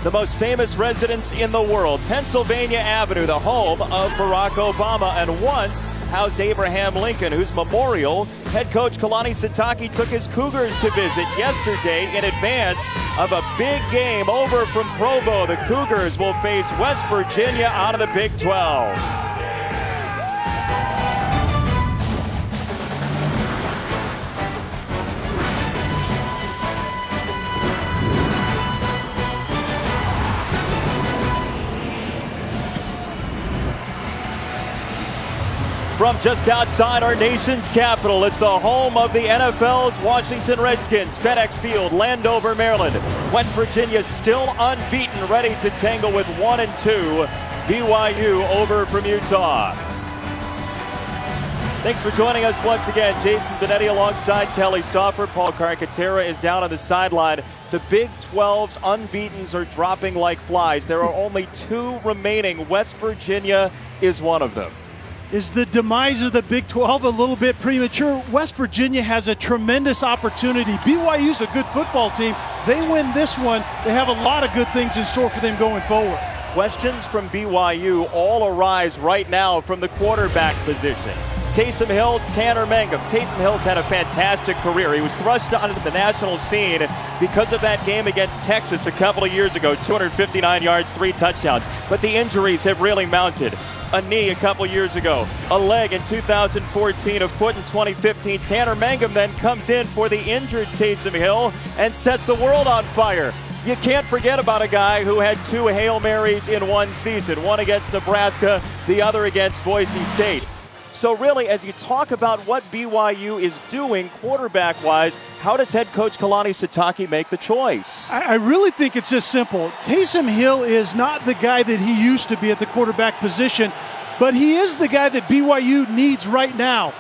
the most famous residence in the world, Pennsylvania Avenue, the home of Barack Obama, and once housed Abraham Lincoln, whose memorial head coach Kalani Sitake took his Cougars to visit yesterday in advance of a big game over from Provo. The Cougars will face West Virginia out of the Big 12. From just outside our nation's capital, it's the home of the NFL's Washington Redskins, FedEx Field, Landover, Maryland. West Virginia still unbeaten, ready to tangle with 1-2 BYU over from Utah. Thanks for joining us once again. Jason Benetti alongside Kelly Stauffer. Paul Carcaterra is down on the sideline. The Big 12's unbeatens are dropping like flies. There are only 2 remaining. West Virginia is one of them. Is the demise of the Big 12 a little bit premature? West Virginia has a tremendous opportunity. BYU's a good football team. They win this one, they have a lot of good things in store for them going forward. Questions from BYU all arise right now from the quarterback position. Taysom Hill, Tanner Mangum. Taysom Hill's had a fantastic career. He was thrust onto the national scene because of that game against Texas a couple of years ago. 259 yards, 3 touchdowns. But the injuries have really mounted. A knee a couple years ago, a leg in 2014, a foot in 2015. Tanner Mangum then comes in for the injured Taysom Hill and sets the world on fire. You can't forget about a guy who had 2 Hail Marys in one season, one against Nebraska, the other against Boise State. So really, as you talk about what BYU is doing quarterback-wise, how does head coach Kalani Sitake make the choice? I really think it's just simple. Taysom Hill is not the guy that he used to be at the quarterback position, but he is the guy that BYU needs right now.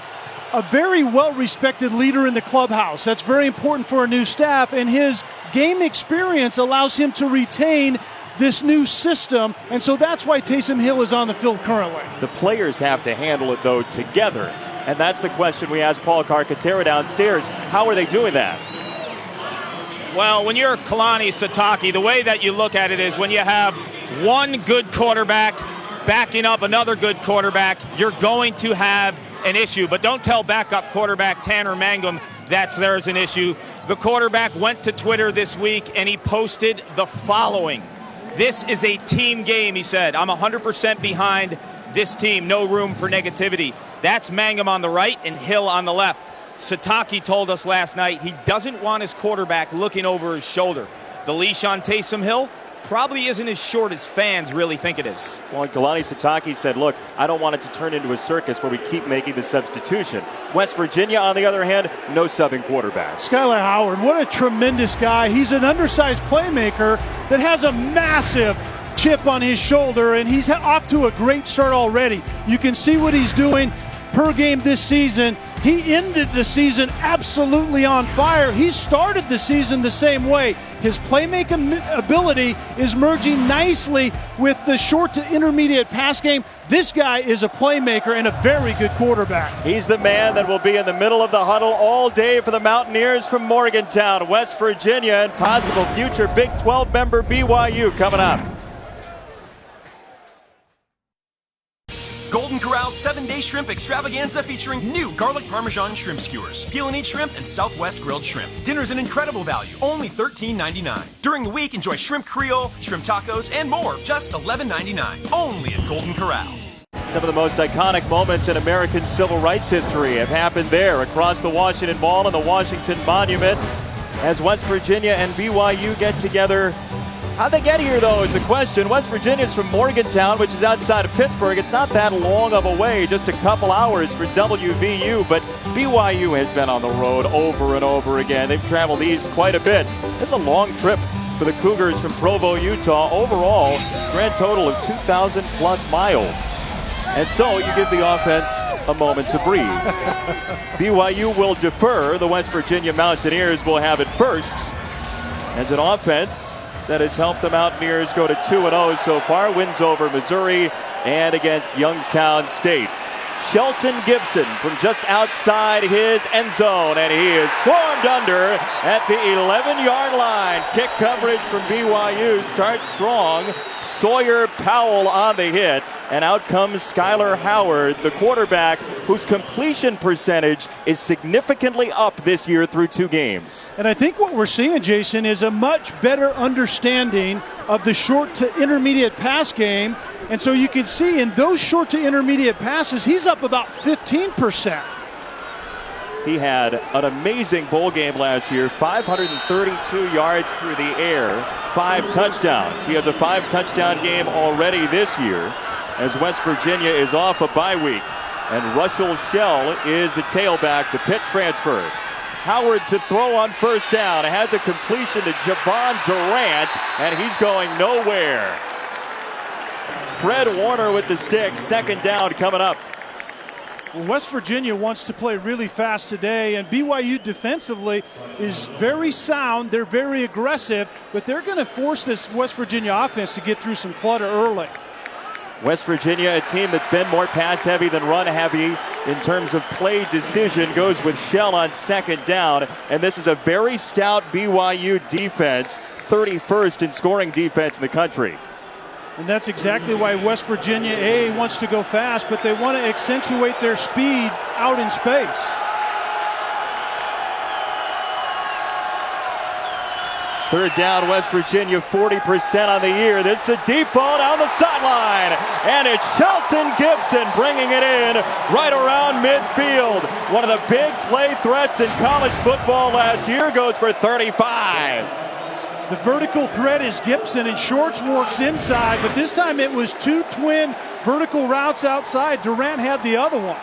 A very well-respected leader in the clubhouse. That's very important for a new staff, and his game experience allows him to retain this new system, and so that's why Taysom Hill is on the field currently. The players have to handle it, though, together, and that's the question we asked Paul Carcaterra downstairs. How are they doing that? Well, when you're Kalani Sitake, the way that you look at it is when you have one good quarterback backing up another good quarterback, you're going to have an issue. But don't tell backup quarterback Tanner Mangum there's an issue. The quarterback went to Twitter this week and he posted the following. This is a team game, he said. I'm 100% behind this team. No room for negativity. That's Mangum on the right and Hill on the left. Sitake told us last night he doesn't want his quarterback looking over his shoulder. The leash on Taysom Hill probably isn't as short as fans really think it is. Well, Kalani Sitake said, look, I don't want it to turn into a circus where we keep making the substitution. West Virginia, on the other hand, no subbing quarterbacks. Skylar Howard, what a tremendous guy. He's an undersized playmaker that has a massive chip on his shoulder, and he's off to a great start already. You can see what he's doing per game this season. He ended the season absolutely on fire. He started the season the same way. His playmaking ability is merging nicely with the short to intermediate pass game. This guy is a playmaker and a very good quarterback. He's the man that will be in the middle of the huddle all day for the Mountaineers from Morgantown, West Virginia, and possible future Big 12 member BYU coming up. Golden Corral's 7-day shrimp extravaganza featuring new garlic parmesan shrimp skewers, peel and eat shrimp, and Southwest grilled shrimp. Dinner's an incredible value, only $13.99. During the week, enjoy shrimp Creole, shrimp tacos, and more, just $11.99. Only at Golden Corral. Some of the most iconic moments in American civil rights history have happened there across the Washington Mall and the Washington Monument as West Virginia and BYU get together. How'd they get here, though, is the question. West Virginia's from Morgantown, which is outside of Pittsburgh. It's not that long of a way, just a couple hours for WVU, but BYU has been on the road over and over again. They've traveled east quite a bit. This is a long trip for the Cougars from Provo, Utah. Overall, grand total of 2,000-plus miles. And so you give the offense a moment to breathe. BYU will defer. The West Virginia Mountaineers will have it first. As an offense that has helped the Mountaineers go to 2-0 so far. Wins over Missouri and against Youngstown State. Shelton Gibson from just outside his end zone, and he is swarmed under at the 11-yard line. Kick coverage from BYU starts strong. Sawyer Powell on the hit, and out comes Skylar Howard, the quarterback whose completion percentage is significantly up this year through 2 games. And I think what we're seeing, Jason, is a much better understanding of the short to intermediate pass game. And so you can see in those short to intermediate passes, he's up about 15%. He had an amazing bowl game last year, 532 yards through the air, 5 touchdowns. He has a 5-touchdown game already this year as West Virginia is off a bye week. And Russell Shell is the tailback, the Pitt transfer. Howard to throw on first down. It has a completion to Javon Durant, and he's going nowhere. Fred Warner with the stick, second down coming up. Well, West Virginia wants to play really fast today, and BYU defensively is very sound. They're very aggressive, but they're going to force this West Virginia offense to get through some clutter early. West Virginia, a team that's been more pass-heavy than run-heavy in terms of play decision, goes with Shell on second down, and this is a very stout BYU defense, 31st in scoring defense in the country. And that's exactly why West Virginia wants to go fast, but they want to accentuate their speed out in space. Third down, West Virginia, 40% on the year. This is a deep ball down the sideline, and it's Shelton Gibson bringing it in right around midfield. One of the big play threats in college football last year, goes for 35. The vertical threat is Gibson, and Shorts works inside, but this time it was 2 twin vertical routes outside. Durant had the other one.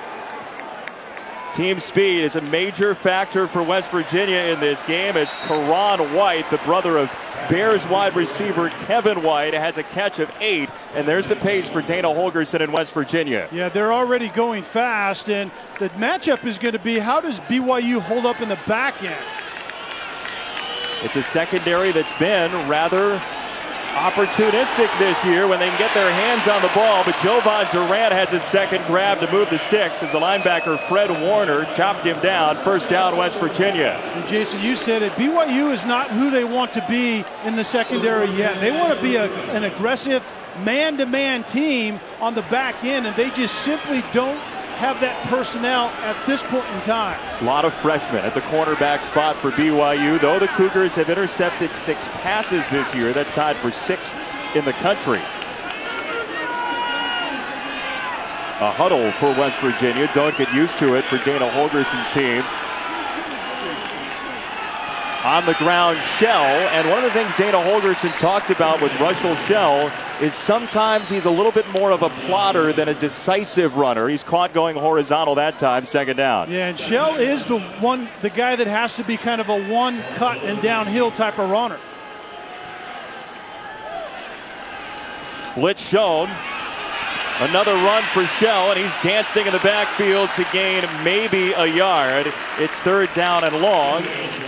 Team speed is a major factor for West Virginia in this game, as Karan White, the brother of Bears wide receiver Kevin White, has a catch of 8, and there's the pace for Dana Holgorsen in West Virginia. Yeah, they're already going fast, and the matchup is going to be, how does BYU hold up in the back end? It's a secondary that's been rather opportunistic this year when they can get their hands on the ball, but Jovan Durant has his second grab to move the sticks as the linebacker Fred Warner chopped him down. First down, West Virginia. And Jason, you said it, BYU is not who they want to be in the secondary yet. They want to be an aggressive man-to-man team on the back end, and they just simply don't have that personnel at this point in time. A lot of freshmen at the cornerback spot for BYU, though the Cougars have intercepted 6 passes this year. That's tied for 6th in the country. A huddle for West Virginia. Don't get used to it for Dana Holgorsen's team. On the ground, Shell, and one of the things Dana Holgorsen talked about with Russell Shell is sometimes he's a little bit more of a plotter than a decisive runner. He's caught going horizontal that time, second down. Yeah, and Shell is the guy that has to be kind of a one cut and downhill type of runner. Blitz shown. Another run for Shell, and he's dancing in the backfield to gain maybe a yard. It's third down and long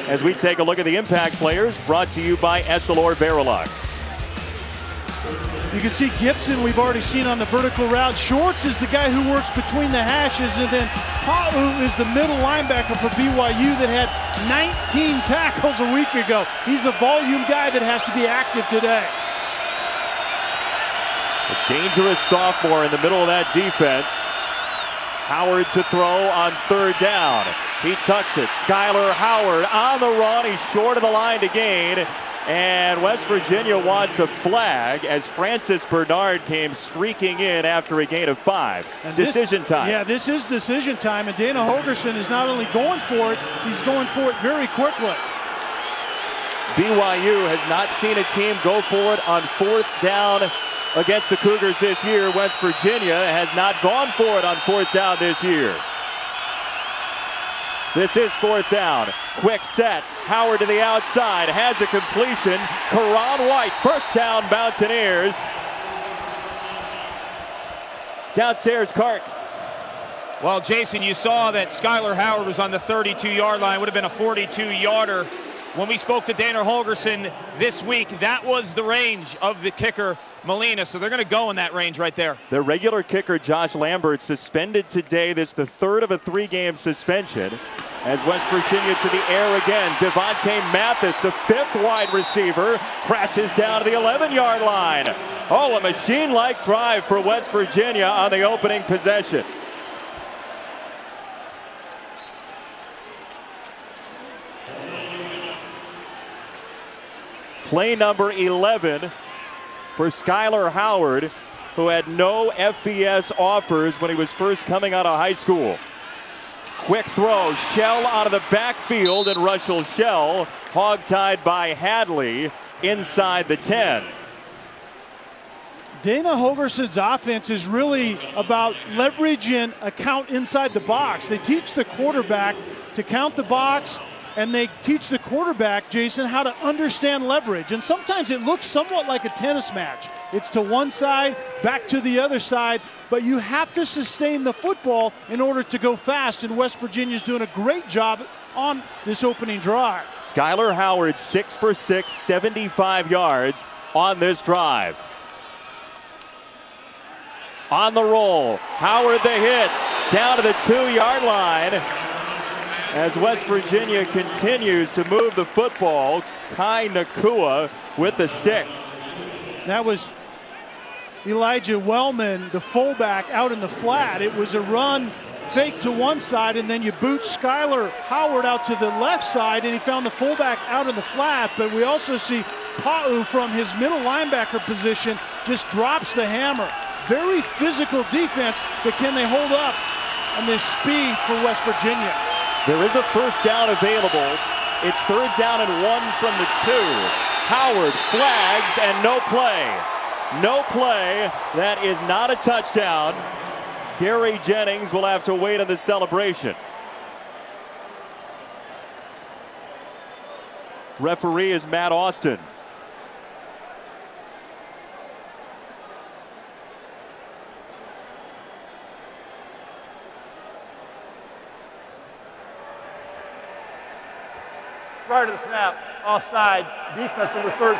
as we take a look at the impact players, brought to you by Essilor Verilux. You can see Gibson we've already seen on the vertical route. Shorts is the guy who works between the hashes, and then Pa'u is the middle linebacker for BYU that had 19 tackles a week ago. He's a volume guy that has to be active today. A dangerous sophomore in the middle of that defense. Howard to throw on third down. He tucks it. Skylar Howard on the run. He's short of the line to gain. And West Virginia wants a flag as Francis Bernard came streaking in after a gain of 5. And decision time. Yeah, this is decision time, and Dana Holgorsen is not only going for it, he's going for it very quickly. BYU has not seen a team go for it on fourth down against the Cougars this year. West Virginia has not gone for it on fourth down this year. This is fourth down. Quick set. Howard to the outside. Has a completion. Karan White. First down, Mountaineers. Downstairs, Clark. Well, Jason, you saw that Skylar Howard was on the 32-yard line. Would have been a 42-yarder when we spoke to Dana Holgerson this week, that was the range of the kicker, Molina. So they're going to go in that range right there. Their regular kicker, Josh Lambert, suspended today. This is the third of a 3-game suspension. As West Virginia to the air again. Devontae Mathis, the 5th wide receiver, crashes down to the 11-yard line. Oh, a machine-like drive for West Virginia on the opening possession. Play number 11 for Skylar Howard, who had no FBS offers when he was first coming out of high school. Quick throw, Shell out of the backfield, and Russell Shell hog-tied by Hadley inside the 10. Dana Holgerson's offense is really about leverage and account inside the box. They teach the quarterback to count the box, and they teach the quarterback, Jason, how to understand leverage. And sometimes it looks somewhat like a tennis match. It's to one side, back to the other side, but you have to sustain the football in order to go fast, and West Virginia's doing a great job on this opening drive. Skylar Howard, 6 for 6, 75 yards on this drive. On the roll, Howard the hit, down to the 2-yard line. As West Virginia continues to move the football, Kai Nakua with the stick. That was Elijah Wellman, the fullback, out in the flat. It was a run fake to one side, and then you boot Skylar Howard out to the left side, and he found the fullback out in the flat. But we also see Pa'u from his middle linebacker position just drops the hammer. Very physical defense, but can they hold up on this speed for West Virginia? There is a first down available. It's 3rd down and 1 from the 2. Howard flags and no play. No play. That is not a touchdown. Gary Jennings will have to wait on the celebration. Referee is Matt Austin. Prior to the snap, offside, defense number 13.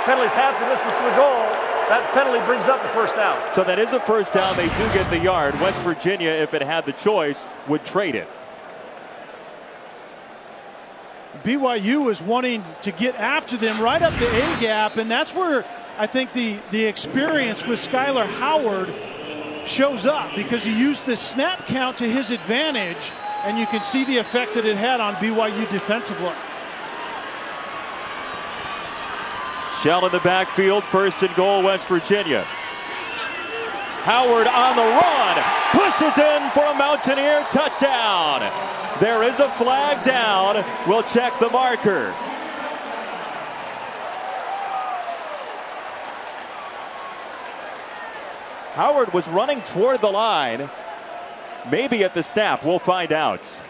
Penalties half the distance to the goal. That penalty brings up the first down. So that is a first down. They do get the yard. West Virginia, if it had the choice, would trade it. BYU is wanting to get after them right up the A-gap, and that's where I think the experience with Skylar Howard shows up, because he used the snap count to his advantage, and you can see the effect that it had on BYU defensively. Shell in the backfield, 1st and goal, West Virginia. Howard on the run, pushes in for a Mountaineer touchdown. There is a flag down. We'll check the marker. Howard was running toward the line, maybe at the snap. We'll find out.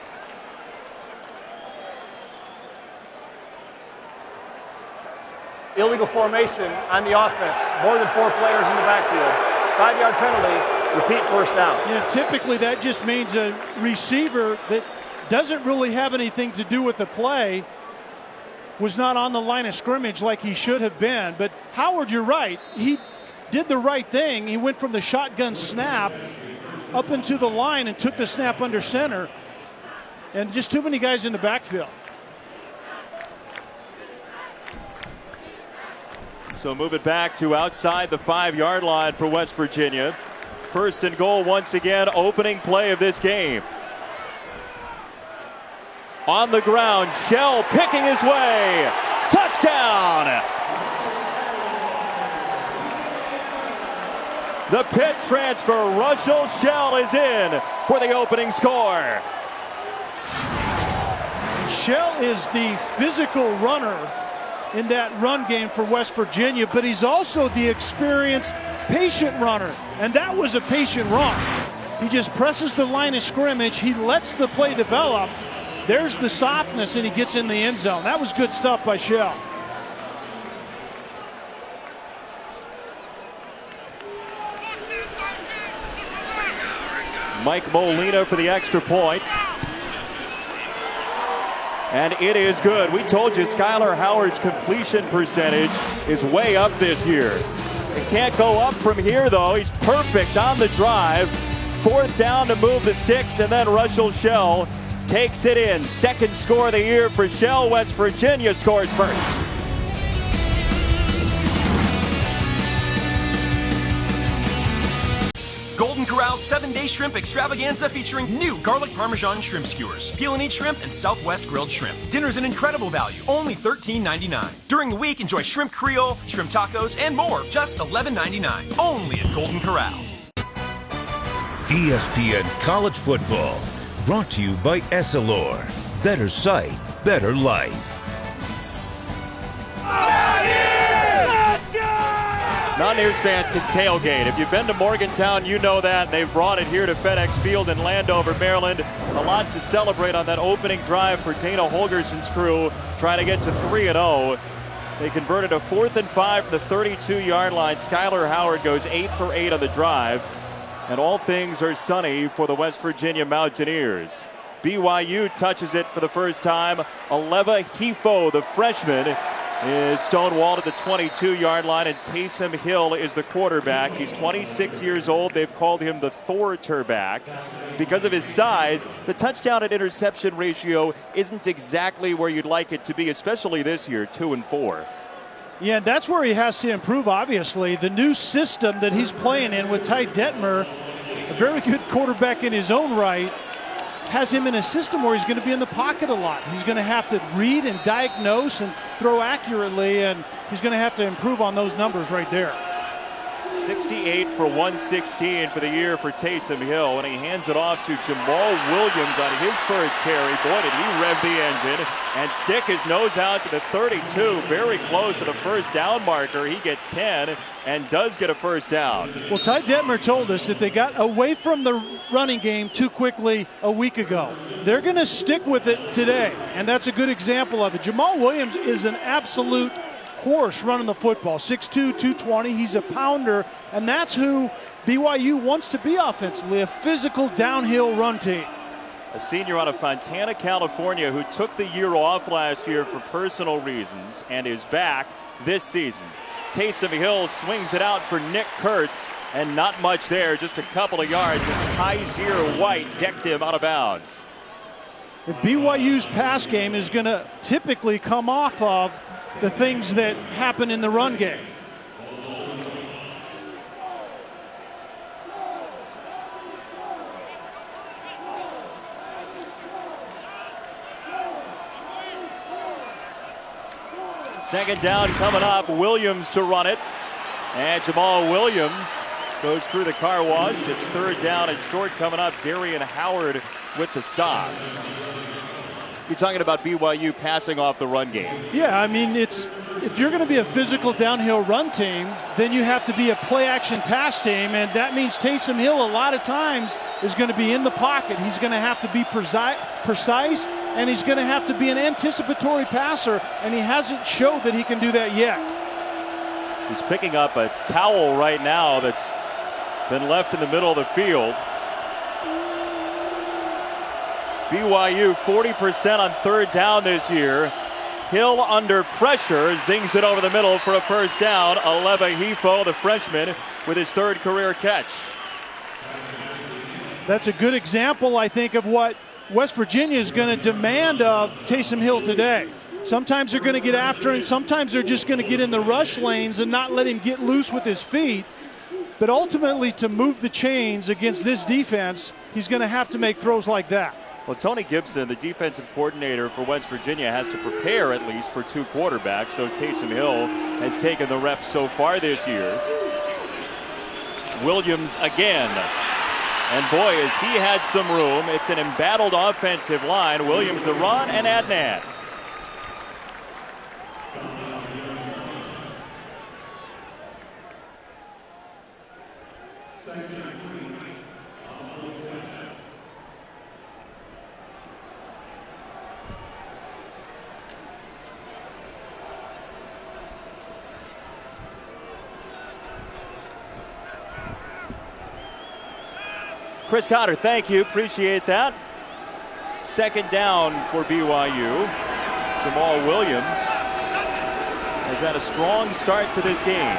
Illegal formation on the offense. More than 4 players in the backfield. 5-yard penalty. Repeat first down. Yeah, typically that just means a receiver that doesn't really have anything to do with the play was not on the line of scrimmage like he should have been. But Howard, you're right. He did the right thing. He went from the shotgun snap up into the line and took the snap under center. And just too many guys in the backfield. So move it back to outside the 5-yard line for West Virginia. 1st and goal once again, opening play of this game. On the ground, Shell picking his way. Touchdown! The Pitt transfer, Russell Shell, is in for the opening score. Shell is the physical runner in that run game for West Virginia, but he's also the experienced, patient runner, and that was a patient run. He just presses the line of scrimmage, he lets the play develop. There's the softness, and he gets in the end zone. That was good stuff by Shell. Mike Molina for the extra point. And it is good. We told you Skylar Howard's completion percentage is way up this year. It can't go up from here, though. He's perfect on the drive. 4th down to move the sticks, and then Russell Shell takes it in. 2nd score of the year for Shell. West Virginia scores first. Golden Corral's 7-day shrimp extravaganza featuring new garlic parmesan shrimp skewers. Peel and eat shrimp and Southwest grilled shrimp. Dinner's an incredible value, only $13.99. During the week, enjoy shrimp creole, shrimp tacos, and more, just $11.99. Only at Golden Corral. ESPN College Football, brought to you by Essilor. Better sight, better life. Mountaineers fans can tailgate. If you've been to Morgantown, you know that. They've brought it here to FedEx Field in Landover, Maryland. A lot to celebrate on that opening drive for Dana Holgerson's crew, trying to get to 3-0. They converted a 4th and 5 from the 32-yard line. Skylar Howard goes 8 for 8 on the drive. And all things are sunny for the West Virginia Mountaineers. BYU touches it for the first time. Aleva Hifo, the freshman, is stonewalled at the 22-yard line, and Taysom Hill is the quarterback. He's 26 years old. They've called him the Thor-terback. Because of his size, the touchdown and interception ratio isn't exactly where you'd like it to be, especially this year, 2 and 4. Yeah, and that's where he has to improve, obviously. The new system that he's playing in with Ty Detmer, a very good quarterback in his own right, has him in a system where he's going to be in the pocket a lot. He's going to have to read and diagnose and throw accurately, and he's going to have to improve on those numbers right there. 68 for 116 for the year for Taysom Hill, and he hands it off to Jamal Williams on his first carry. Boy, did he rev the engine and stick his nose out to the 32, very close to the first down marker. He gets 10 and does get a first down. Well, Ty Detmer told us that they got away from the running game too quickly a week ago. They're going to stick with it today, and that's a good example of it. Jamal Williams is an absolute horse running the football. 6'2", 220. He's a pounder, and that's who BYU wants to be offensively, a physical downhill run team. A senior out of Fontana, California, who took the year off last year for personal reasons and is back this season. Taysom Hill swings it out for Nick Kurtz, and not much there, just a couple of yards as Kaiser White decked him out of bounds. If BYU's pass game is going to typically come off of the things that happen in the run game. Second down coming up. Williams to run it. And Jamal Williams goes through the car wash. It's 3rd down and short coming up. Darian Howard with the stop. You're talking about BYU passing off the run game. Yeah, I mean, if you're going to be a physical downhill run team, then you have to be a play-action pass team, and that means Taysom Hill a lot of times is going to be in the pocket. He's going to have to be precise, and he's going to have to be an anticipatory passer, and he hasn't showed that he can do that yet. He's picking up a towel right now that's been left in the middle of the field. BYU 40% on 3rd down this year. Hill under pressure, zings it over the middle for a first down. Aleva Hifo, the freshman, with his 3rd career catch. That's a good example, I think, of what West Virginia is going to demand of Taysom Hill today. Sometimes they're going to get after him. Sometimes they're just going to get in the rush lanes and not let him get loose with his feet. But ultimately, to move the chains against this defense, he's going to have to make throws like that. Well, Tony Gibson, the defensive coordinator for West Virginia, has to prepare at least for 2 quarterbacks, though Taysom Hill has taken the reps so far this year. Williams again. And boy, has he had some room. It's an embattled offensive line. Williams the run, and Adnan. Chris Cotter, thank you. Appreciate that. Second down for BYU. Jamal Williams has had a strong start to this game.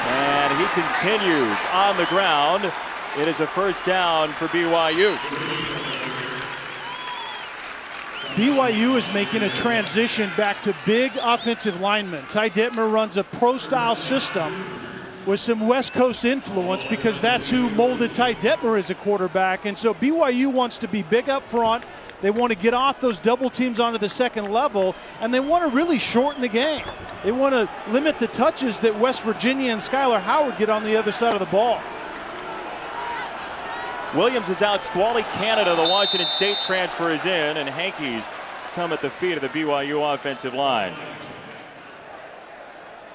And he continues on the ground. It is a first down for BYU. BYU is making a transition back to big offensive linemen. Ty Detmer runs a pro-style system with some West Coast influence because that's who molded Ty Detmer as a quarterback. And so BYU wants to be big up front. They want to get off those double teams onto the second level, and they want to really shorten the game. They want to limit the touches that West Virginia and Skylar Howard get on the other side of the ball. Williams is out. Squally Canada, the Washington State transfer, is in, and Hankies come at the feet of the BYU offensive line.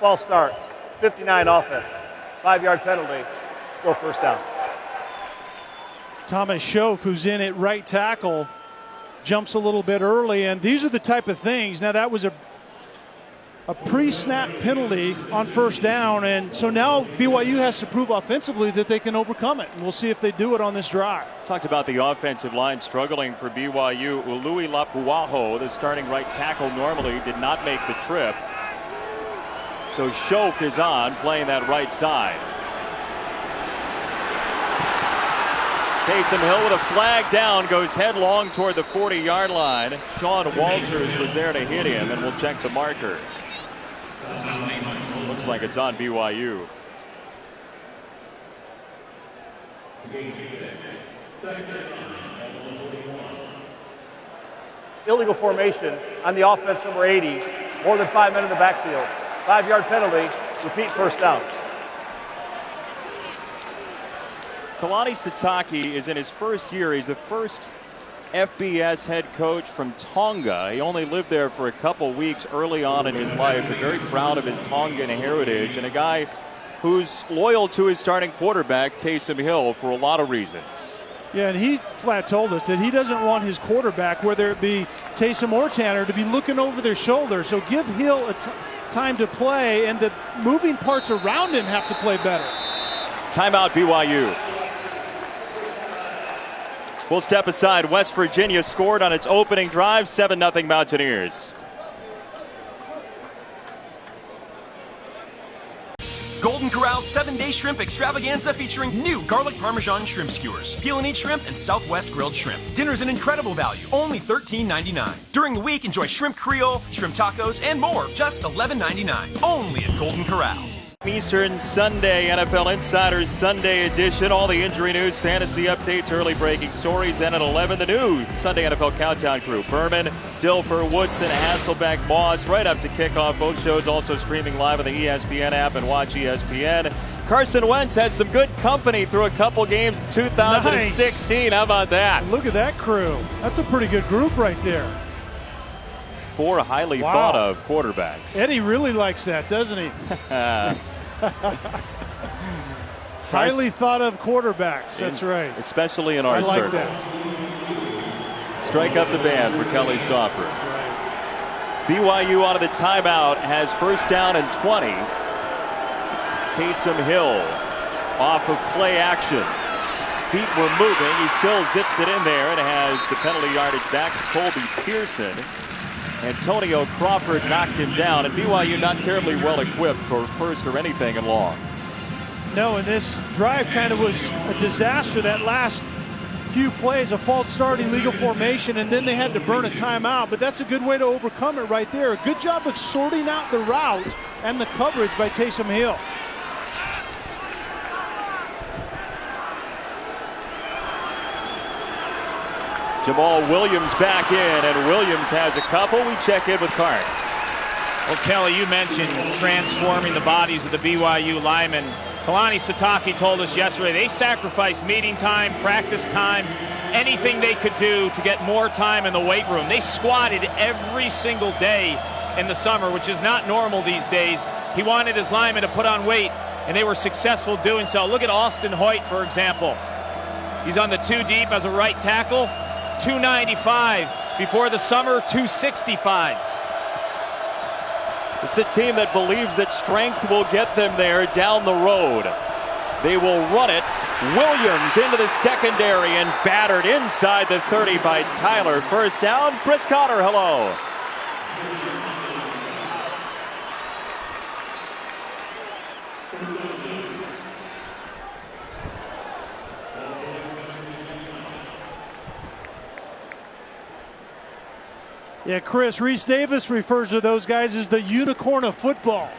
False start. 59 offense. 5-yard penalty. Still first down. Thomas Schoaf, who's in at right tackle, jumps a little bit early, and these are the type of things. Now that was a pre-snap penalty on first down, and so now BYU has to prove offensively that they can overcome it. And we'll see if they do it on this drive. Talked about the offensive line struggling for BYU. Ului Lapuaho, the starting right tackle, normally did not make the trip. So Schoaf is on, playing that right side. Taysom Hill with a flag down, goes headlong toward the 40-yard line. Sean Walters was there to hit him, and we'll check the marker. Looks like it's on BYU. Illegal formation on the offense, number 80. More than 5 men in the backfield. 5-yard penalty. Repeat first down. Kalani Sitake is in his first year. He's the first FBS head coach from Tonga. He only lived there for a couple weeks early on in his life. But very proud of his Tongan heritage, and a guy who's loyal to his starting quarterback, Taysom Hill, for a lot of reasons. Yeah, and he flat told us that he doesn't want his quarterback, whether it be Taysom or Tanner, to be looking over their shoulder. So give Hill time to play, and the moving parts around him have to play better. Timeout BYU. We'll step aside. West Virginia scored on its opening drive, 7-0 Mountaineers. Golden Corral's 7-day shrimp extravaganza featuring new garlic parmesan shrimp skewers, peel and eat shrimp, and Southwest grilled shrimp. Dinner's an incredible value, only $13.99. During the week, enjoy shrimp Creole, shrimp tacos, and more, just $11.99. Only at Golden Corral. Eastern Sunday NFL Insiders Sunday edition. All the injury news, fantasy updates, early breaking stories. Then at 11, the new Sunday NFL Countdown crew. Berman, Dilfer, Woodson, Hasselbeck, Moss, right up to kickoff. Both shows also streaming live on the ESPN app and Watch ESPN. Carson Wentz has some good company through a couple games in 2016. Nice. How about that? Look at that crew. That's a pretty good group right there. 4 highly thought of quarterbacks. Eddie really likes that, doesn't he? Highly thought of quarterbacks. That's right. Especially in our circles. That. Strike up the band for Kelly Stauffer. Right. BYU out of the timeout has first down and 20. Taysom Hill off of play action. Feet were moving. He still zips it in there and has the penalty yardage back to Colby Pearson. Antonio Crawford knocked him down, and BYU not terribly well equipped for first or anything in long. No, and this drive kind of was a disaster. That last few plays, a false start, illegal formation, and then they had to burn a timeout. But that's a good way to overcome it right there. A good job of sorting out the route and the coverage by Taysom Hill. Jamal Williams back in, and Williams has a couple. We check in with Cart. Well, Kelly, you mentioned transforming the bodies of the BYU linemen. Kalani Sitake told us yesterday they sacrificed meeting time, practice time, anything they could do to get more time in the weight room. They squatted every single day in the summer, which is not normal these days. He wanted his linemen to put on weight, and they were successful doing so. Look at Austin Hoyt, for example. He's on the 2 deep as a right tackle. 295. Before the summer, 265. It's a team that believes that strength will get them there down the road. They will run it Williams into the secondary and battered inside the 30 by Tyler. First down, Chris Cotter, hello. Yeah, Chris, Reese Davis refers to those guys as the unicorn of football.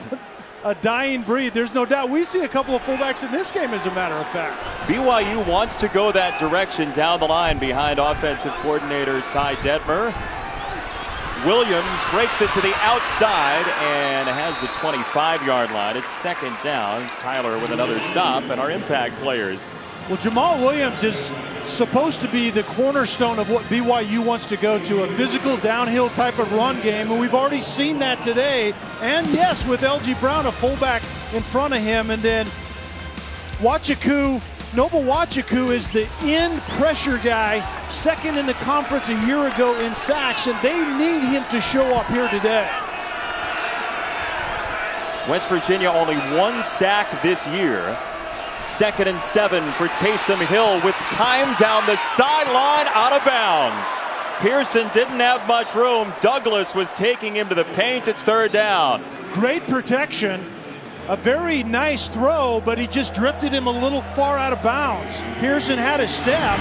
A dying breed, there's no doubt. We see a couple of fullbacks in this game, as a matter of fact. BYU wants to go that direction down the line behind offensive coordinator Ty Detmer. Williams breaks it to the outside and has the 25-yard line. It's second down. Tyler with another stop, and our impact players. Well, Jamal Williams is supposed to be the cornerstone of what BYU wants to go to, a physical downhill type of run game, and we've already seen that today. And yes, with LG Brown, a fullback in front of him, and then Noble Wachaku is the end pressure guy, second in the conference a year ago in sacks, and they need him to show up here today. West Virginia only one sack this year. 2nd and 7 for Taysom Hill with time down the sideline, out of bounds. Pearson didn't have much room. Douglas was taking him to the paint. It's third down. Great protection. A very nice throw, but he just drifted him a little far out of bounds. Pearson had a step.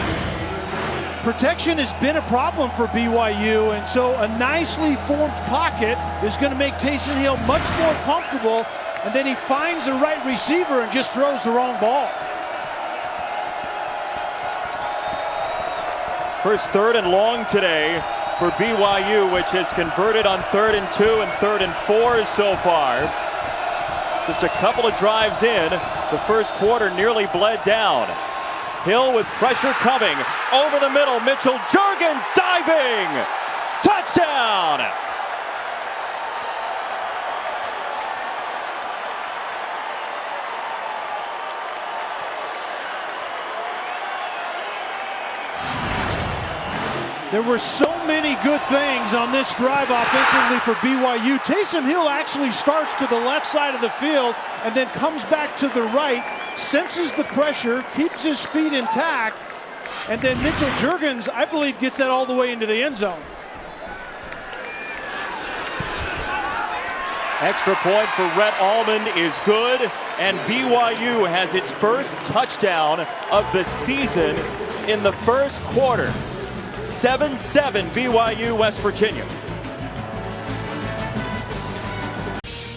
Protection has been a problem for BYU, and so a nicely formed pocket is going to make Taysom Hill much more comfortable. And then he finds the right receiver and just throws the wrong ball. First 3rd and long today for BYU, which has converted on 3rd and 2 and 3rd and 4 so far. Just a couple of drives in, the first quarter nearly bled down. Hill with pressure coming over the middle. Mitchell Juergens diving. Touchdown. There were so many good things on this drive offensively for BYU. Taysom Hill actually starts to the left side of the field and then comes back to the right, senses the pressure, keeps his feet intact, and then Mitchell Juergens, I believe, gets that all the way into the end zone. Extra point for Rhett Almond is good, and BYU has its first touchdown of the season in the first quarter. 7-7 BYU, West Virginia.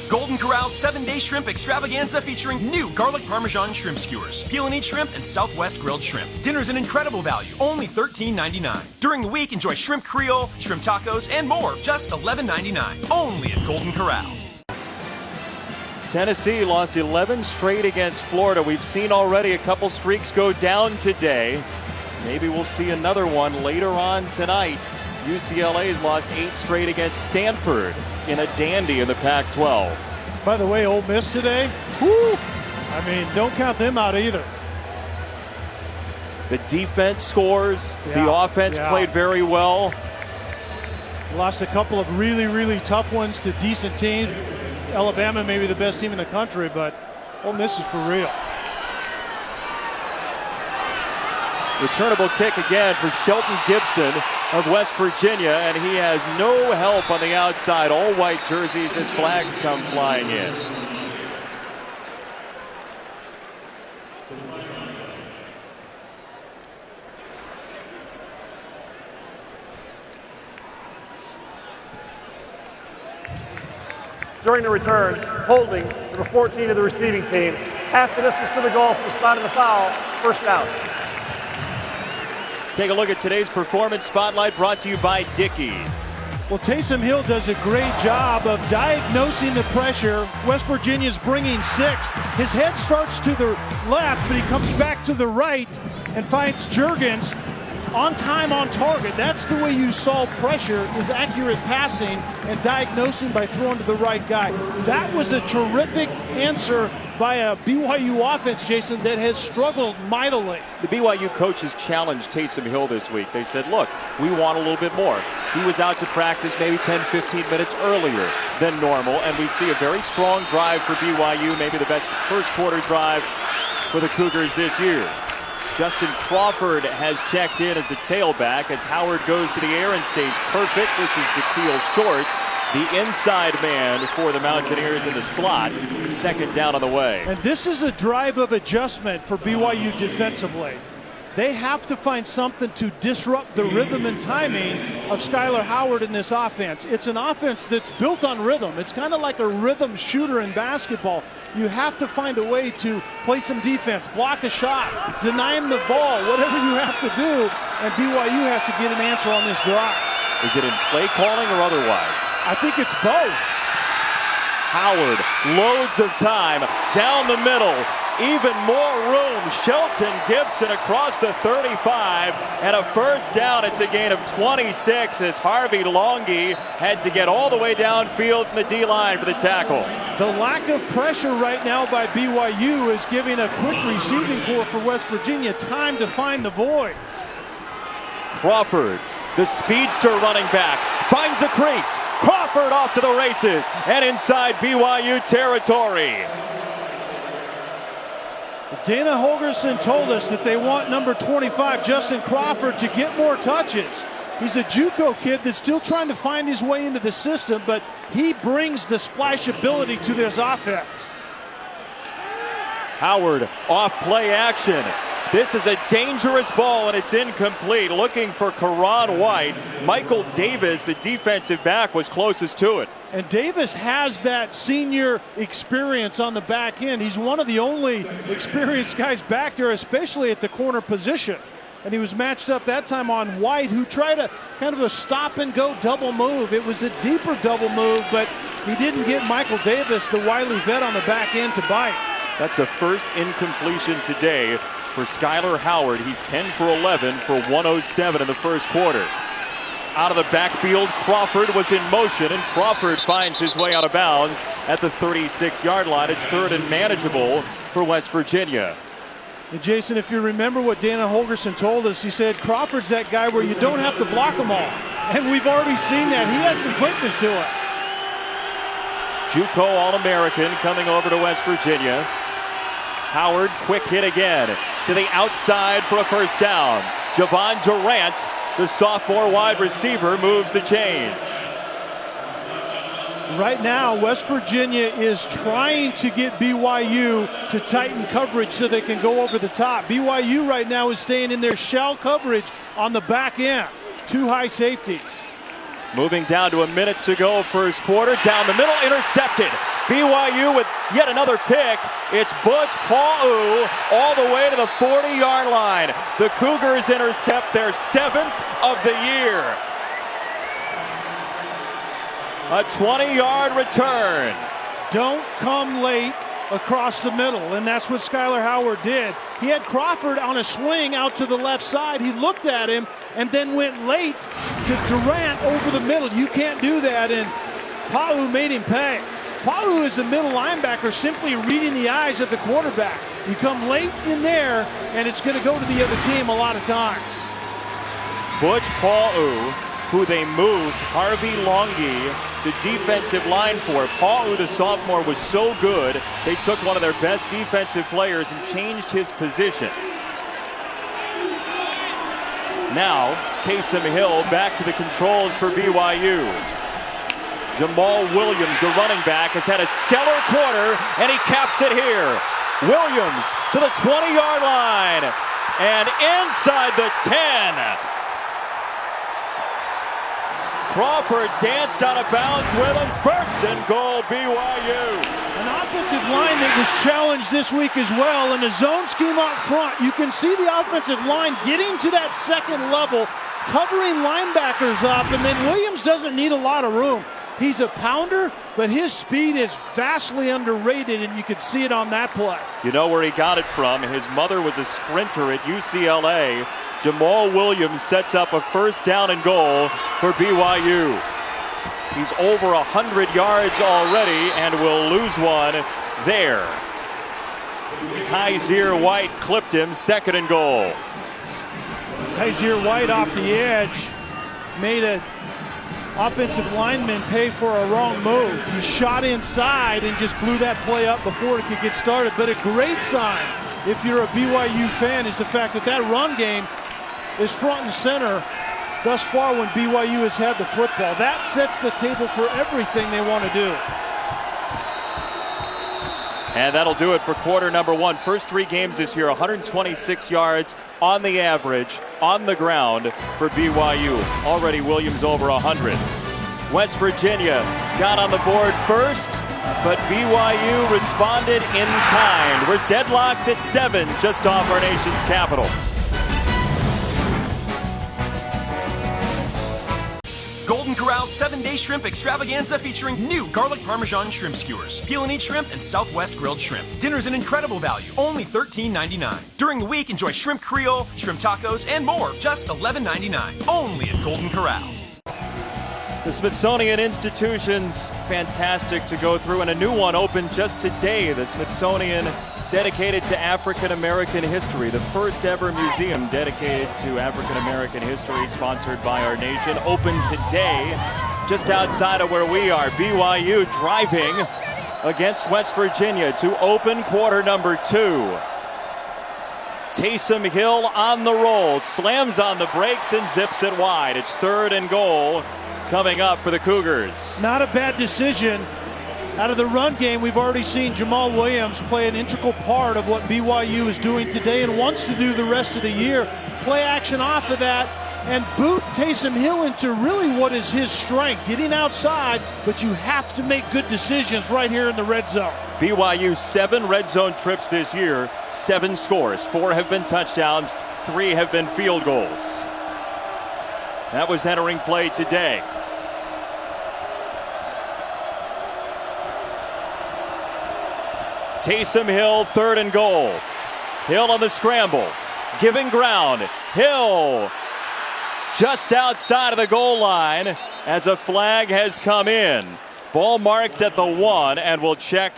Golden Corral's 7-day shrimp extravaganza featuring new garlic parmesan shrimp skewers. Peel and eat shrimp and Southwest grilled shrimp. Dinner's an incredible value, only $13.99. During the week, enjoy shrimp Creole, shrimp tacos, and more, just $11.99. Only at Golden Corral. Tennessee lost 11 straight against Florida. We've seen already a couple streaks go down today. Maybe we'll see another one later on tonight. UCLA's lost 8 straight against Stanford in a dandy in the Pac-12. By the way, Ole Miss today, whoo, I mean, don't count them out either. The defense scores. Yeah, the offense played very well. Lost a couple of really, really tough ones to decent teams. Alabama may be the best team in the country, but Ole Miss is for real. Returnable kick again for Shelton Gibson of West Virginia, and he has no help on the outside. All white jerseys as flags come flying in. During the return, holding number 14 of the receiving team. Half the distance to the goal for the spot of the foul. First down. Take a look at today's Performance Spotlight, brought to you by Dickies. Well, Taysom Hill does a great job of diagnosing the pressure. West Virginia's bringing 6. His head starts to the left, but he comes back to the right and finds Juergens on time, on target. That's the way you solve pressure, is accurate passing and diagnosing by throwing to the right guy. That was a terrific answer by a BYU offense, Jason, that has struggled mightily. The BYU coaches challenged Taysom Hill this week. They said, look, we want a little bit more. He was out to practice maybe 10-15 minutes earlier than normal, and we see a very strong drive for BYU, maybe the best first quarter drive for the Cougars this year. Justin Crawford has checked in as the tailback as Howard goes to the air and stays perfect. This is DeKeel Shorts, the inside man for the Mountaineers in the slot. Second down on the way. And this is a drive of adjustment for BYU defensively. They have to find something to disrupt the rhythm and timing of Skylar Howard in this offense. It's an offense that's built on rhythm. It's kind of like a rhythm shooter in basketball. You have to find a way to play some defense, block a shot, deny him the ball, whatever you have to do, and BYU has to get an answer on this drive. Is it in play calling or otherwise? I think it's both. Howard, loads of time, down the middle, even more room. Shelton Gibson across the 35, and a first down. It's a gain of 26 as Harvey Longy had to get all the way downfield in the D-line for the tackle. The lack of pressure right now by BYU is giving a quick receiving corps for West Virginia time to find the voids. Crawford, the speedster running back, finds a crease. Crawford off to the races and inside BYU territory. Dana Holgerson told us that they want number 25, Justin Crawford, to get more touches. He's a JUCO kid that's still trying to find his way into the system, but he brings the splashability to this offense. Howard off play action. This is a dangerous ball and it's incomplete. Looking for Karan White. Michael Davis, the defensive back, was closest to it. And Davis has that senior experience on the back end. He's one of the only experienced guys back there, especially at the corner position. And he was matched up that time on White, who tried a kind of a stop and go double move. It was a deeper double move, but he didn't get Michael Davis, the wily vet, on the back end to bite. That's the first incompletion today for Skylar Howard. He's 10 for 11 for 107 in the first quarter. Out of the backfield, Crawford was in motion, and Crawford finds his way out of bounds at the 36-yard line. It's third and manageable for West Virginia. And Jason, if you remember what Dana Holgerson told us, he said Crawford's that guy where you don't have to block them all. And we've already seen that. He has some quickness to it. JUCO All-American coming over to West Virginia. Howard, quick hit again to the outside for a first down. Javon Durant, the sophomore wide receiver, moves the chains. Right now, West Virginia is trying to get BYU to tighten coverage so they can go over the top. BYU right now is staying in their shell coverage on the back end. Two high safeties. Moving down to a minute to go, first quarter. Down the middle, intercepted. BYU with yet another pick. It's Butch Paul all the way to the 40-yard line. The Cougars intercept their 7th of the year. A 20-yard return. Don't come late across the middle, and that's what Skylar Howard did. He had Crawford on a swing out to the left side. He looked at him and then went late to Durant over the middle. You can't do that, and Pau made him pay. Pau is the middle linebacker, simply reading the eyes of the quarterback. You come late in there, and it's going to go to the other team a lot of times. Butch Pau, who they moved Harvey Longy to defensive line for. Pau, the sophomore, was so good, they took one of their best defensive players and changed his position. Now, Taysom Hill back to the controls for BYU. Jamal Williams, the running back, has had a stellar quarter, and he caps it here. Williams to the 20-yard line, and inside the 10. Crawford danced out of bounds with him. First and goal, BYU. An offensive line that was challenged this week as well in a zone scheme up front. You can see the offensive line getting to that second level, covering linebackers up, and then Williams doesn't need a lot of room. He's a pounder, but his speed is vastly underrated, and you could see it on that play. You know where he got it from. His mother was a sprinter at UCLA. Jamal Williams sets up a first down and goal for BYU. He's over 100 yards already and will lose one there. Kaiser White clipped him, second and goal. Kaiser White off the edge made an offensive lineman pay for a wrong move. He shot inside and just blew that play up before it could get started, but a great sign if you're a BYU fan, is the fact that that run game is front and center thus far when BYU has had the football. That sets the table for everything they want to do. And that'll do it for quarter number one. First 3 games this year, 126 yards on the average on the ground for BYU. Already Williams over 100. West Virginia got on the board first, but BYU responded in kind. We're deadlocked at 7 just off our nation's capital. Golden Corral's 7-day shrimp extravaganza featuring new garlic parmesan shrimp skewers, peel and eat shrimp, and Southwest grilled shrimp. Dinner's an incredible value, only $13.99. During the week, enjoy shrimp Creole, shrimp tacos, and more, just $11.99. Only at Golden Corral. The Smithsonian Institution's fantastic to go through, and a new one opened just today. The Smithsonian, dedicated to African American history. The first ever museum dedicated to African American history, sponsored by our nation, opened today just outside of where we are. BYU driving against West Virginia to open quarter number 2. Taysom Hill on the roll, slams on the brakes and zips it wide. It's 3rd and goal coming up for the Cougars. Not a bad decision. Out of the run game, we've already seen Jamal Williams play an integral part of what BYU is doing today and wants to do the rest of the year. Play action off of that and boot Taysom Hill into really what is his strength, getting outside, but you have to make good decisions right here in the red zone. BYU 7 red zone trips this year, 7 scores. 4 have been touchdowns, 3 have been field goals. That was entering play today. Taysom Hill, 3rd and goal. Hill on the scramble, giving ground. Hill just outside of the goal line as a flag has come in. Ball marked at the 1, and we'll check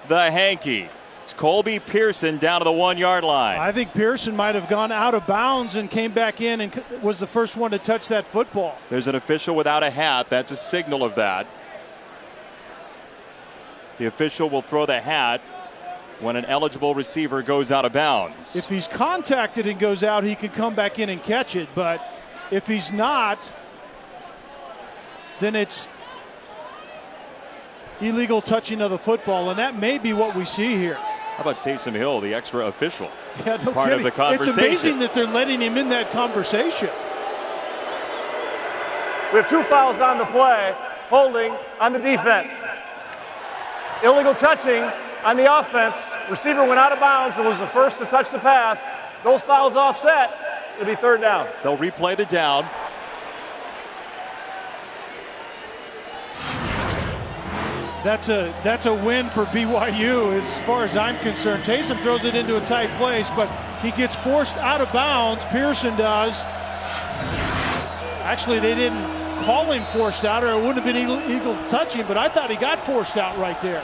the hanky. It's Colby Pearson down to the 1-yard line. I think Pearson might have gone out of bounds and came back in and was the first one to touch that football. There's an official without a hat. That's a signal of that. The official will throw the hat when an eligible receiver goes out of bounds. If he's contacted and goes out, he could come back in and catch it. But if he's not, then it's illegal touching of the football. And that may be what we see here. How about Taysom Hill, the extra official? Yeah, no part kidding. of the conversation. It's amazing that they're letting him in that conversation. We have 2 fouls on the play, holding on the defense. Illegal touching on the offense. Receiver went out of bounds and was the first to touch the pass. Those fouls offset. It'll be 3rd down. They'll replay the down. That's a win for BYU as far as I'm concerned. Taysom throws it into a tight place, but he gets forced out of bounds. Pearson does. Actually, they didn't call him forced out, or it wouldn't have been illegal touching, but I thought he got forced out right there.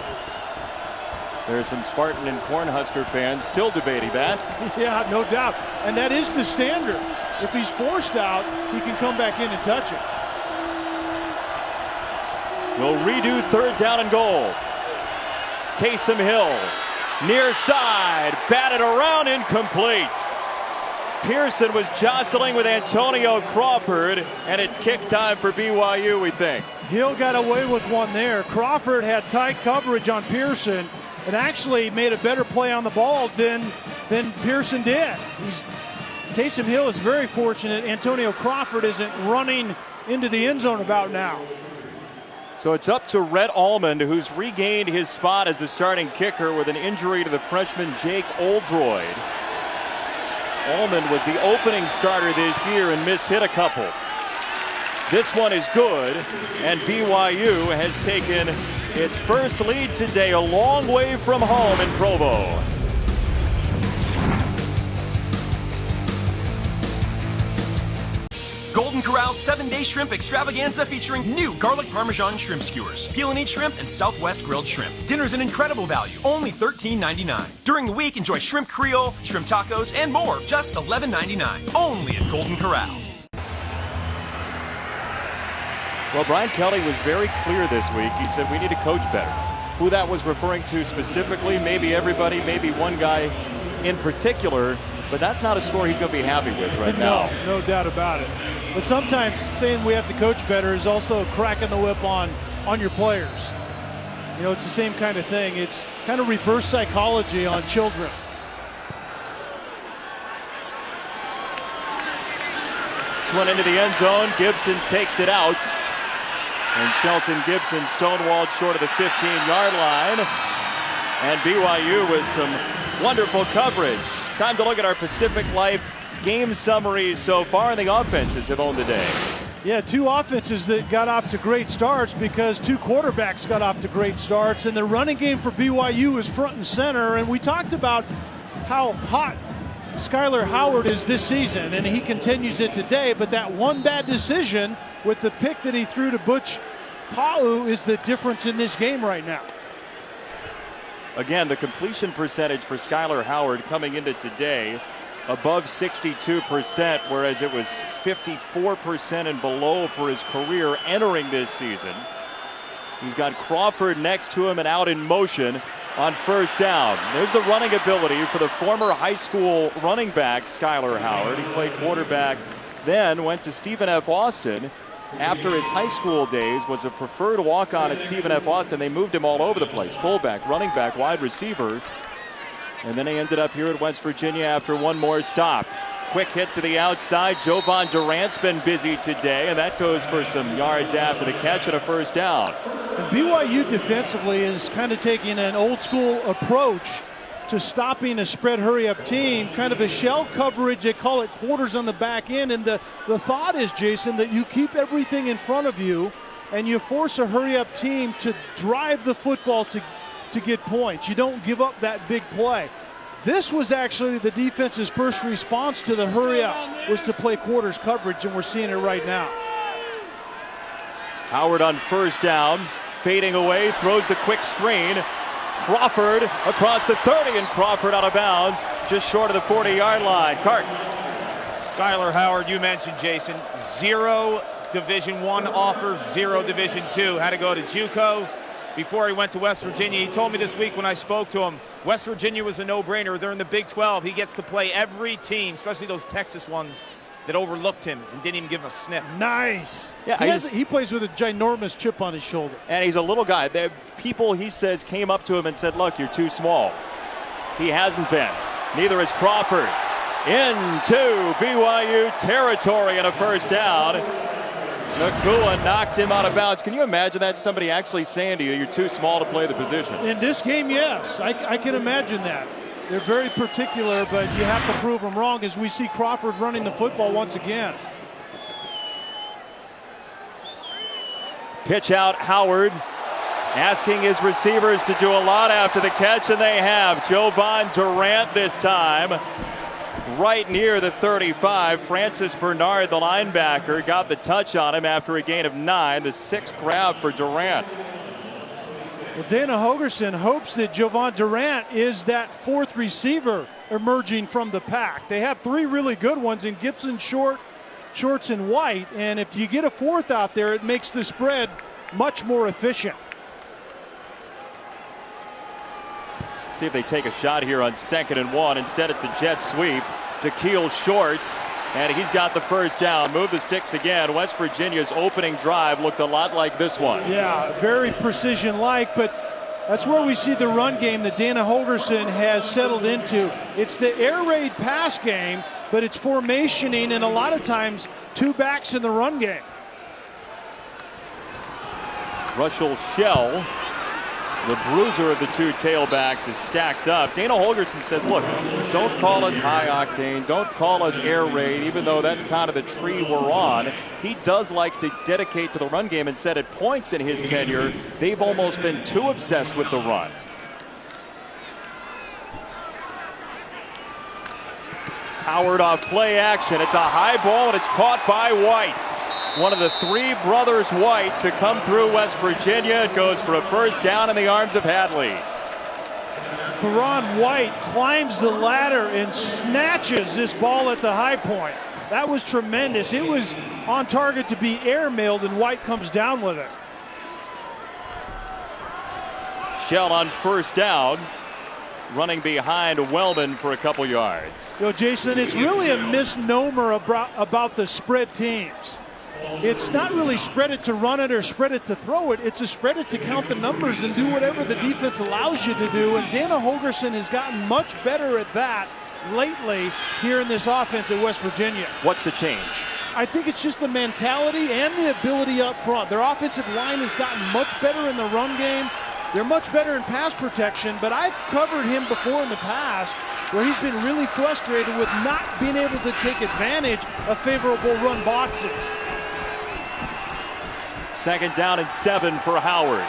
There's some Spartan and Cornhusker fans still debating that. Yeah, no doubt. And that is the standard. If he's forced out, he can come back in and touch it. We'll redo 3rd down and goal. Taysom Hill, near side, batted around, incomplete. Pearson was jostling with Antonio Crawford, and it's kick time for BYU, we think. Hill got away with one there. Crawford had tight coverage on Pearson and actually made a better play on the ball than Pearson did. Taysom Hill is very fortunate Antonio Crawford isn't running into the end zone about now. So it's up to Rhett Almond, who's regained his spot as the starting kicker with an injury to the freshman Jake Oldroyd. Almond was the opening starter this year and mishit a couple. This one is good, and BYU has taken its first lead today, a long way from home in Provo. Golden Corral's 7-day shrimp extravaganza featuring new garlic parmesan shrimp skewers, peel and eat shrimp, and Southwest grilled shrimp. Dinner's an incredible value, only $13.99. During the week, enjoy shrimp Creole, shrimp tacos, and more, just $11.99. Only at Golden Corral. Well, Brian Kelly was very clear this week. He said we need to coach better. Who that was referring to specifically, maybe everybody, maybe one guy in particular, but that's not a score he's going to be happy with right now. No doubt about it. But sometimes saying we have to coach better is also cracking the whip on your players. You know, it's the same kind of thing. It's kind of reverse psychology on children. This one into the end zone. Gibson takes it out. And Shelton Gibson stonewalled short of the 15-yard line. And BYU with some wonderful coverage. Time to look at our Pacific Life game summaries so far, and the offenses have owned the day. Yeah, two offenses that got off to great starts because two quarterbacks got off to great starts, and the running game for BYU is front and center. And we talked about how hot Skyler Howard is this season, and he continues it today, but that one bad decision with the pick that he threw to Butch Pau is the difference in this game right now. Again, the completion percentage for Skyler Howard coming into today above 62%, whereas it was 54% and below for his career entering this season. He's got Crawford next to him and out in motion on first down. There's the running ability for the former high school running back, Skyler Howard. He played quarterback, then went to Stephen F. Austin. After his high school days, was a preferred walk-on at Stephen F. Austin. They moved him all over the place, fullback, running back, wide receiver. And then he ended up here at West Virginia after one more stop. Quick hit to the outside. Jovan Durant's been busy today, and that goes for some yards after the catch and a first down. And BYU defensively is kind of taking an old school approach to stopping a spread hurry up team, kind of a shell coverage. They call it quarters on the back end. And the thought is, Jason, that you keep everything in front of you and you force a hurry up team to drive the football to get points. You don't give up that big play. This was actually the defense's first response to the hurry up, was to play quarters coverage, and we're seeing it right now. Howard on first down, fading away, throws the quick screen. Crawford across the 30, and Crawford out of bounds just short of the 40-yard line. Carton. Skyler Howard, you mentioned, Jason, 0 Division I offers, 0 Division II. Had to go to JUCO before he went to West Virginia. He told me this week when I spoke to him, West Virginia was a no-brainer. They're in the Big 12. He gets to play every team, especially those Texas ones that overlooked him and didn't even give him a sniff. Nice. Yeah, he plays with a ginormous chip on his shoulder. And he's a little guy. The people, he says, came up to him and said, look, you're too small. He hasn't been. Neither is Crawford. Into BYU territory and a first down. Nakua knocked him out of bounds. Can you imagine that? Somebody actually saying to you, you're too small to play the position. In this game, yes. I can imagine that. They're very particular, but you have to prove them wrong as we see Crawford running the football once again. Pitch out Howard, asking his receivers to do a lot after the catch, and they have. Jovan Durant this time, right near the 35. Francis Bernard, the linebacker, got the touch on him after a gain of 9, the 6th grab for Durant. Well, Dana Holgorsen hopes that Jovan Durant is that 4th receiver emerging from the pack. They have 3 really good ones in Gibson, Shorts, and White. And if you get a 4th out there, it makes the spread much more efficient. See if they take a shot here on 2nd and 1. Instead, it's the jet sweep to Keel Shorts. And he's got the first down. Move the sticks again. West Virginia's opening drive looked a lot like this one. Yeah, very precision-like, but that's where we see the run game that Dana Holgorsen has settled into. It's the air raid pass game, but it's formationing and a lot of times 2 backs in the run game. Russell Shell, the bruiser of the 2 tailbacks, is stacked up. Dana Holgorsen says, look, don't call us high octane, don't call us air raid, even though that's kind of the tree we're on. He does like to dedicate to the run game, and said at points in his tenure, they've almost been too obsessed with the run. Howard off play action. It's a high ball, and it's caught by White. One of the 3 brothers White to come through West Virginia. It goes for a first down in the arms of Hadley. Karan White climbs the ladder and snatches this ball at the high point. That was tremendous. It was on target to be airmailed, and White comes down with it. Shell on first down. running behind Wellman for a couple yards. You know, Jason, it's really a misnomer about the spread teams. It's not really spread it to run it or spread it to throw it. It's a spread it to count the numbers and do whatever the defense allows you to do. And Dana Holgorsen has gotten much better at that lately here in this offense at West Virginia. What's the change? I think it's just the mentality and the ability up front. Their offensive line has gotten much better in the run game. They're much better in pass protection, but I've covered him before in the past where he's been really frustrated with not being able to take advantage of favorable run boxes. 2nd down and 7 for Howard.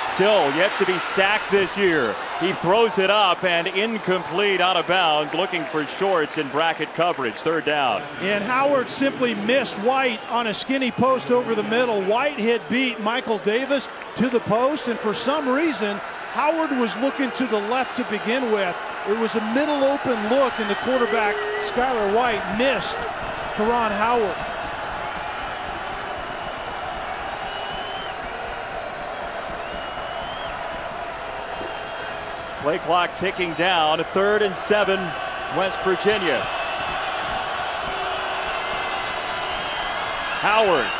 Still yet to be sacked this year. He throws it up and incomplete, out of bounds, looking for shorts in bracket coverage. 3rd down. And Howard simply missed White on a skinny post over the middle. White had beat Michael Davis to the post, and for some reason, Howard was looking to the left to begin with. It was a middle open look, and the quarterback, Skylar White, missed Karan Howard. Play clock ticking down. 3rd and 7, West Virginia. Howard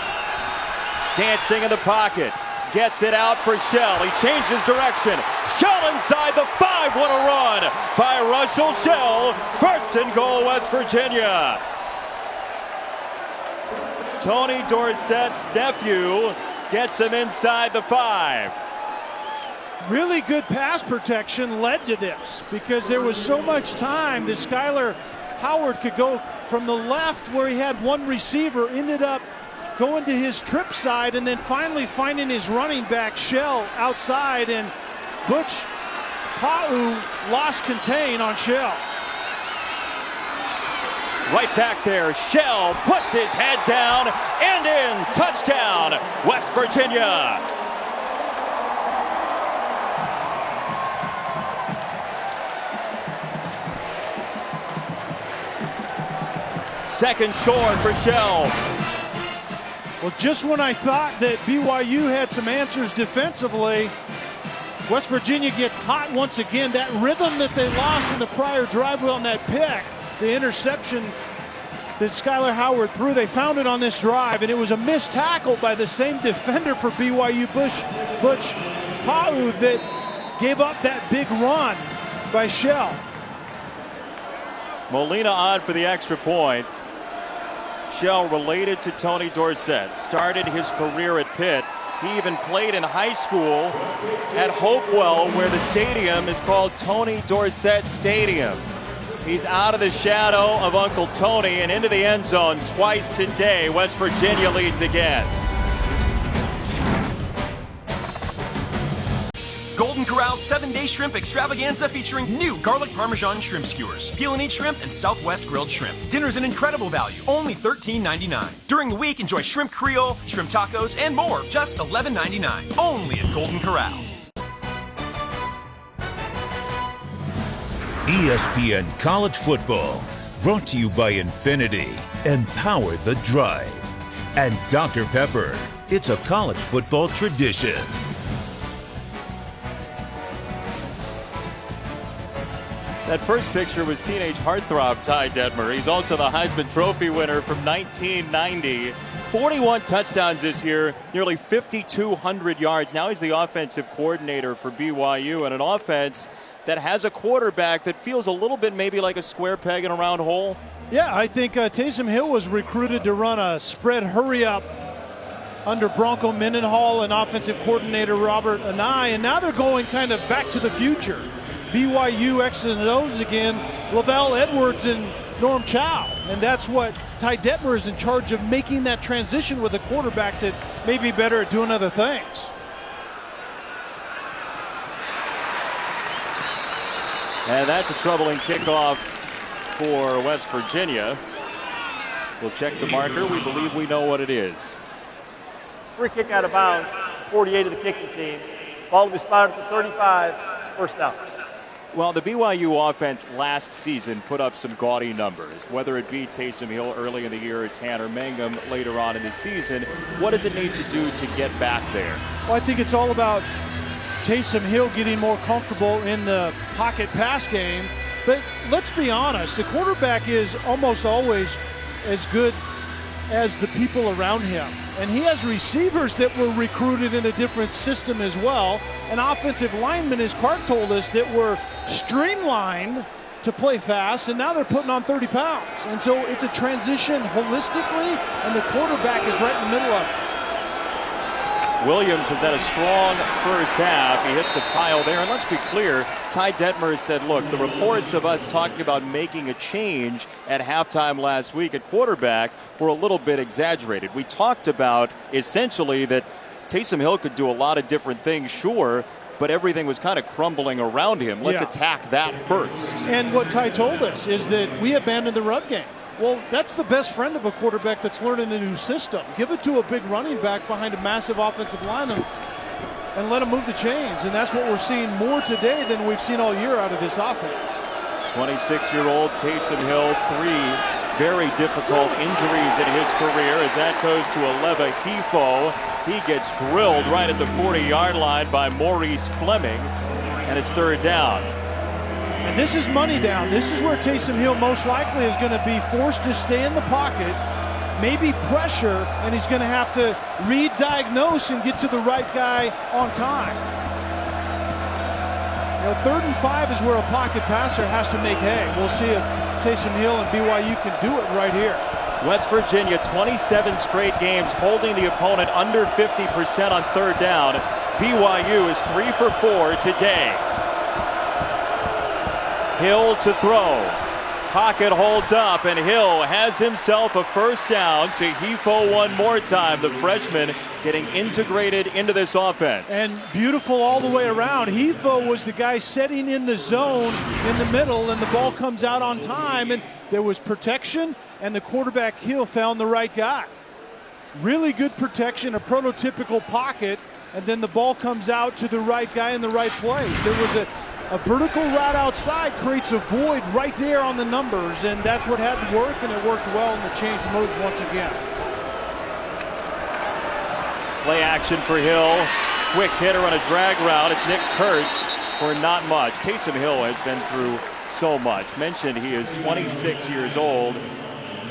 dancing in the pocket. Gets it out for Shell. He changes direction. Shell inside the 5. What a run by Russell Shell. 1st and goal, West Virginia. Tony Dorsett's nephew gets him inside the 5. Really good pass protection led to this because there was so much time that Skylar Howard could go from the left where he had one receiver, ended up going to his trip side, and then finally finding his running back Shell outside, and Butch Pa'u lost contain on Shell. Right back there, Shell puts his head down and in. Touchdown, West Virginia. Second score for Shell. Well, just when I thought that BYU had some answers defensively, West Virginia gets hot once again. That rhythm that they lost in the prior drive on that pick, the interception that Skylar Howard threw, they found it on this drive, and it was a missed tackle by the same defender for BYU, Butch Pa'u, that gave up that big run by Shell. Molina on for the extra point. Shell, related to Tony Dorsett, started his career at Pitt. He even played in high school at Hopewell, where the stadium is called Tony Dorsett Stadium. He's out of the shadow of Uncle Tony and into the end zone twice today. West Virginia leads again. Golden Corral's 7-day shrimp extravaganza featuring new garlic parmesan shrimp skewers. Peel and eat shrimp and Southwest grilled shrimp. Dinner's an incredible value, only $13.99. During the week, enjoy shrimp creole, shrimp tacos, and more, just $11.99. Only at Golden Corral. ESPN College Football, brought to you by Infinity, Empower the Drive, and Dr. Pepper. It's a college football tradition. That first picture was teenage heartthrob Ty Detmer. He's also the Heisman Trophy winner from 1990. 41 touchdowns this year, nearly 5,200 yards. Now he's the offensive coordinator for BYU, and an offense that has a quarterback that feels a little bit maybe like a square peg in a round hole. Yeah, I think Taysom Hill was recruited to run a spread hurry-up under Bronco Mendenhall and offensive coordinator Robert Anai, and now they're going kind of back to the future. BYU X's and O's again, Lavelle Edwards and Norm Chow. And that's what Ty Detmer is in charge of, making that transition with a quarterback that may be better at doing other things. And that's a troubling kickoff for West Virginia. We'll check the marker. We believe we know what it is. Free kick out of bounds, 48 of the kicking team. Ball to be spotted at the 35, first down. Well, the BYU offense last season put up some gaudy numbers, whether it be Taysom Hill early in the year or Tanner Mangum later on in the season. What does it need to do to get back there? Well, I think it's all about Taysom Hill getting more comfortable in the pocket pass game. But let's be honest, the quarterback is almost always as good as the people around him. And he has receivers that were recruited in a different system as well. And offensive linemen, as Clark told us, that were streamlined to play fast, and now they're putting on 30 pounds. And so it's a transition holistically, and the quarterback is right in the middle of it. Williams has had a strong first half. He hits the pile there. And let's be clear, Ty Detmer said, look, the reports of us talking about making a change at halftime last week at quarterback were a little bit exaggerated. We talked about essentially that Taysom Hill could do a lot of different things, sure, but everything was kind of crumbling around him. Let's attack that first. And what Ty told us is that we abandoned the run game. Well, that's the best friend of a quarterback that's learning a new system. Give it to a big running back behind a massive offensive line and let him move the chains. And that's what we're seeing more today than we've seen all year out of this offense. 26-year-old Taysom Hill, 3 very difficult injuries in his career as that goes to Aleva Hifo. He gets drilled right at the 40-yard line by Maurice Fleming, and it's 3rd down. And this is money down. This is where Taysom Hill most likely is going to be forced to stay in the pocket, maybe pressure, and he's going to have to read, diagnose, and get to the right guy on time. You know, 3rd and 5 is where a pocket passer has to make hay. We'll see if Taysom Hill and BYU can do it right here. West Virginia, 27 straight games holding the opponent under 50% on 3rd down. BYU is 3 for 4 today. Hill to throw. Pocket holds up, and Hill has himself a first down to Hifo one more time. The freshman getting integrated into this offense. And beautiful all the way around. Hifo was the guy setting in the zone in the middle, and the ball comes out on time, and there was protection, and the quarterback Hill found the right guy. Really good protection, a prototypical pocket, and then the ball comes out to the right guy in the right place. There was a vertical route outside creates a void right there on the numbers, and that's what had to work, and it worked well, and the chains moved once again. Play action for Hill. Quick hitter on a drag route. It's Nick Kurtz for not much. Taysom Hill has been through so much. Mentioned he is 26 years old.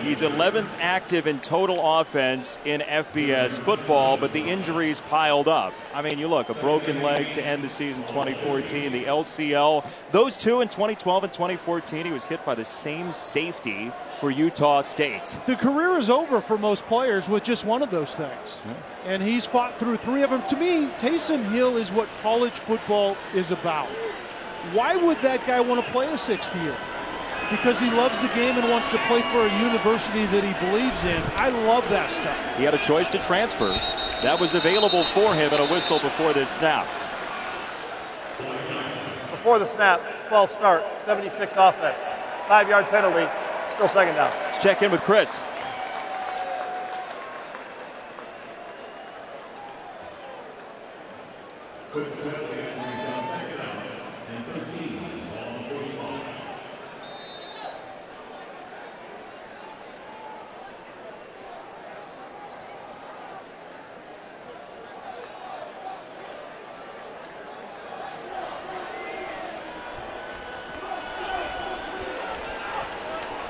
He's 11th active in total offense in FBS football, but the injuries piled up. I mean, you look, a broken leg to end the season 2014, the LCL. Those two in 2012 and 2014, he was hit by the same safety for Utah State. The career is over for most players with just one of those things. Yeah. And he's fought through 3 of them. To me, Taysom Hill is what college football is about. Why would that guy want to play a 6th year? Because he loves the game and wants to play for a university that he believes in. I love that stuff. He had a choice to transfer. That was available for him, and a whistle before this snap. Before the snap, false start, 76 offense. 5-yard penalty, still 2nd down. Let's check in with Chris.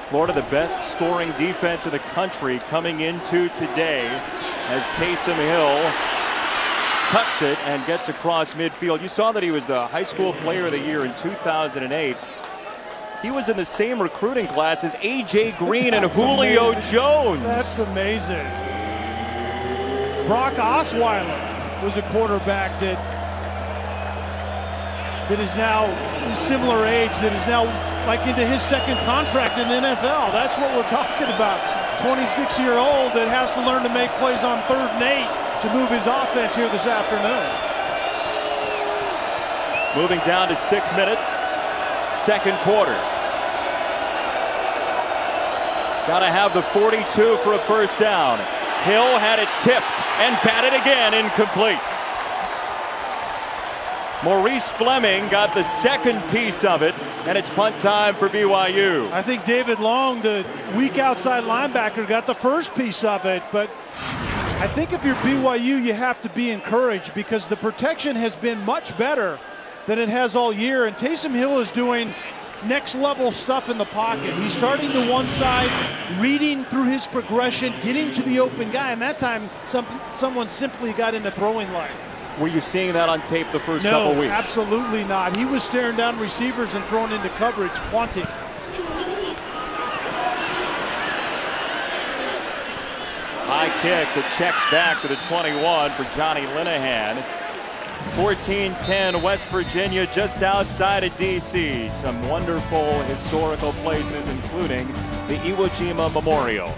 Florida, the best scoring defense in the country coming into today as Taysom Hill tucks it and gets across midfield. You saw that he was the high school player of the year in 2008. He was in the same recruiting class as A.J. Green and Julio Jones. That's amazing. Brock Osweiler was a quarterback that is now similar age, that is now like into his 2nd contract in the NFL. That's what we're talking about. 26-year-old that has to learn to make plays on 3rd and 8 to move his offense here this afternoon. Moving down to 6 minutes, 2nd quarter. Got to have the 42 for a first down. Hill had it tipped and batted again, incomplete. Maurice Fleming got the 2nd piece of it, and it's punt time for BYU. I think David Long, the weak outside linebacker, got the 1st piece of it, but I think if you're BYU, you have to be encouraged because the protection has been much better than it has all year, and Taysom Hill is doing next level stuff in the pocket. He's starting to one side, reading through his progression, getting to the open guy, and that time someone simply got in the throwing line. Were you seeing that on tape the first couple weeks? No, absolutely not. He was staring down receivers and throwing into coverage plenty. High kick that checks back to the 21 for Johnny Linehan. 14-10 West Virginia, just outside of D.C. Some wonderful historical places, including the Iwo Jima Memorial.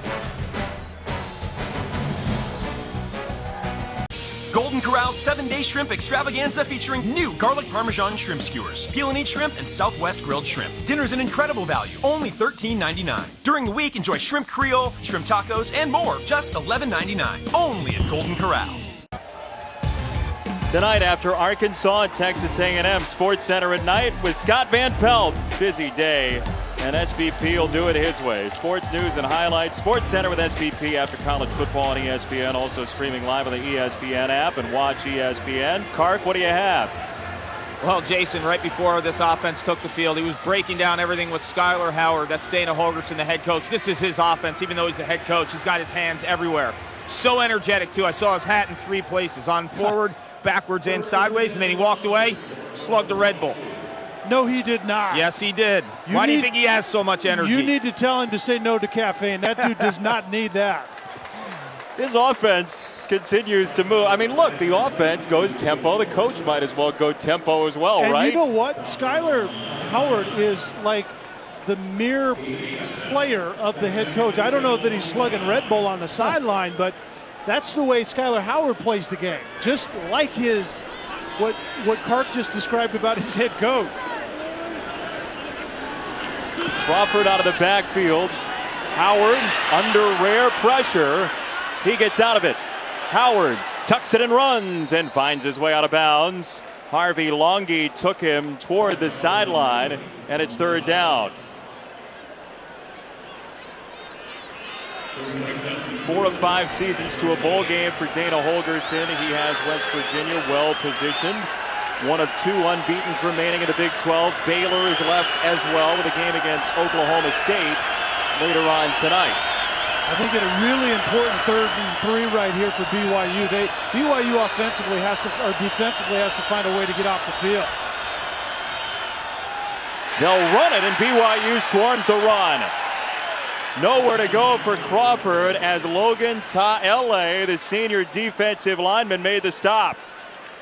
Golden Corral's 7-day shrimp extravaganza featuring new garlic parmesan shrimp skewers, peel and eat shrimp, and Southwest grilled shrimp. Dinner's an incredible value, only $13.99. During the week, enjoy shrimp Creole, shrimp tacos, and more, just $11.99. Only at Golden Corral. Tonight after Arkansas and Texas A&M, Sports Center at night with Scott Van Pelt. Busy day, and SVP will do it his way. Sports news and highlights. Sports Center with SVP after college football on ESPN. Also streaming live on the ESPN app and watch ESPN. Kark, what do you have? Well, Jason, right before this offense took the field, he was breaking down everything with Skylar Howard. That's Dana Holgorsen, the head coach. This is his offense, even though he's the head coach. He's got his hands everywhere. So energetic, too. I saw his hat in 3 places, on forward, backwards, and sideways, and then he walked away, slugged a Red Bull. No, he did not. Yes, he did. Why do you think he has so much energy? You need to tell him to say no to caffeine. That dude does not need that. His offense continues to move. I mean, look, the offense goes tempo. The coach might as well go tempo as well, and right? You know what? Skylar Howard is like the mere player of the head coach. I don't know that he's slugging Red Bull on the sideline, but that's the way Skylar Howard plays the game. Just like what Kark just described about his head coach. Crawford out of the backfield. Howard under rare pressure. He gets out of it. Howard tucks it and runs and finds his way out of bounds. Harvey Longy took him toward the sideline, and it's 3rd down. 4 of 5 seasons to a bowl game for Dana Holgorsen. He has West Virginia well positioned. 1 of 2 unbeatens remaining in the Big 12. Baylor is left as well with a game against Oklahoma State later on tonight. I think a really important 3rd and 3 right here for BYU. BYU offensively defensively has to find a way to get off the field. They'll run it, and BYU swarms the run. Nowhere to go for Crawford as Logan Ta'ele, the senior defensive lineman, made the stop.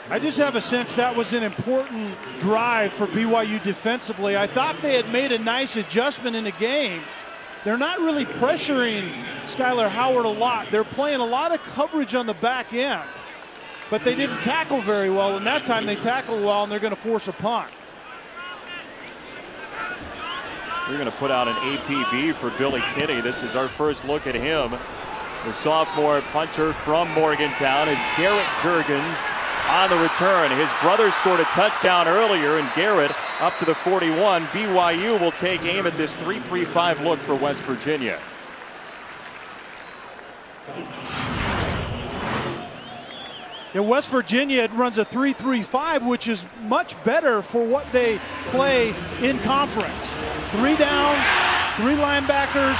I just have a sense that was an important drive for BYU defensively. I thought they had made a nice adjustment in the game. They're not really pressuring Skylar Howard a lot. They're playing a lot of coverage on the back end, but they didn't tackle very well, and that time they tackled well, and they're going to force a punt. We're going to put out an APB for Billy Kinney. This is our first look at him. The sophomore punter from Morgantown is Garrett Juergens on the return. His brother scored a touchdown earlier, and Garrett up to the 41. BYU will take aim at this 3-3-5 look for West Virginia. Yeah, West Virginia runs a 3-3-5, which is much better for what they play in conference. 3 down, 3 linebackers,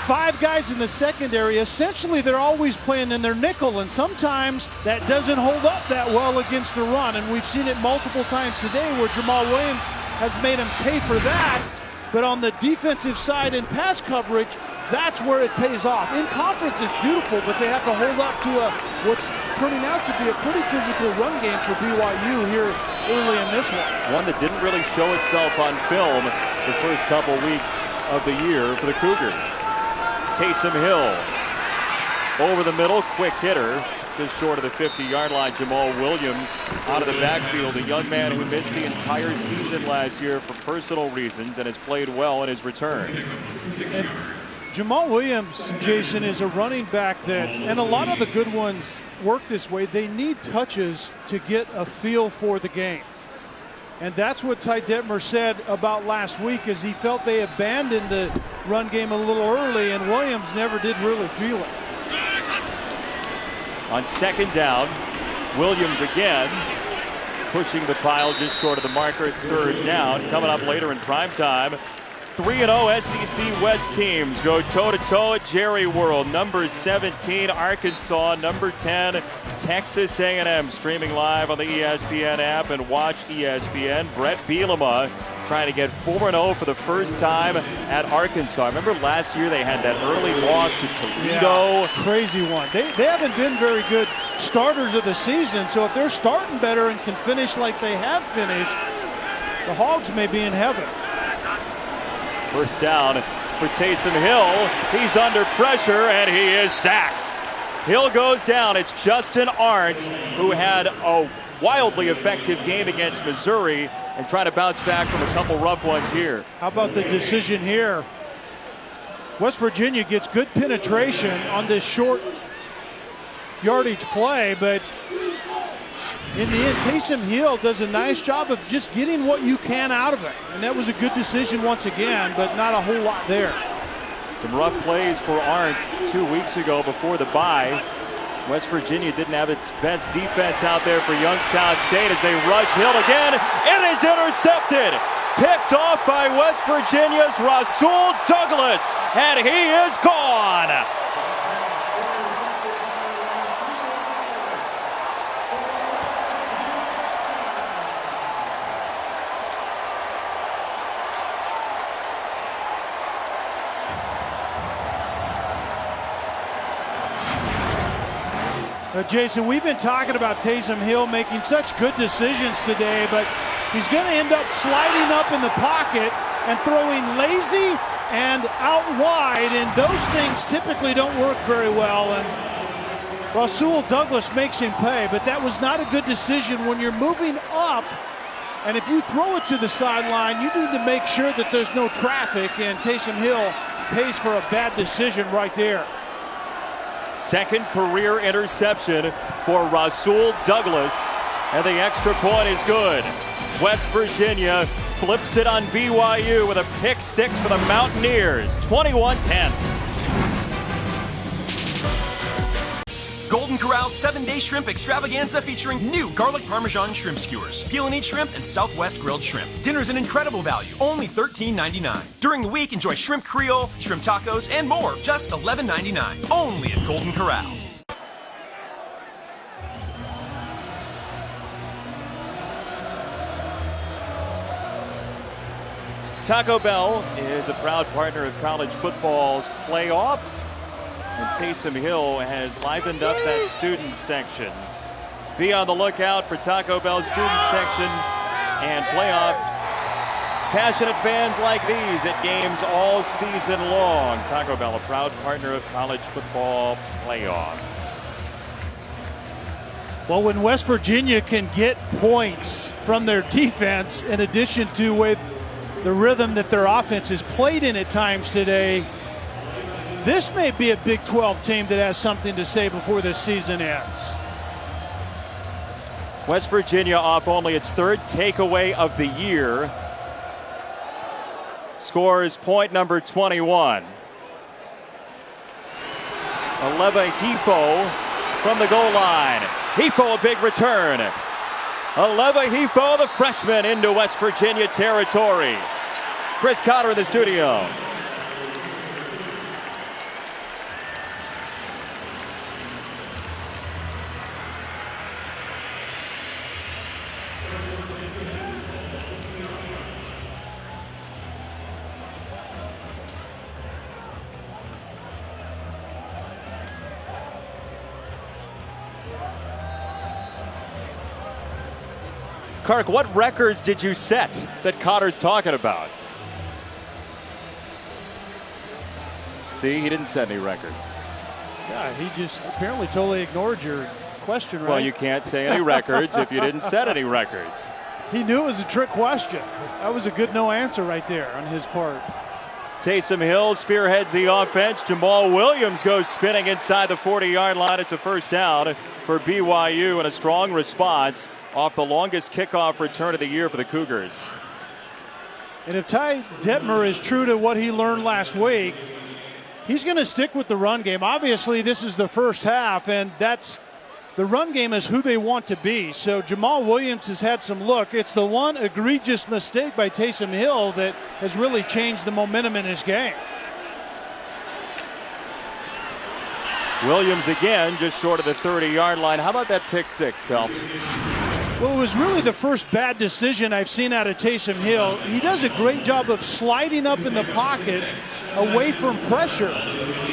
5 guys in the secondary. Essentially, they're always playing in their nickel, and sometimes that doesn't hold up that well against the run, and we've seen it multiple times today where Jamal Williams has made him pay for that. But on the defensive side in pass coverage, that's where it pays off. In conference, it's beautiful, but they have to hold up to what's turning out to be a pretty physical run game for BYU here early in this one. One that didn't really show itself on film the first couple weeks of the year for the Cougars. Taysom Hill over the middle, quick hitter, just short of the 50-yard line. Jamal Williams out of the backfield, a young man who missed the entire season last year for personal reasons and has played well in his return. And Jamal Williams, Jason, is a running back that, and a lot of the good ones work this way, they need touches to get a feel for the game. And that's what Ty Detmer said about last week, is he felt they abandoned the run game a little early, and Williams never did really feel it. On second down, Williams again pushing the pile just short of the marker. Third down coming up later in prime time. 3-0 SEC West teams go toe-to-toe at Jerry World. Number 17 Arkansas, number 10 Texas A&M, streaming live on the ESPN app and watch ESPN. Brett Bielema trying to get 4-0 for the first time at Arkansas. I remember last year they had that early loss to Toledo. Yeah, crazy one. They haven't been very good starters of the season, so if they're starting better and can finish like they have finished, the Hogs may be in heaven. First down for Taysom Hill. He's under pressure and he is sacked. Hill goes down. It's Justin Arndt, who had a wildly effective game against Missouri and trying to bounce back from a couple rough ones here. How about the decision here? West Virginia gets good penetration on this short yardage play, but in the end, Taysom Hill does a nice job of just getting what you can out of it. And that was a good decision once again, but not a whole lot there. Some rough plays for Arndt 2 weeks ago before the bye. West Virginia didn't have its best defense out there for Youngstown State as they rush Hill again. It is intercepted. Picked off by West Virginia's Rasul Douglas, and he is gone. Jason, we've been talking about Taysom Hill making such good decisions today, but he's going to end up sliding up in the pocket and throwing lazy and out wide, and those things typically don't work very well. And Rasul Douglas makes him pay, but that was not a good decision when you're moving up. And if you throw it to the sideline, you need to make sure that there's no traffic, and Taysom Hill pays for a bad decision right there. Second career interception for Rasul Douglas, and the extra point is good. West Virginia flips it on BYU with a pick six for the Mountaineers, 21-10. Golden Corral's 7-day shrimp extravaganza featuring new garlic parmesan shrimp skewers, peel and eat shrimp, and Southwest grilled shrimp. Dinner's an incredible value, only $13.99. During the week, enjoy shrimp Creole, shrimp tacos, and more, just $11.99. Only at Golden Corral. Taco Bell is a proud partner of college football's playoff, and Taysom Hill has livened up that student section. Be on the lookout for Taco Bell's student section and playoff. Passionate fans like these at games all season long. Taco Bell, a proud partner of college football playoff. Well, when West Virginia can get points from their defense, in addition to with the rhythm that their offense has played in at times today, this may be a Big 12 team that has something to say before this season ends. West Virginia off only its third takeaway of the year. Scores point number 21. Aleva Hifo from the goal line. Hifo, a big return. Aleva Hifo, the freshman, into West Virginia territory. Chris Cotter in the studio. Kark, what records did you set that Cotter's talking about? See, he didn't set any records. Yeah, he just apparently totally ignored your question, right? Well, you can't say any records if you didn't set any records. He knew it was a trick question. That was a good no answer right there on his part. Taysom Hill spearheads the offense. Jamal Williams goes spinning inside the 40-yard line. It's a first down for BYU, and a strong response off the longest kickoff return of the year for the Cougars. And if Ty Detmer is true to what he learned last week, he's going to stick with the run game. Obviously, this is the first half, and that's the run game is who they want to be. So Jamal Williams has had some look. It's the one egregious mistake by Taysom Hill that has really changed the momentum in his game. Williams again just short of the 30-yard line. How about that pick six, Kel? Well, it was really the first bad decision I've seen out of Taysom Hill. He does a great job of sliding up in the pocket away from pressure.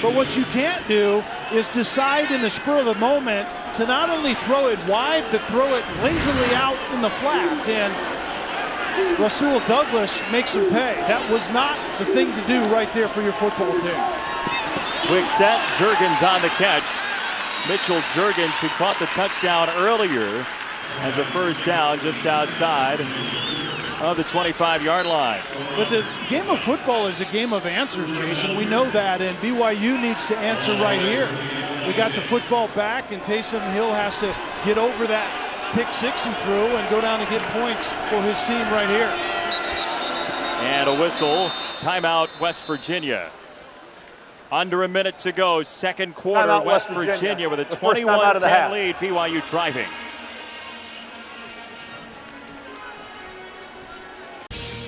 But what you can't do is decide in the spur of the moment to not only throw it wide, but throw it lazily out in the flat. And Rasul Douglas makes him pay. That was not the thing to do right there for your football team. Quick set, Juergens on the catch. Mitchell Juergens, who caught the touchdown earlier, has a first down just outside of the 25-yard line. But the game of football is a game of answers, Jason. We know that, and BYU needs to answer right here. We got the football back, and Taysom Hill has to get over that pick six he threw and go down and get points for his team right here. And a whistle. Timeout, West Virginia. Under a minute to go, second quarter, Timeout, West Virginia with a The first time out of the 21-10 half. lead, BYU driving.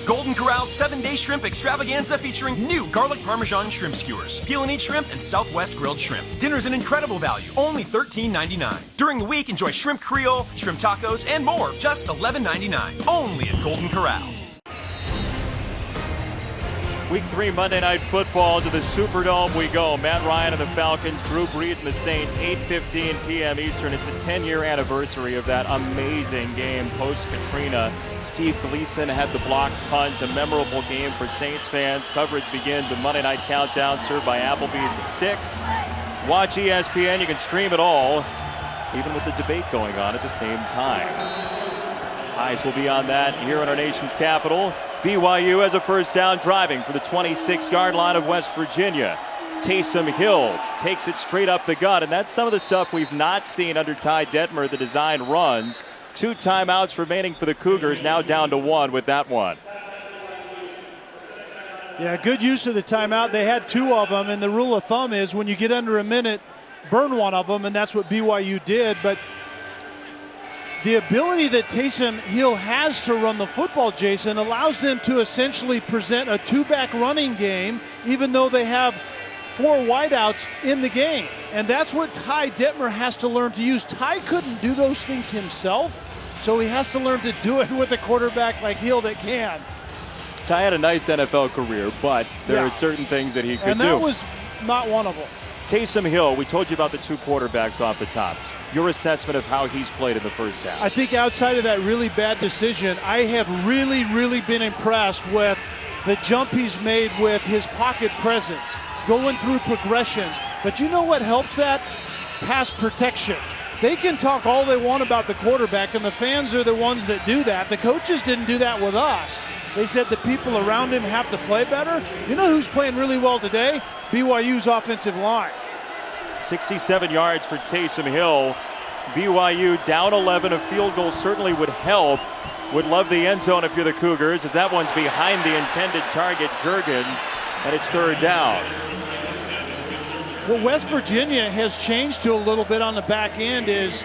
Golden Corral's 7-day shrimp extravaganza featuring new garlic parmesan shrimp skewers, peel and eat shrimp, and Southwest grilled shrimp. Dinner's an incredible value, only $13.99. During the week, enjoy shrimp Creole, shrimp tacos, and more, just $11.99. Only at Golden Corral. Week 3 Monday Night Football, to the Superdome we go. Matt Ryan and the Falcons, Drew Brees and the Saints, 8:15 p.m. Eastern. It's the 10-year anniversary of that amazing game post-Katrina. Steve Gleason had the block punt, a memorable game for Saints fans. Coverage begins with Monday Night Countdown, served by Applebee's at 6. Watch ESPN. You can stream it all, even with the debate going on at the same time. Eyes will be on that here in our nation's capital. BYU has a first down driving for the 26-yard line of West Virginia. Taysom Hill takes it straight up the gut, and that's some of the stuff we've not seen under Ty Detmer, the design runs. 2 timeouts remaining for the Cougars, now down to 1 with that one. Yeah, good use of the timeout. They had 2 of them, and the rule of thumb is when you get under a minute, burn one of them, and that's what BYU did. But the ability that Taysom Hill has to run the football, Jason, allows them to essentially present a 2-back running game, even though they have 4 wideouts in the game. And that's what Ty Detmer has to learn to use. Ty couldn't do those things himself, so he has to learn to do it with a quarterback like Hill that can. Ty had a nice NFL career, but there are certain things that he could do. And that was not one of them. Taysom Hill, we told you about the 2 quarterbacks off the top. Your assessment of how he's played in the first half? I think outside of that really bad decision, I have really been impressed with the jump he's made with his pocket presence, going through progressions. But you know what helps that? Pass protection. They can talk all they want about the quarterback, and the fans are the ones that do that. The coaches didn't do that with us. They said the people around him have to play better. You know who's playing really well today? BYU's offensive line. 67 yards for Taysom Hill. BYU down 11. A field goal certainly would help. Would love the end zone if you're the Cougars, as that one's behind the intended target, Juergens, and it's 3rd down. What West Virginia has changed to a little bit on the back end is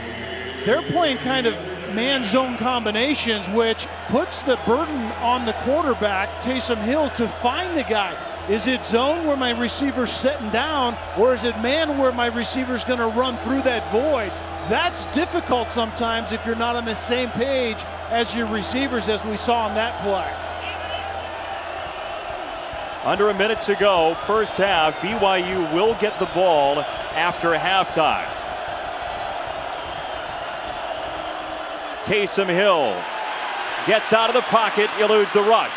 they're playing kind of man-zone combinations, which puts the burden on the quarterback, Taysom Hill, to find the guy. Is it zone where my receiver's sitting down, or is it man where my receiver's going to run through that void? That's difficult sometimes if you're not on the same page as your receivers, as we saw on that play. Under a minute to go, first half. BYU will get the ball after halftime. Taysom Hill gets out of the pocket, eludes the rush.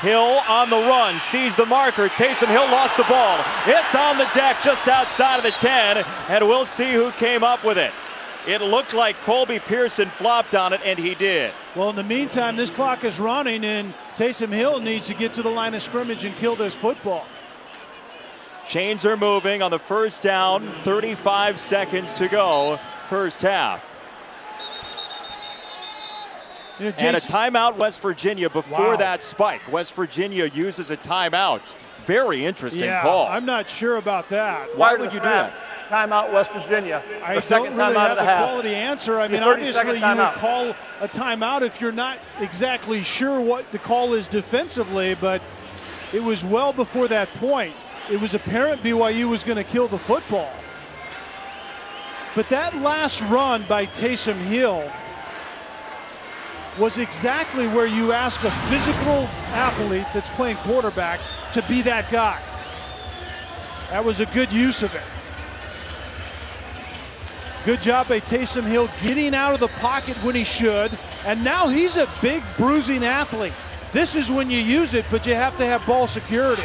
Hill on the run, sees the marker. Taysom Hill lost the ball. It's on the deck just outside of the 10, and we'll see who came up with it. It looked like Colby Pearson flopped on it, and he did. Well, in the meantime, this clock is running, and Taysom Hill needs to get to the line of scrimmage and kill this football. Chains are moving on the first down, 35 seconds to go, first half. You know, Jason, and a timeout, West Virginia, before that spike. West Virginia uses a timeout. Very interesting call. I'm not sure about that. Why would you do that? timeout, West Virginia. I The second don't really timeout of have the a half. quality answer. I mean, 30-second obviously you would timeout. call a timeout if you're not exactly sure what the call is defensively, but it was well before that point. It was apparent BYU was going to kill the football. But that last run by Taysom Hill was exactly where you ask a physical athlete that's playing quarterback to be that guy. That was a good use of it. Good job by Taysom Hill getting out of the pocket when he should, and now he's a big bruising athlete. This is when you use it, but you have to have ball security.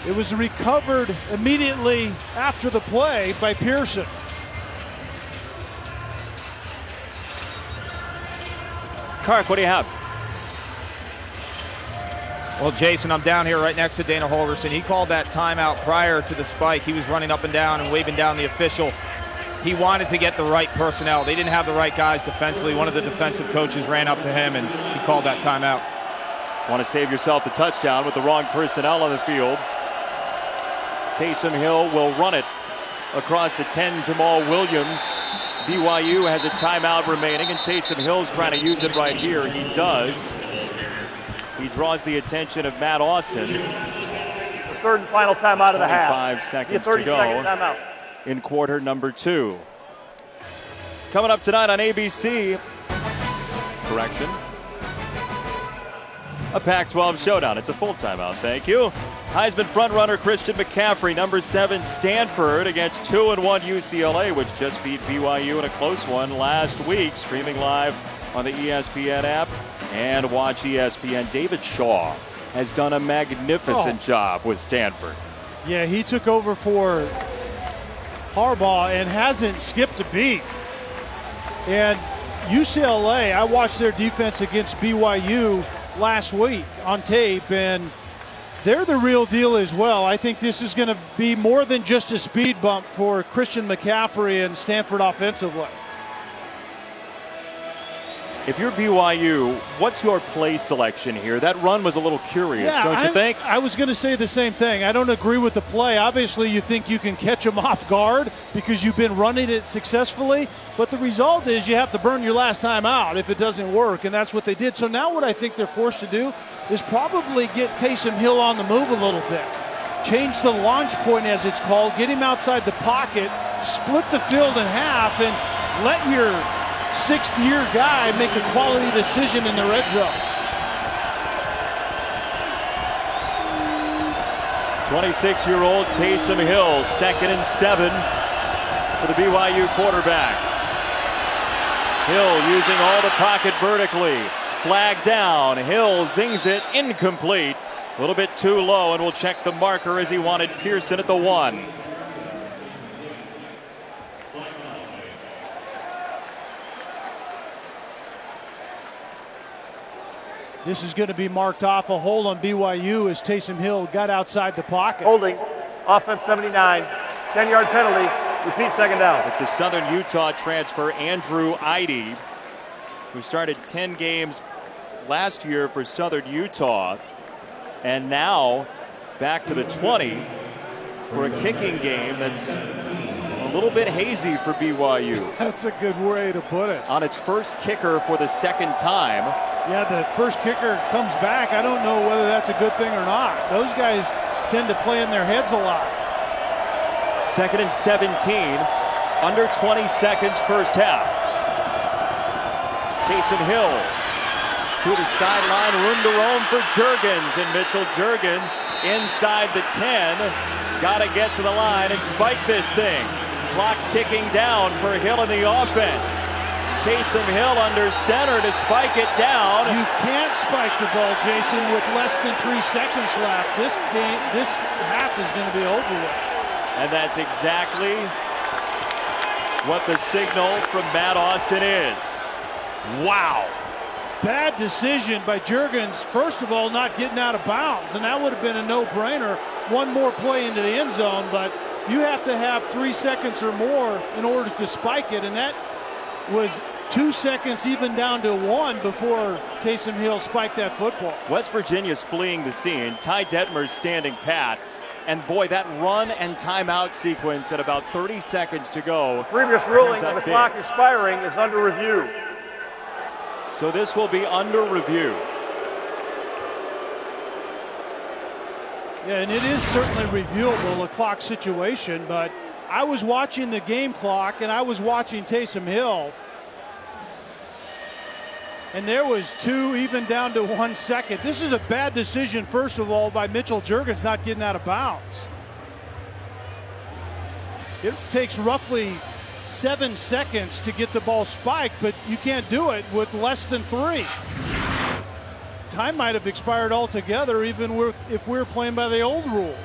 It was recovered immediately after the play by Pearson. Kark, what do you have? Well, Jason, I'm down here right next to Dana Holgerson. He called that timeout prior to the spike. He was running up and down and waving down the official. He wanted to get the right personnel. They didn't have the right guys defensively. One of the defensive coaches ran up to him and he called that timeout. Want to save yourself the touchdown with the wrong personnel on the field. Taysom Hill will run it across the 10, Jamal Williams. BYU has a timeout remaining, and Taysom Hill's trying to use it right here. He does. He draws the attention of Matt Austin. The third and final timeout of the half. 25 seconds to go timeout. in quarter number 2. Coming up tonight on ABC. Correction. A Pac-12 showdown. It's a full timeout, thank you. Heisman frontrunner Christian McCaffrey, number 7 Stanford against 2-1 UCLA, which just beat BYU in a close one last week. Streaming live on the ESPN app and watch ESPN. David Shaw has done a magnificent job with Stanford. Yeah, he took over for Harbaugh and hasn't skipped a beat. And UCLA, I watched their defense against BYU last week on tape, and they're the real deal as well. I think this is going to be more than just a speed bump for Christian McCaffrey and Stanford offensively. If you're BYU, what's your play selection here? That run was a little curious, don't you think? I was going to say the same thing. I don't agree with the play. Obviously, you think you can catch them off guard because you've been running it successfully, but the result is you have to burn your last time out if it doesn't work, and that's what they did. So now what I think they're forced to do is probably get Taysom Hill on the move a little bit. Change the launch point, as it's called, get him outside the pocket, split the field in half, and let your sixth-year guy make a quality decision in the red zone. 26-year-old Taysom Hill, 2nd and 7 for the BYU quarterback. Hill using all the pocket vertically. Flag down. Hill zings it, incomplete. A little bit too low, and we'll check the marker as he wanted Pearson at the 1. This is going to be marked off a hold on BYU as Taysom Hill got outside the pocket. Holding, offense 79, 10-yard penalty, repeat second down. It's the Southern Utah transfer Andrew Eide, who started 10 games last year for Southern Utah, and now back to the 20 for a kicking game that's a little bit hazy for BYU. That's a good way to put it. On its first kicker for the second time. Yeah, the first kicker comes back. I don't know whether that's a good thing or not. Those guys tend to play in their heads a lot. 2nd and 17, under 20 seconds first half. Taysom Hill to the sideline, room to roam for Juergens, and Mitchell Juergens inside the 10. Got to get to the line and spike this thing. Clock ticking down for Hill in the offense. Taysom Hill under center to spike it down. You can't spike the ball, Jason, with less than 3 seconds left. This half is going to be over with. And that's exactly what the signal from Matt Austin is. Wow. Bad decision by Juergens, first of all, not getting out of bounds, and that would have been a no-brainer. One more play into the end zone, but you have to have 3 seconds or more in order to spike it, and that was 2 seconds, even down to 1, before Taysom Hill spiked that football. West Virginia's fleeing the scene. Ty Detmer's standing pat. And boy, that run and timeout sequence at about 30 seconds to go. Previous ruling turns of out the big. clock expiring is under review. So this will be under review. Yeah, and it is certainly reviewable, a clock situation, but I was watching the game clock and I was watching Taysom Hill. And there was 2, even down to 1 second. This is a bad decision, first of all, by Mitchell Juergens not getting out of bounds. It takes roughly 7 seconds to get the ball spiked, but you can't do it with less than 3. Time might have expired altogether, even if we're playing by the old rules.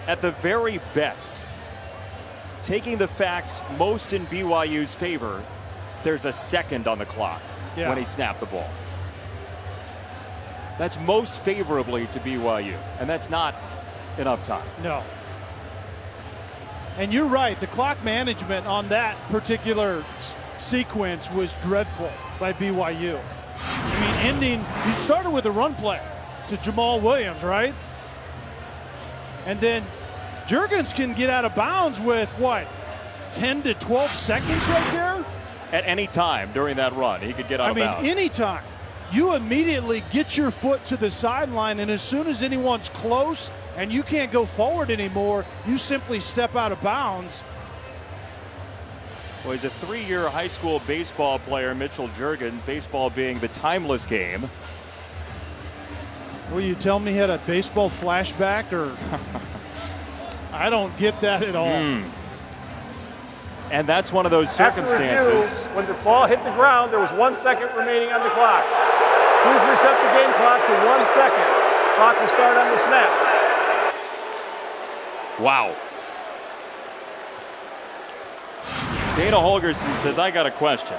At the very best, taking the facts most in BYU's favor, there's a second on the clock when he snapped the ball. That's most favorably to BYU, and that's not enough time. No. And you're right, the clock management on that particular sequence was dreadful by BYU. I mean, he started with a run play to Jamal Williams, right? And then Juergens can get out of bounds with, what, 10 to 12 seconds right there? At any time during that run, he could get out of bounds. I mean, any time. You immediately get your foot to the sideline, and as soon as anyone's close and you can't go forward anymore, you simply step out of bounds. Well, he's a 3-year high school baseball player, Mitchell Juergens, baseball being the timeless game. Will you tell me he had a baseball flashback, or I don't get that at all. And that's one of those circumstances. After review, when the ball hit the ground, there was 1 second remaining on the clock. Please reset the game clock to 1 second. Clock will start on the snap. Wow. Dana Holgerson says, I got a question.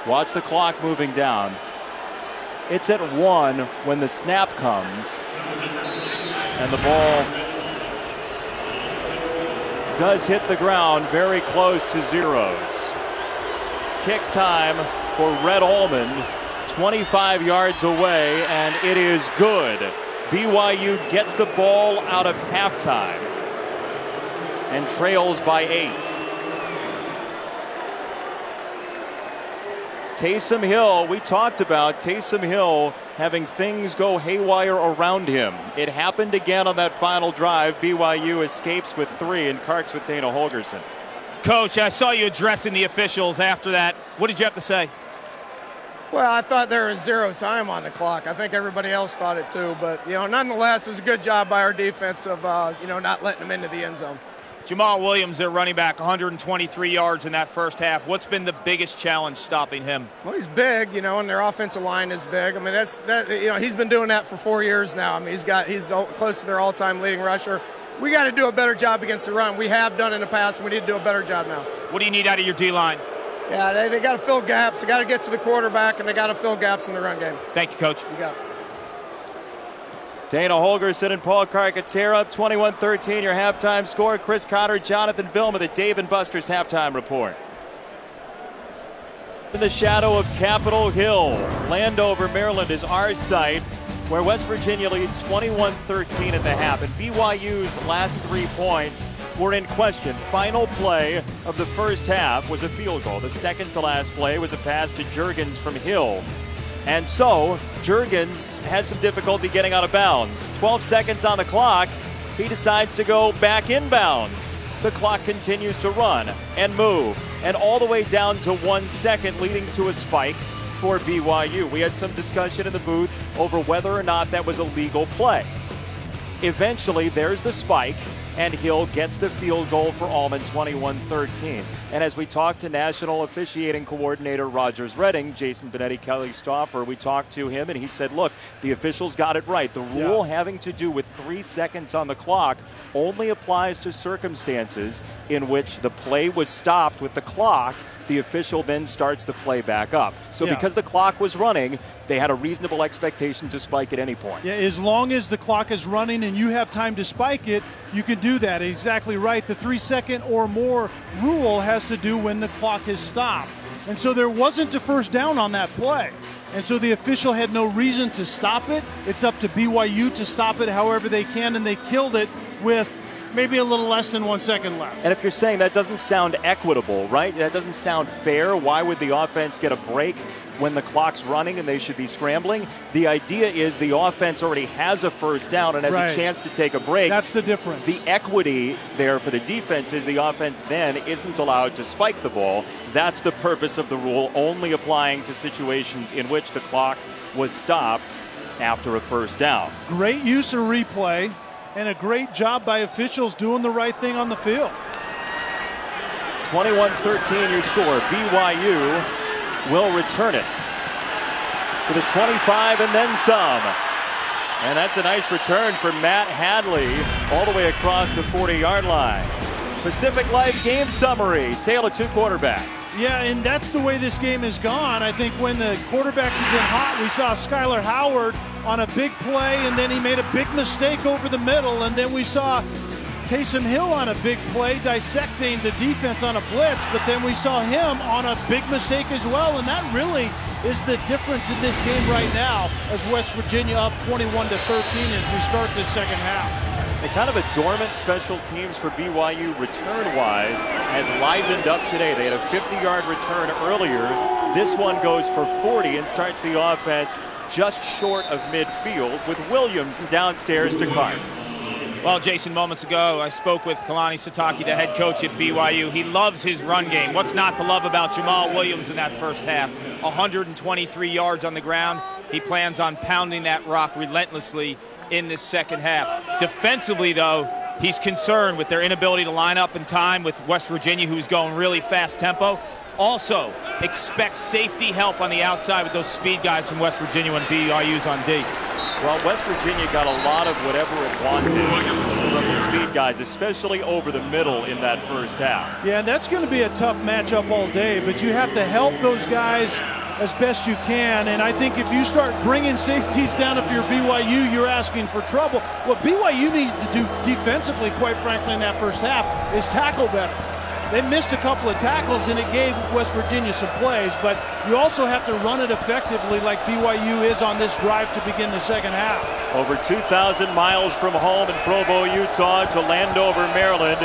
Watch the clock moving down. It's at 1 when the snap comes, and the ball does hit the ground very close to zeros. Kick time for Red Almond, 25 yards away, and it is good. BYU gets the ball out of halftime and trails by 8. Taysom Hill, we talked about Taysom Hill having things go haywire around him. It happened again on that final drive. BYU escapes with 3 and carts with Dana Holgerson. Coach, I saw you addressing the officials after that. What did you have to say? Well, I thought there was 0 time on the clock. I think everybody else thought it too. But, nonetheless, it's a good job by our defense of, not letting them into the end zone. Jamal Williams, their running back, 123 yards in that first half. What's been the biggest challenge stopping him? Well, he's big, and their offensive line is big. I mean, he's been doing that for 4 years now. I mean, he's close to their all-time leading rusher. We got to do a better job against the run. We have done in the past, and we need to do a better job now. What do you need out of your D-line? Yeah, they got to fill gaps. They got to get to the quarterback, and they got to fill gaps in the run game. Thank you, Coach. You got it. Dana Holgerson and Paul Carcaterra up 21-13, your halftime score. Chris Cotter, Jonathan Vilma, the Dave & Buster's halftime report. In the shadow of Capitol Hill, Landover, Maryland is our site, where West Virginia leads 21-13 at the half. And BYU's last 3 points were in question. Final play of the first half was a field goal. The second to last play was a pass to Juergens from Hill. And so, Juergens has some difficulty getting out of bounds. 12 seconds on the clock. He decides to go back inbounds. The clock continues to run and move, and all the way down to 1 second, leading to a spike for BYU. We had some discussion in the booth over whether or not that was a legal play. Eventually, there's the spike, and Hill gets the field goal for Almond, 21-13. And as we talked to National Officiating Coordinator Rogers Redding, Jason Benetti, Kelly Stauffer, we talked to him, and he said, look, the officials got it right. The rule having to do with 3 seconds on the clock only applies to circumstances in which the play was stopped with the clock. The official then starts the play back up. So because the clock was running, they had a reasonable expectation to spike at any point. Yeah, as long as the clock is running and you have time to spike it, you can do that. Exactly right. The 3 second or more rule has to do when the clock is stopped. And so there wasn't a first down on that play. And so the official had no reason to stop it. It's up to BYU to stop it however they can, and they killed it with maybe a little less than 1 second left. And if you're saying that doesn't sound equitable, right? That doesn't sound fair. Why would the offense get a break when the clock's running and they should be scrambling? The idea is the offense already has a first down and has a chance to take a break. That's the difference. The equity there for the defense is the offense then isn't allowed to spike the ball. That's the purpose of the rule, only applying to situations in which the clock was stopped after a first down. Great use of replay. And a great job by officials doing the right thing on the field. 21-13 your score. BYU will return it to the 25 and then some. And that's a nice return for Matt Hadley all the way across the 40-yard line. Pacific Life game summary. Tale of two quarterbacks. Yeah, and that's the way this game has gone. I think when the quarterbacks have been hot, we saw Skylar Howard on a big play, and then he made a big mistake over the middle, and then we saw Taysom Hill on a big play dissecting the defense on a blitz, but then we saw him on a big mistake as well, and that really is the difference in this game right now as West Virginia up 21-13 as we start this second half. And kind of a dormant special teams for BYU return-wise has livened up today. They had a 50-yard return earlier. This one goes for 40 and starts the offense just short of midfield with Williams downstairs to Carnes. Well, Jason, moments ago, I spoke with Kalani Sitake, the head coach at BYU. He loves his run game. What's not to love about Jamal Williams in that first half? 123 yards on the ground. He plans on pounding that rock relentlessly in this second half. Defensively, though, he's concerned with their inability to line up in time with West Virginia, who's going really fast tempo. Also, expect safety help on the outside with those speed guys from West Virginia when BYU's on D. Well, West Virginia got a lot of whatever it wanted from the speed guys, especially over the middle in that first half. Yeah, and that's going to be a tough matchup all day, but you have to help those guys as best you can, and I think if you start bringing safeties down if you're BYU, you're asking for trouble. What BYU needs to do defensively, quite frankly, in that first half is tackle better. They missed a couple of tackles, and it gave West Virginia some plays, but you also have to run it effectively like BYU is on this drive to begin the second half. Over 2,000 miles from home in Provo, Utah to Landover, Maryland.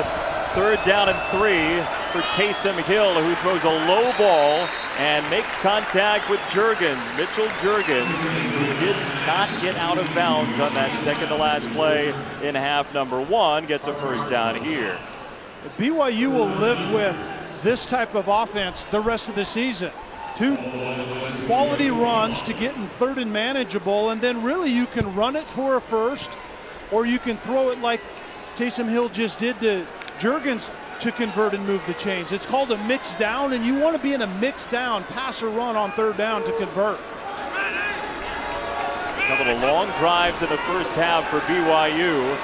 Third down and 3 for Taysom Hill, who throws a low ball and makes contact with Juergens. Mitchell Juergens, who did not get out of bounds on that second to last play in half number 1, gets a first down here. BYU will live with this type of offense the rest of the season. 2 quality runs to get in third and manageable, and then really you can run it for a first, or you can throw it like Taysom Hill just did to Juergens to convert and move the chains. It's called a mix down, and you want to be in a mix down, pass or run on third down to convert. A couple of long drives in the first half for BYU.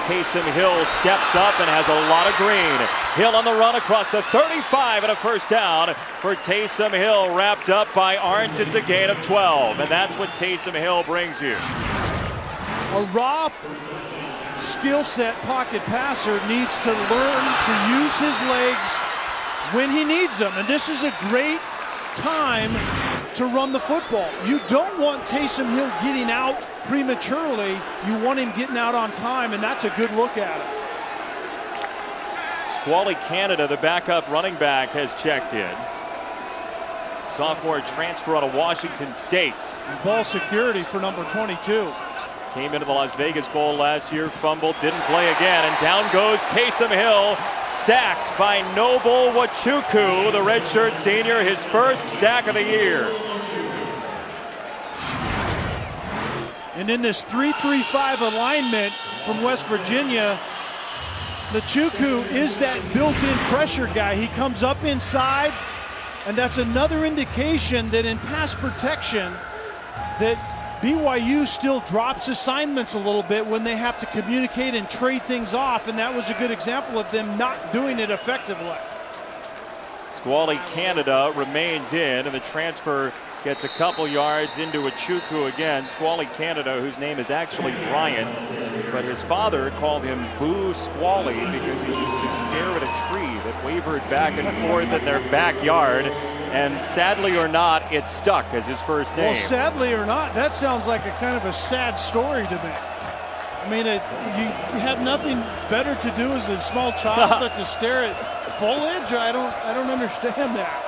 Taysom Hill steps up and has a lot of green. Hill on the run across the 35 and a first down for Taysom Hill, wrapped up by Arndt. It's a gain of 12, and that's what Taysom Hill brings you. A raw skill set pocket passer needs to learn to use his legs when he needs them, and this is a great time to run the football. You don't want Taysom Hill getting out prematurely. You want him getting out on time, and that's a good look at it. Squally Canada, the backup running back, has checked in. Sophomore transfer out of Washington State. Ball security for number 22. Came into the Las Vegas Bowl last year, fumbled, didn't play again, and down goes Taysom Hill, sacked by Noble Nwachukwu, the redshirt senior, his first sack of the year. And in this 3-3-5 alignment from West Virginia, Nwachukwu is that built-in pressure guy. He comes up inside, and that's another indication that in pass protection that BYU still drops assignments a little bit when they have to communicate and trade things off, and that was a good example of them not doing it effectively. Squally Canada remains in, and the transfer gets a couple yards into Nwachukwu again. Squally Canada, whose name is actually Bryant, but his father called him Boo Squally because he used to stare at a tree that wavered back and forth in their backyard. And sadly or not, it stuck as his first name. Well, sadly or not, that sounds like a kind of a sad story to me. I mean, you had nothing better to do as a small child but to stare at foliage. I don't understand that.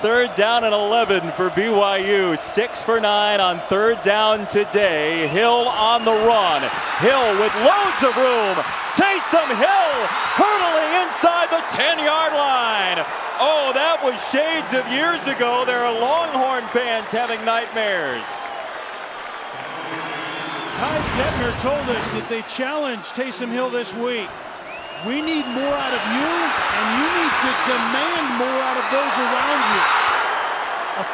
3rd down and 11 for BYU. 6 for 9 on 3rd down today. Hill on the run. Hill with loads of room. Taysom Hill hurtling inside the 10-yard line. Oh, that was shades of years ago. There are Longhorn fans having nightmares. Ty Detmer told us that they challenged Taysom Hill this week. We need more out of you, and you need to demand more out of those around you. A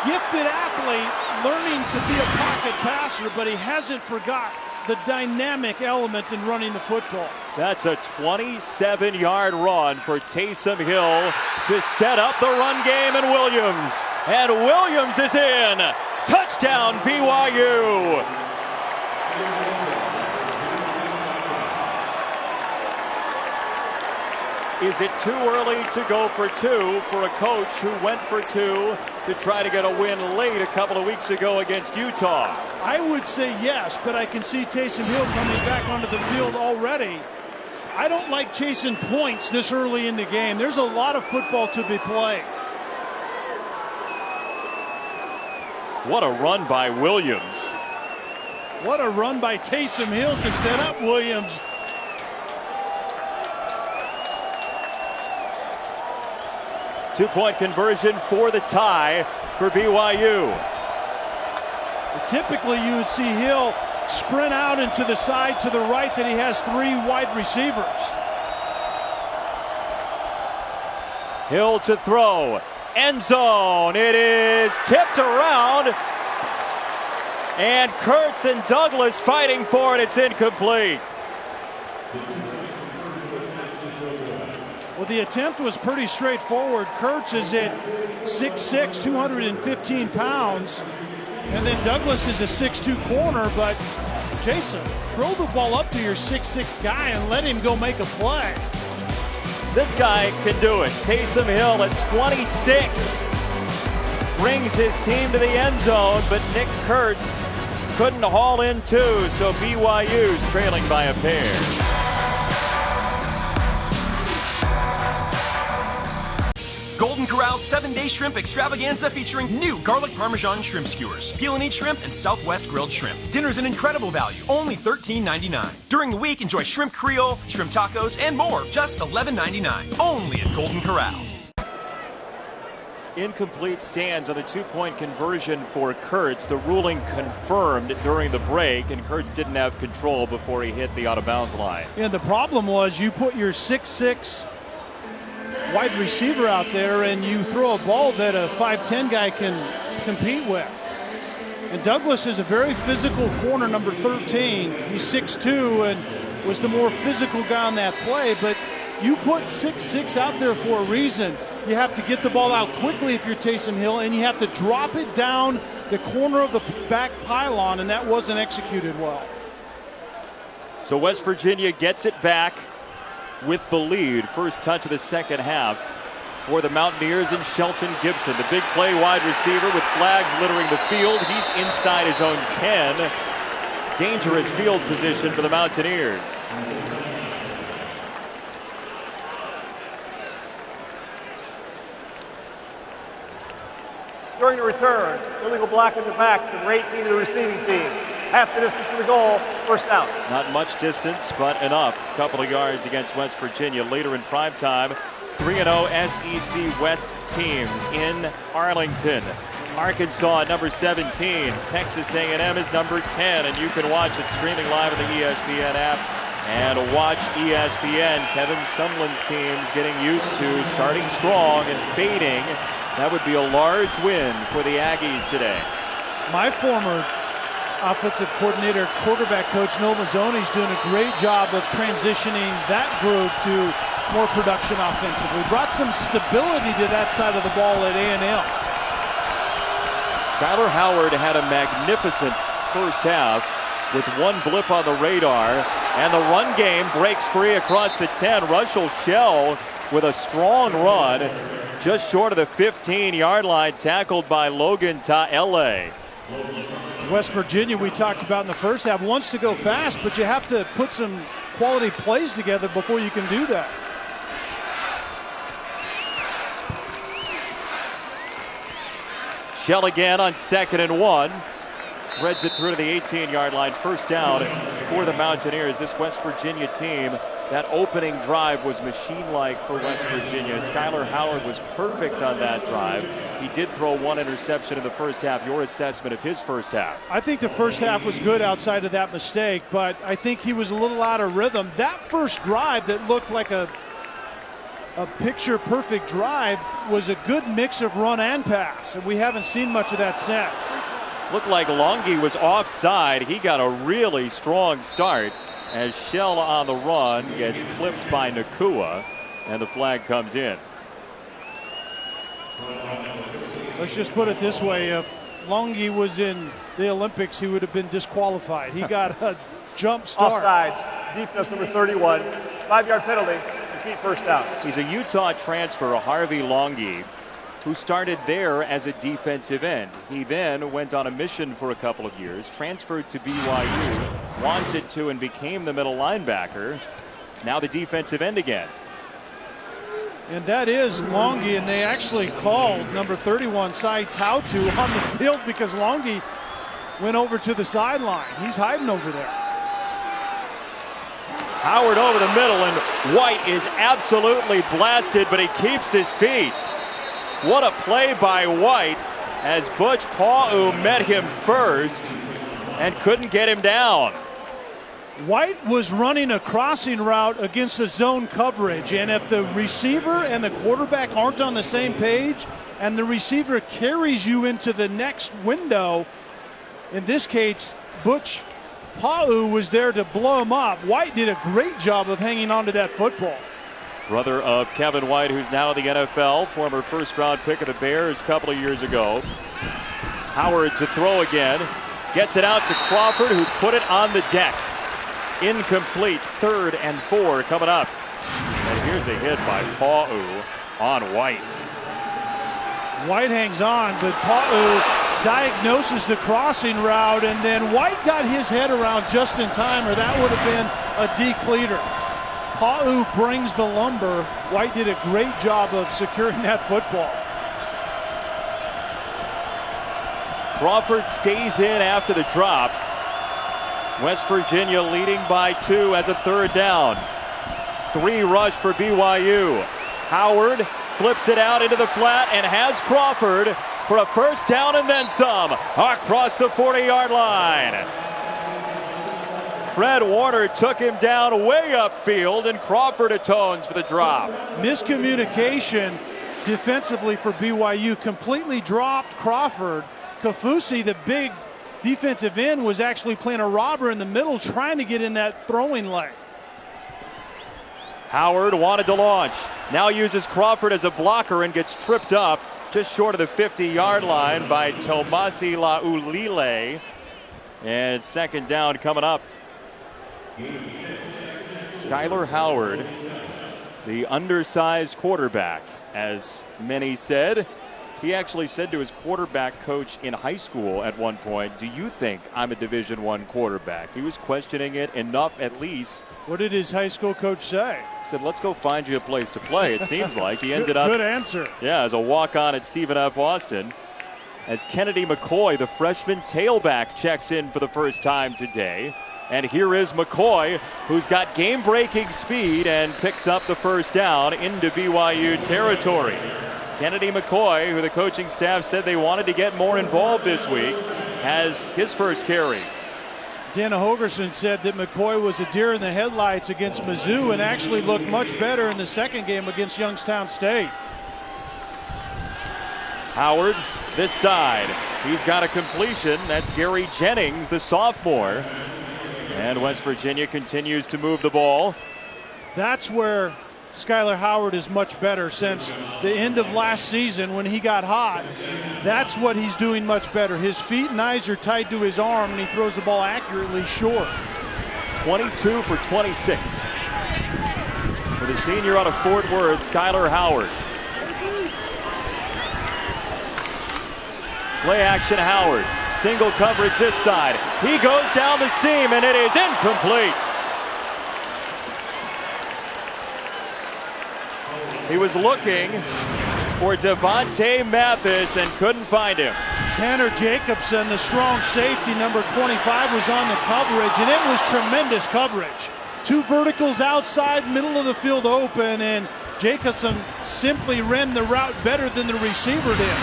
gifted athlete learning to be a pocket passer, but he hasn't forgot the dynamic element in running the football. That's a 27-yard run for Taysom Hill to set up the run game in Williams. And Williams is in. Touchdown, BYU. Is it too early to go for 2 for a coach who went for 2 to try to get a win late a couple of weeks ago against Utah? I would say yes, but I can see Taysom Hill coming back onto the field already. I don't like chasing points this early in the game. There's a lot of football to be played. What a run by Williams. What a run by Taysom Hill to set up Williams. Two-point conversion for the tie for BYU. Typically, you would see Hill sprint out into the side to the right that he has 3 wide receivers. Hill to throw. End zone. It is tipped around. And Kurtz and Douglas fighting for it. It's incomplete. Well, the attempt was pretty straightforward. Kurtz is at 6'6", 215 pounds. And then Douglas is a 6'2" corner. But, Jason, throw the ball up to your 6'6" guy and let him go make a play. This guy can do it. Taysom Hill at 26 brings his team to the end zone, but Nick Kurtz couldn't haul in 2, so BYU's trailing by a pair. Golden Corral's 7-day shrimp extravaganza featuring new garlic parmesan shrimp skewers. Peel and eat shrimp and Southwest grilled shrimp. Dinner's an incredible value, only $13.99. During the week, enjoy shrimp Creole, shrimp tacos, and more, just $11.99. Only at Golden Corral. Incomplete stands on the 2-point conversion for Kurtz. The ruling confirmed during the break, and Kurtz didn't have control before he hit the out-of-bounds line. And the problem was you put your 6'6" wide receiver out there and you throw a ball that a 5'10" guy can compete with. And Douglas is a very physical corner, number 13. He's 6'2" and was the more physical guy on that play, but you put 6'6" out there for a reason. You have to get the ball out quickly if you're Taysom Hill, and you have to drop it down the corner of the back pylon, and that wasn't executed well. So West Virginia gets it back with the lead. First touch of the second half for the Mountaineers and Shelton Gibson. The big play wide receiver with flags littering the field. He's inside his own 10. Dangerous field position for the Mountaineers. During the return, illegal block in the back, number 18 to the receiving team. Half the distance to the goal, first down. Not much distance, but enough. A couple of yards against West Virginia. Later in prime time, 3-0 SEC West teams in Arlington. Arkansas at number 17. Texas A&M is number 10, and you can watch it streaming live on the ESPN app. And watch ESPN. Kevin Sumlin's teams getting used to starting strong and fading. That would be a large win for the Aggies today. My former offensive coordinator, quarterback coach Noel Mazzoni is doing a great job of transitioning that group to more production offensively. Brought some stability to that side of the ball at A&M. Skyler Howard had a magnificent first half with one blip on the radar, and the run game breaks free across the 10. Russell Shell with a strong run just short of the 15-yard line, tackled by Logan Ta'ele. West Virginia, we talked about in the first half, wants to go fast, but you have to put some quality plays together before you can do that. Shell again on 2nd and 1. Threads it through to the 18-yard line. First down for the Mountaineers. This West Virginia team, that opening drive was machine-like for West Virginia. Skylar Howard was perfect on that drive. He did throw one interception in the first half. Your assessment of his first half? I think the first half was good outside of that mistake, but I think he was a little out of rhythm. That first drive that looked like a picture-perfect drive was a good mix of run and pass, and we haven't seen much of that since. Looked like Longy was offside. He got a really strong start as Shell on the run gets clipped by Nakua, and the flag comes in. Let's just put it this way. If Longy was in the Olympics, he would have been disqualified. He got a jump start. Offside, defense number 31, 5-yard penalty, repeat first down. He's a Utah transfer, Harvey Longy, who started there as a defensive end. He then went on a mission for a couple of years, transferred to BYU, wanted to and became the middle linebacker. Now the defensive end again. And that is Longy, and they actually called number 31 Sai Tautu on the field because Longy went over to the sideline. He's hiding over there. Howard over the middle, and White is absolutely blasted, but he keeps his feet. What a play by White as Butch Pa'u met him first and couldn't get him down. White was running a crossing route against the zone coverage, and if the receiver and the quarterback aren't on the same page and the receiver carries you into the next window, in this case Butch Pa'u was there to blow him up. White did a great job of hanging on to that football. Brother of Kevin White, who's now in the NFL, former first-round pick of the Bears a couple of years ago. Howard to throw again, gets it out to Crawford, who put it on the deck. Incomplete, 3rd and 4 coming up. And here's the hit by Pa'u on White. White hangs on, but Pa'u diagnoses the crossing route, and then White got his head around just in time, or that would have been a decleater. Pa'u brings the lumber. White did a great job of securing that football. Crawford stays in after the drop. West Virginia leading by 2 as a 3rd down. 3 rush for BYU. Howard flips it out into the flat and has Crawford for a first down and then some across the 40-yard line. Fred Warner took him down way upfield, and Crawford atones for the drop. Miscommunication defensively for BYU, completely dropped Crawford. Kafusi, the big defensive end, was actually playing a robber in the middle, trying to get in that throwing lane. Howard wanted to launch, now uses Crawford as a blocker and gets tripped up just short of the 50-yard line by Tomasi Laulile. And 2nd down coming up. Skylar Howard, the undersized quarterback, as many said. He actually said to his quarterback coach in high school at one point, "Do you think I'm a Division I quarterback?" He was questioning it enough, at least. What did his high school coach say? He said, "Let's go find you a place to play." It seems like he ended up. Good answer. Yeah, as a walk-on at Stephen F. Austin. As Kennedy McCoy, the freshman tailback, checks in for the first time today. And here is McCoy, who's got game-breaking speed and picks up the first down into BYU territory. Kennedy McCoy, who the coaching staff said they wanted to get more involved this week, has his first carry. Dana Hogerson said that McCoy was a deer in the headlights against Mizzou and actually looked much better in the second game against Youngstown State. Howard, this side. He's got a completion. That's Gary Jennings, the sophomore. And West Virginia continues to move the ball. That's where Skylar Howard is much better since the end of last season when he got hot. That's what he's doing much better. His feet and eyes are tied to his arm, and he throws the ball accurately short. 22 for 26 for the senior out of Fort Worth, Skylar Howard. Play action Howard. Single coverage this side. He goes down the seam and it is incomplete. He was looking for Devontae Mathis and couldn't find him. Tanner Jacobson, the strong safety, number 25, was on the coverage, and it was tremendous coverage. Two verticals outside, middle of the field open, and Jacobson simply ran the route better than the receiver did.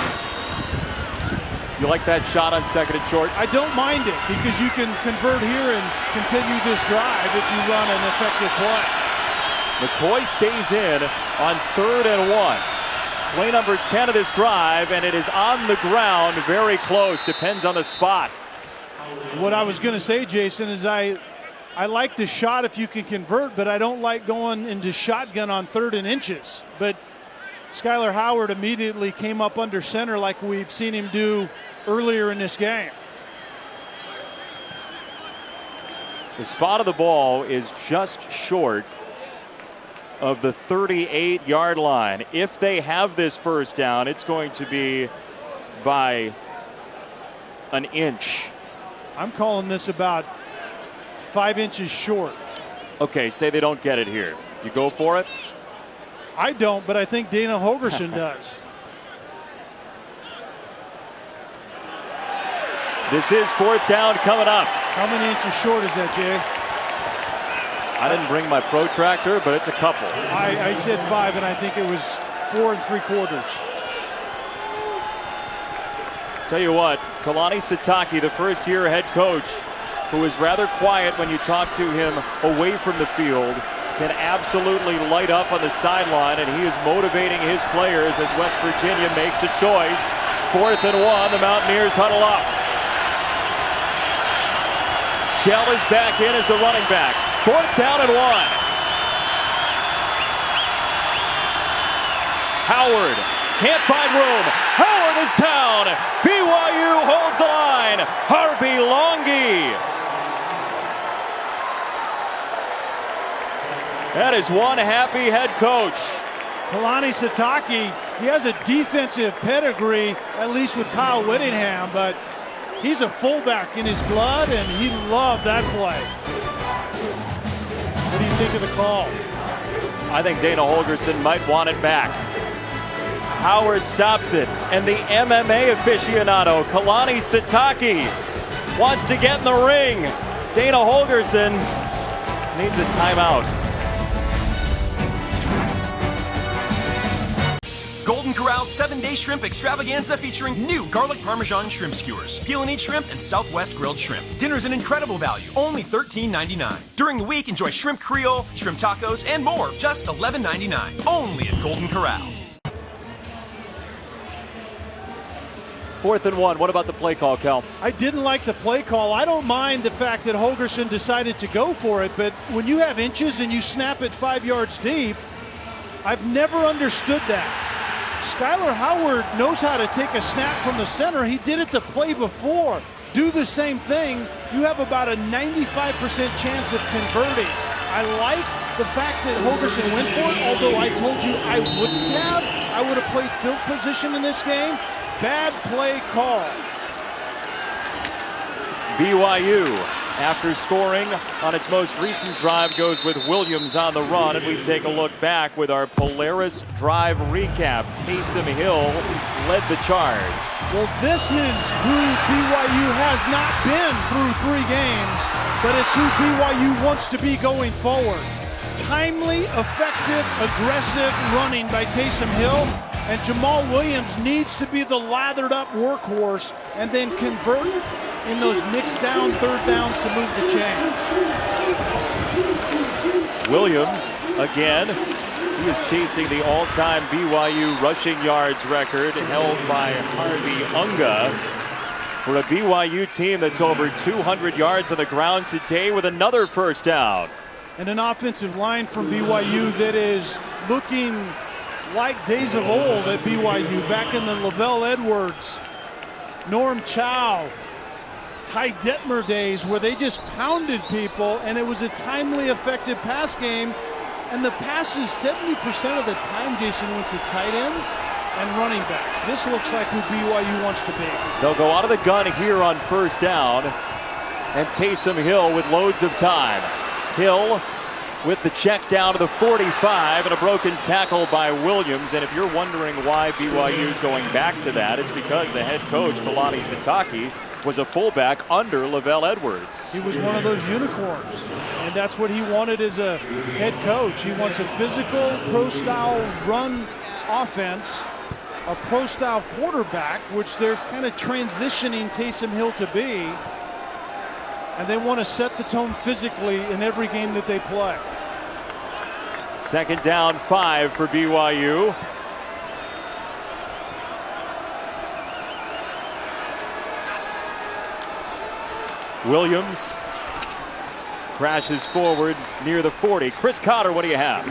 You like that shot on second and short? I don't mind it because you can convert here and continue this drive if you run an effective play. McCoy stays in on 3rd and 1. Play number 10 of this drive, and it is on the ground, very close. Depends on the spot. What I was going to say, Jason, is I like the shot if you can convert, but I don't like going into shotgun on 3rd and inches. But Skylar Howard immediately came up under center like we've seen him do earlier in this game. The spot of the ball is just short of the 38-yard line. If they have this first down, it's going to be by an inch. I'm calling this about 5 inches short. Okay, say they don't get it here. You go for it? I don't, but I think Dana Holgerson does. This is 4th down coming up. How many inches short is that, Jay? I didn't bring my protractor, but it's a couple. I said 5, and I think it was 4 3/4. Tell you what, Kalani Sitake, the first-year head coach, who is rather quiet when you talk to him away from the field, can absolutely light up on the sideline, and he is motivating his players as West Virginia makes a choice. 4th and 1, the Mountaineers huddle up. Shell is back in as the running back. 4th down and 1. Howard can't find room. Howard is down. BYU holds the line. Harvey Longy. That is one happy head coach. Kalani Sitake, he has a defensive pedigree, at least with Kyle Whittingham, but he's a fullback in his blood, and he loved that play. What do you think of the call? I think Dana Holgerson might want it back. Howard stops it, and the MMA aficionado, Kalani Sitake, wants to get in the ring. Dana Holgerson needs a timeout. Golden Corral's 7-day shrimp extravaganza featuring new garlic parmesan shrimp skewers. Peel and eat shrimp and Southwest grilled shrimp. Dinner's an incredible value, only $13.99. During the week, enjoy shrimp Creole, shrimp tacos, and more, just $11.99. Only at Golden Corral. 4th and 1. What about the play call, Cal? I didn't like the play call. I don't mind the fact that Holgerson decided to go for it, but when you have inches and you snap it 5 yards deep, I've never understood that. Skylar Howard knows how to take a snap from the center. He did it the play before. Do the same thing. You have about a 95% chance of converting. I like the fact that Holgerson went for it, although I told you I wouldn't have. I would have played field position in this game. Bad play call. BYU, after scoring on its most recent drive, goes with Williams on the run, and we take a look back with our Polaris drive recap. Taysom Hill led the charge. Well, this is who BYU has not been through 3 games, but it's who BYU wants to be going forward. Timely, effective, aggressive running by Taysom Hill, and Jamal Williams needs to be the lathered up workhorse and then convert in those mixed down 3rd downs to move the chains. Williams, again, he is chasing the all-time BYU rushing yards record held by Harvey Unga for a BYU team that's over 200 yards on the ground today with another first down. And an offensive line from BYU that is looking like days of old at BYU, back in the Lavelle Edwards, Norm Chow, Ty Detmer days, where they just pounded people, and it was a timely, effective pass game And the passes 70% of the time, Jason, went to tight ends and running backs. This looks like who BYU wants to be. They'll go out of the gun here on first down. And Taysom Hill with loads of time. Hill with the check down to the 45 and a broken tackle by Williams. And if you're wondering why BYU is going back to that, it's because the head coach, Kalani Sitake, was a fullback under Lavelle Edwards. He was one of those unicorns, and that's what he wanted as a head coach. He wants a physical, pro-style run offense, a pro-style quarterback, which they're kind of transitioning Taysom Hill to be. And they want to set the tone physically in every game that they play. Second down, 5 for BYU. Williams crashes forward near the 40. Chris Cotter, what do you have?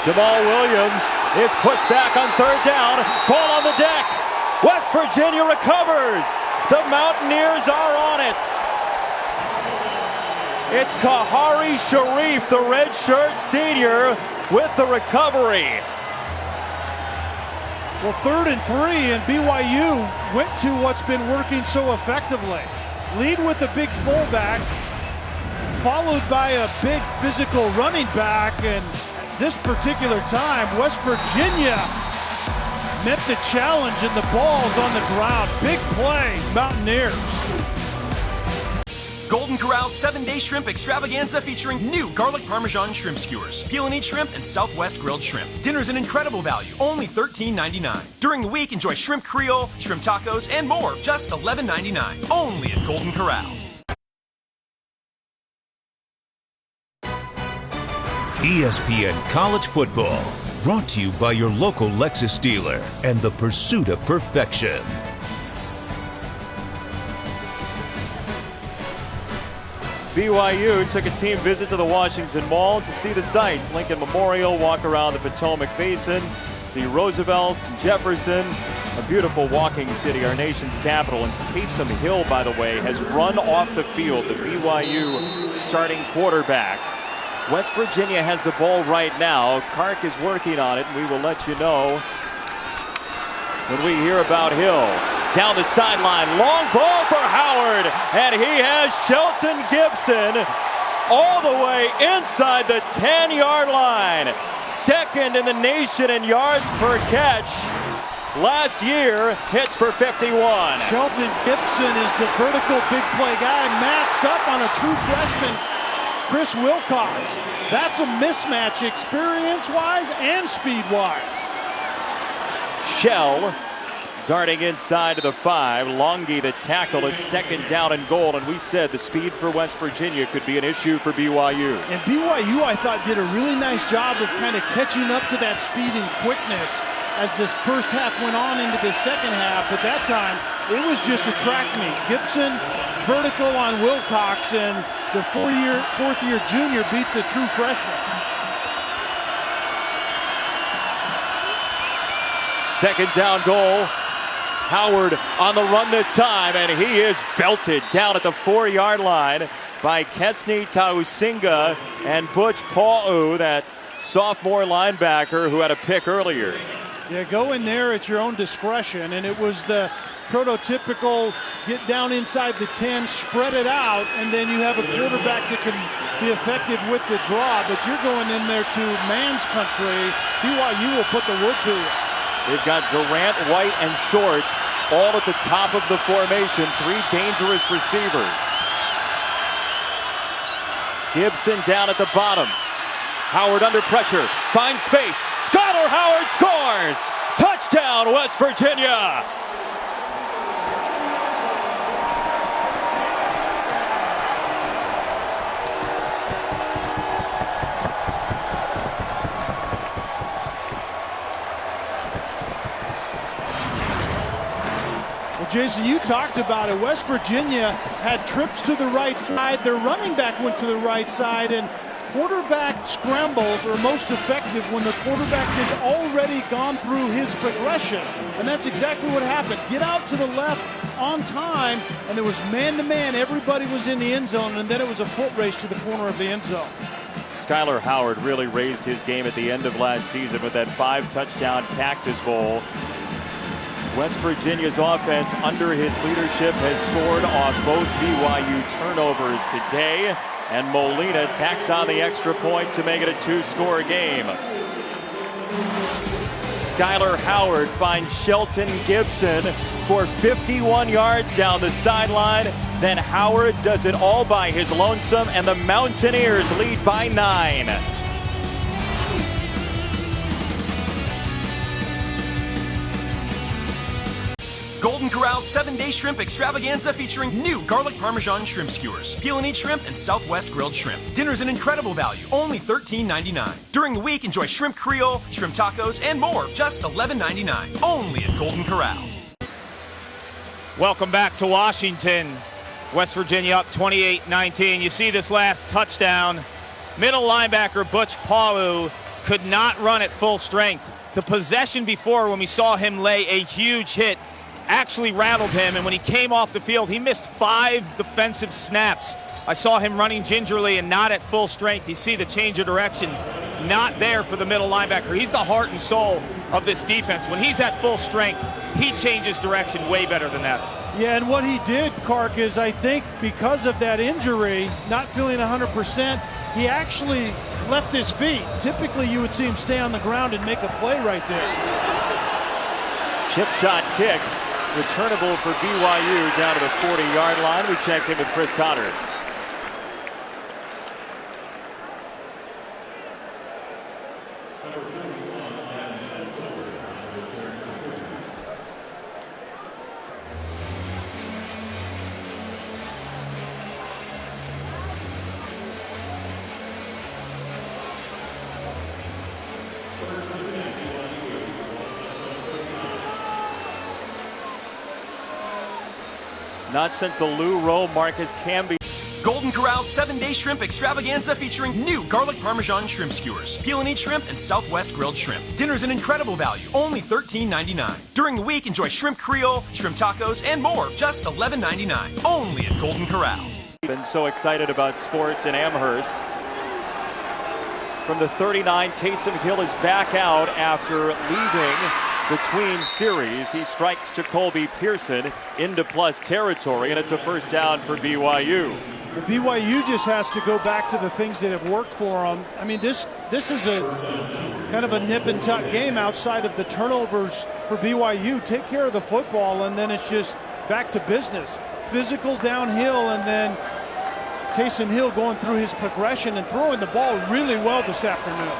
Jamal Williams is pushed back on third down. Ball on the deck. West Virginia recovers. The Mountaineers are on it. It's Kahari Sharif, the redshirt senior, with the recovery. Well, 3rd and 3, and BYU went to what's been working so effectively. Lead with a big fullback, followed by a big physical running back, and this particular time, West Virginia met the challenge and the ball's on the ground. Big play, Mountaineers. Golden Corral's 7-day shrimp extravaganza featuring new garlic parmesan shrimp skewers, peel and eat shrimp, and Southwest grilled shrimp. Dinner's an incredible value, only $13.99. During the week, enjoy shrimp Creole, shrimp tacos, and more, just $11.99. Only at Golden Corral. ESPN College Football, brought to you by your local Lexus dealer and the pursuit of perfection. BYU took a team visit to the Washington Mall to see the sights. Lincoln Memorial, walk around the Potomac Basin, see Roosevelt, Jefferson, a beautiful walking city, our nation's capital. And Taysom Hill, by the way, has run off the field, the BYU starting quarterback. West Virginia has the ball right now. Kark is working on it, and we will let you know when we hear about Hill. Down the sideline, long ball for Howard, and he has Shelton Gibson all the way inside the 10-yard line. Second in the nation in yards per catch. Last year, hits for 51. Shelton Gibson is the vertical big play guy, matched up on a true freshman, Chris Wilcox. That's a mismatch experience-wise and speed-wise. Shell darting inside to the 5. Longy the tackle. It's second down and goal. And we said the speed for West Virginia could be an issue for BYU. And BYU, I thought, did a really nice job of kind of catching up to that speed and quickness as this first half went on into the second half. But that time, it was just a track meet. Gibson vertical on Wilcox, and the fourth-year junior beat the true freshman. Second down goal. Howard on the run this time, and he is belted down at the 4-yard line by Kesni Tausinga and Butch Pau'u, that sophomore linebacker who had a pick earlier. Yeah, go in there at your own discretion, and it was the prototypical get down inside the 10, spread it out, and then you have a quarterback that can be effective with the draw, but you're going in there to man's country. BYU will put the wood to you. They've got Durant, White, and Shorts all at the top of the formation. 3 dangerous receivers. Gibson down at the bottom. Howard under pressure, finds space. Skylar Howard scores! Touchdown, West Virginia! Jason, you talked about it. West Virginia had trips to the right side. Their running back went to the right side, and quarterback scrambles are most effective when the quarterback has already gone through his progression. And that's exactly what happened. Get out to the left on time, and there was man-to-man. Everybody was in the end zone, and then it was a foot race to the corner of the end zone. Skyler Howard really raised his game at the end of last season with that 5-touchdown Cactus Bowl. West Virginia's offense under his leadership has scored on both BYU turnovers today, and Molina tacks on the extra point to make it a 2-score game. Skyler Howard finds Shelton Gibson for 51 yards down the sideline. Then Howard does it all by his lonesome, and the Mountaineers lead by 9. Golden Corral's 7-day shrimp extravaganza featuring new garlic parmesan shrimp skewers. Peel and eat shrimp and Southwest grilled shrimp. Dinner's an incredible value, only $13.99. During the week, enjoy shrimp Creole, shrimp tacos, and more, just $11.99. Only at Golden Corral. Welcome back to Washington. West Virginia up 28-19. You see this last touchdown. Middle linebacker Butch Palu could not run at full strength. The possession before, when we saw him lay a huge hit, actually rattled him, and when he came off the field, he missed 5 defensive snaps. I saw him running gingerly and not at full strength. You see the change of direction not there for the middle linebacker. He's the heart and soul of this defense. When he's at full strength, he changes direction way better than that. Yeah, and what he did, Kark, is I think because of that injury, not feeling 100%, he actually left his feet. Typically, you would see him stay on the ground and make a play right there. Chip shot kick, returnable for BYU down to the 40-yard line. We check in with Chris Cotter. Not since the Lou Rowe Marcus Camby. Golden Corral's 7-day shrimp extravaganza featuring new garlic parmesan shrimp skewers. Peel and eat shrimp and Southwest grilled shrimp. Dinner's an incredible value, only $13.99. During the week, enjoy shrimp Creole, shrimp tacos, and more, just $11.99. Only at Golden Corral. Been so excited about sports in Amherst. From the 39, Taysom Hill is back out after leaving between series. He strikes to Colby Pearson into plus territory, and it's a first down for BYU. The BYU just has to go back to the things that have worked for them. I mean, this is a kind of a nip and tuck game outside of the turnovers for BYU. Take care of the football, and then it's just back to business. Physical downhill, and then Taysom Hill going through his progression and throwing the ball really well this afternoon.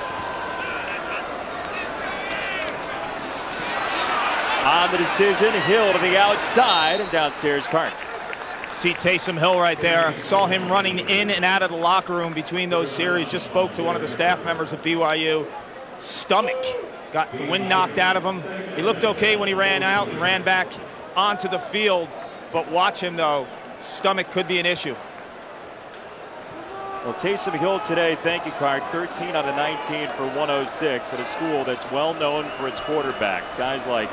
On the decision, Hill to the outside, and downstairs Kark. See Taysom Hill right there. Saw him running in and out of the locker room between those series. Just spoke to one of the staff members at BYU. Stomach got the wind knocked out of him. He looked okay when he ran out and ran back onto the field. But watch him though. Stomach could be an issue. Well, Taysom Hill today, thank you, Kark, 13 out of 19 for 106 at a school that's well known for its quarterbacks. Guys like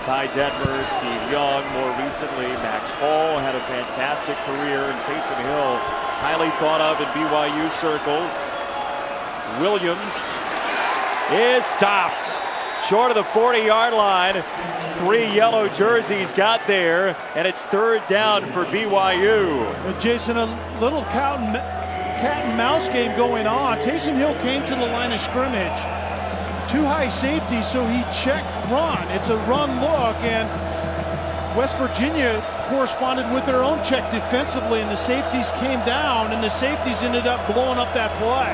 Ty Detmer, Steve Young, more recently Max Hall had a fantastic career, and Taysom Hill highly thought of in BYU circles. Williams is stopped short of the 40-yard line. 3 yellow jerseys got there, and it's third down for BYU. Jason, a little cat and mouse game going on. Taysom Hill came to the line of scrimmage. 2 high safety, so he checked run. It's a run look, and West Virginia corresponded with their own check defensively, and the safeties came down, and the safeties ended up blowing up that play.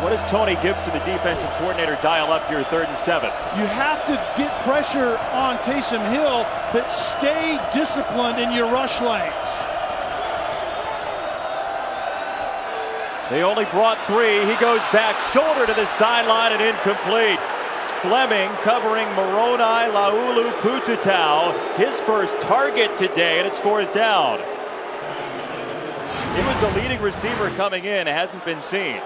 What does Tony Gibson, the defensive coordinator, dial up here 3rd and 7? You have to get pressure on Taysom Hill, but stay disciplined in your rush lanes. They only brought 3. He goes back, shoulder to the sideline, and incomplete. Fleming covering Moroni Laulu Pututau. His first target today, and it's 4th down. He was the leading receiver coming in, hasn't been seen.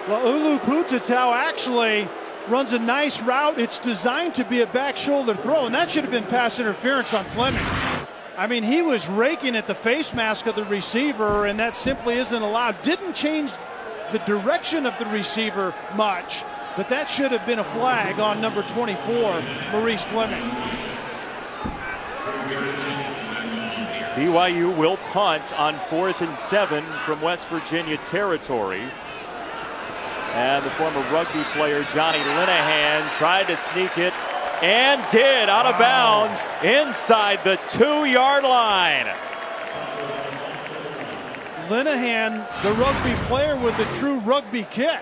Laulu Pututau actually runs a nice route. It's designed to be a back shoulder throw, and that should have been pass interference on Fleming. I mean, he was raking at the face mask of the receiver, and that simply isn't allowed. Didn't change the direction of the receiver much, but that should have been a flag on number 24, Maurice Fleming. BYU will punt on 4th and 7 from West Virginia territory. And the former rugby player Johnny Linehan tried to sneak it and did, out of bounds inside the 2-yard line. Linehan, the rugby player with a true rugby kick.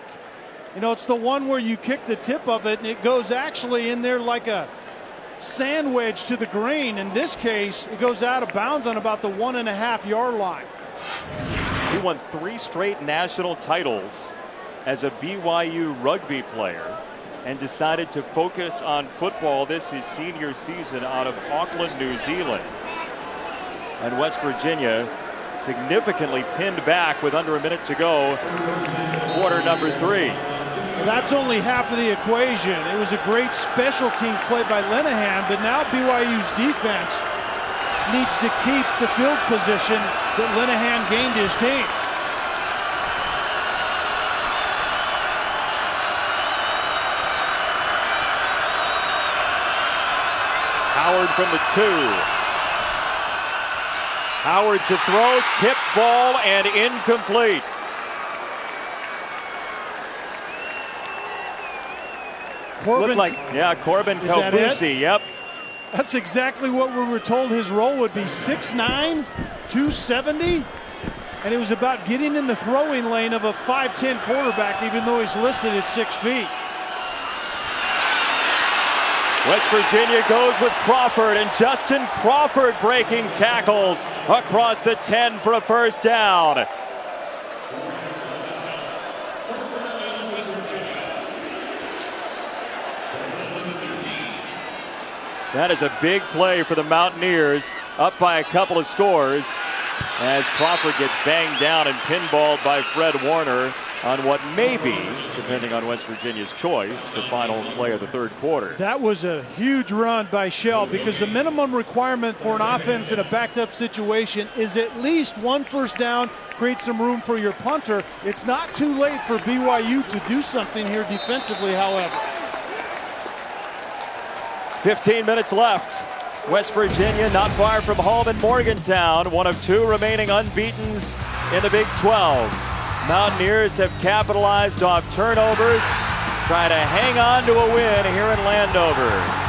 You know, it's the one where you kick the tip of it and it goes actually in there like a sand wedge to the green. In this case, it goes out of bounds on about the 1.5-yard line. He won 3 straight national titles as a BYU rugby player and decided to focus on football this his senior season out of Auckland, New Zealand. And West Virginia significantly pinned back with under a minute to go, quarter number 3. That's only half of the equation. It was a great special teams play by Linehan, but now BYU's defense needs to keep the field position that Linehan gained his team. Howard from the 2. Howard to throw, tipped ball, and incomplete. Corbin, looked like, yeah, Corbin Kofusi, yep. That's exactly what we were told his role would be. 6'9", 270, and it was about getting in the throwing lane of a 5'10" quarterback, even though he's listed at 6 feet. West Virginia goes with Crawford, and Justin Crawford breaking tackles across the 10 for a first down. That is a big play for the Mountaineers, up by a couple of scores, as Crawford gets banged down and pinballed by Fred Warner on what may be, depending on West Virginia's choice, the final play of the 3rd quarter. That was a huge run by Shell, because the minimum requirement for an offense in a backed up situation is at least 1 first down, create some room for your punter. It's not too late for BYU to do something here defensively, however. 15 minutes left. West Virginia not far from home in Morgantown, one of 2 remaining unbeatens in the Big 12. Mountaineers have capitalized off turnovers, trying to hang on to a win here in Landover.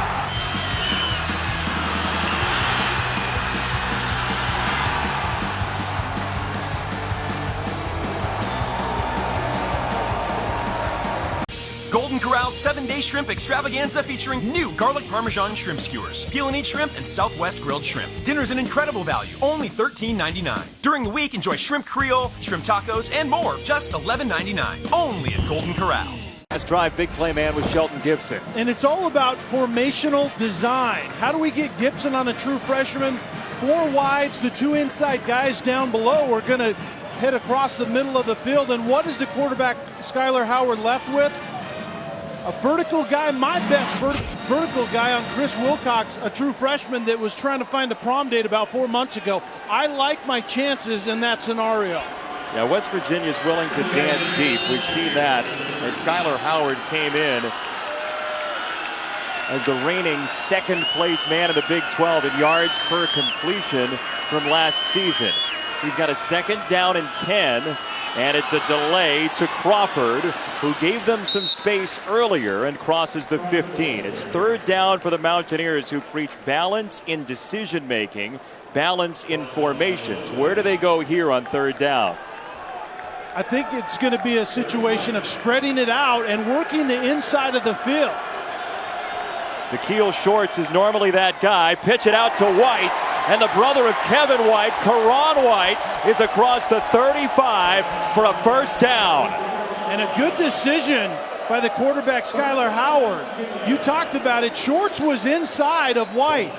Golden Corral's 7-day shrimp extravaganza featuring new garlic parmesan shrimp skewers, peel and eat shrimp, and Southwest grilled shrimp. Dinner's an incredible value, only $13.99. During the week, enjoy shrimp Creole, shrimp tacos, and more, just $11.99. Only at Golden Corral. Last drive, big play man with Shelton Gibson. And it's all about formational design. How do we get Gibson on a true freshman? 4 wides, the 2 inside guys down below are going to head across the middle of the field. And what is the quarterback, Skylar Howard, left with? A vertical guy, my best vertical guy on Chris Wilcox, a true freshman that was trying to find a prom date about 4 months ago. I like my chances in that scenario. Yeah, West Virginia's willing to dance deep. We've seen that as Skylar Howard came in as the reigning 2nd place man in the Big 12 in yards per completion from last season. He's got a 2nd down and 10. And it's a delay to Crawford, who gave them some space earlier and crosses the 15. It's 3rd down for the Mountaineers, who preach balance in decision-making, balance in formations. Where do they go here on 3rd down? I think it's going to be a situation of spreading it out and working the inside of the field. Takeel Shorts is normally that guy. Pitch it out to White, and the brother of Kevin White, Karan White, is across the 35 for a first down. And a good decision by the quarterback, Skylar Howard. You talked about it. Shorts was inside of White.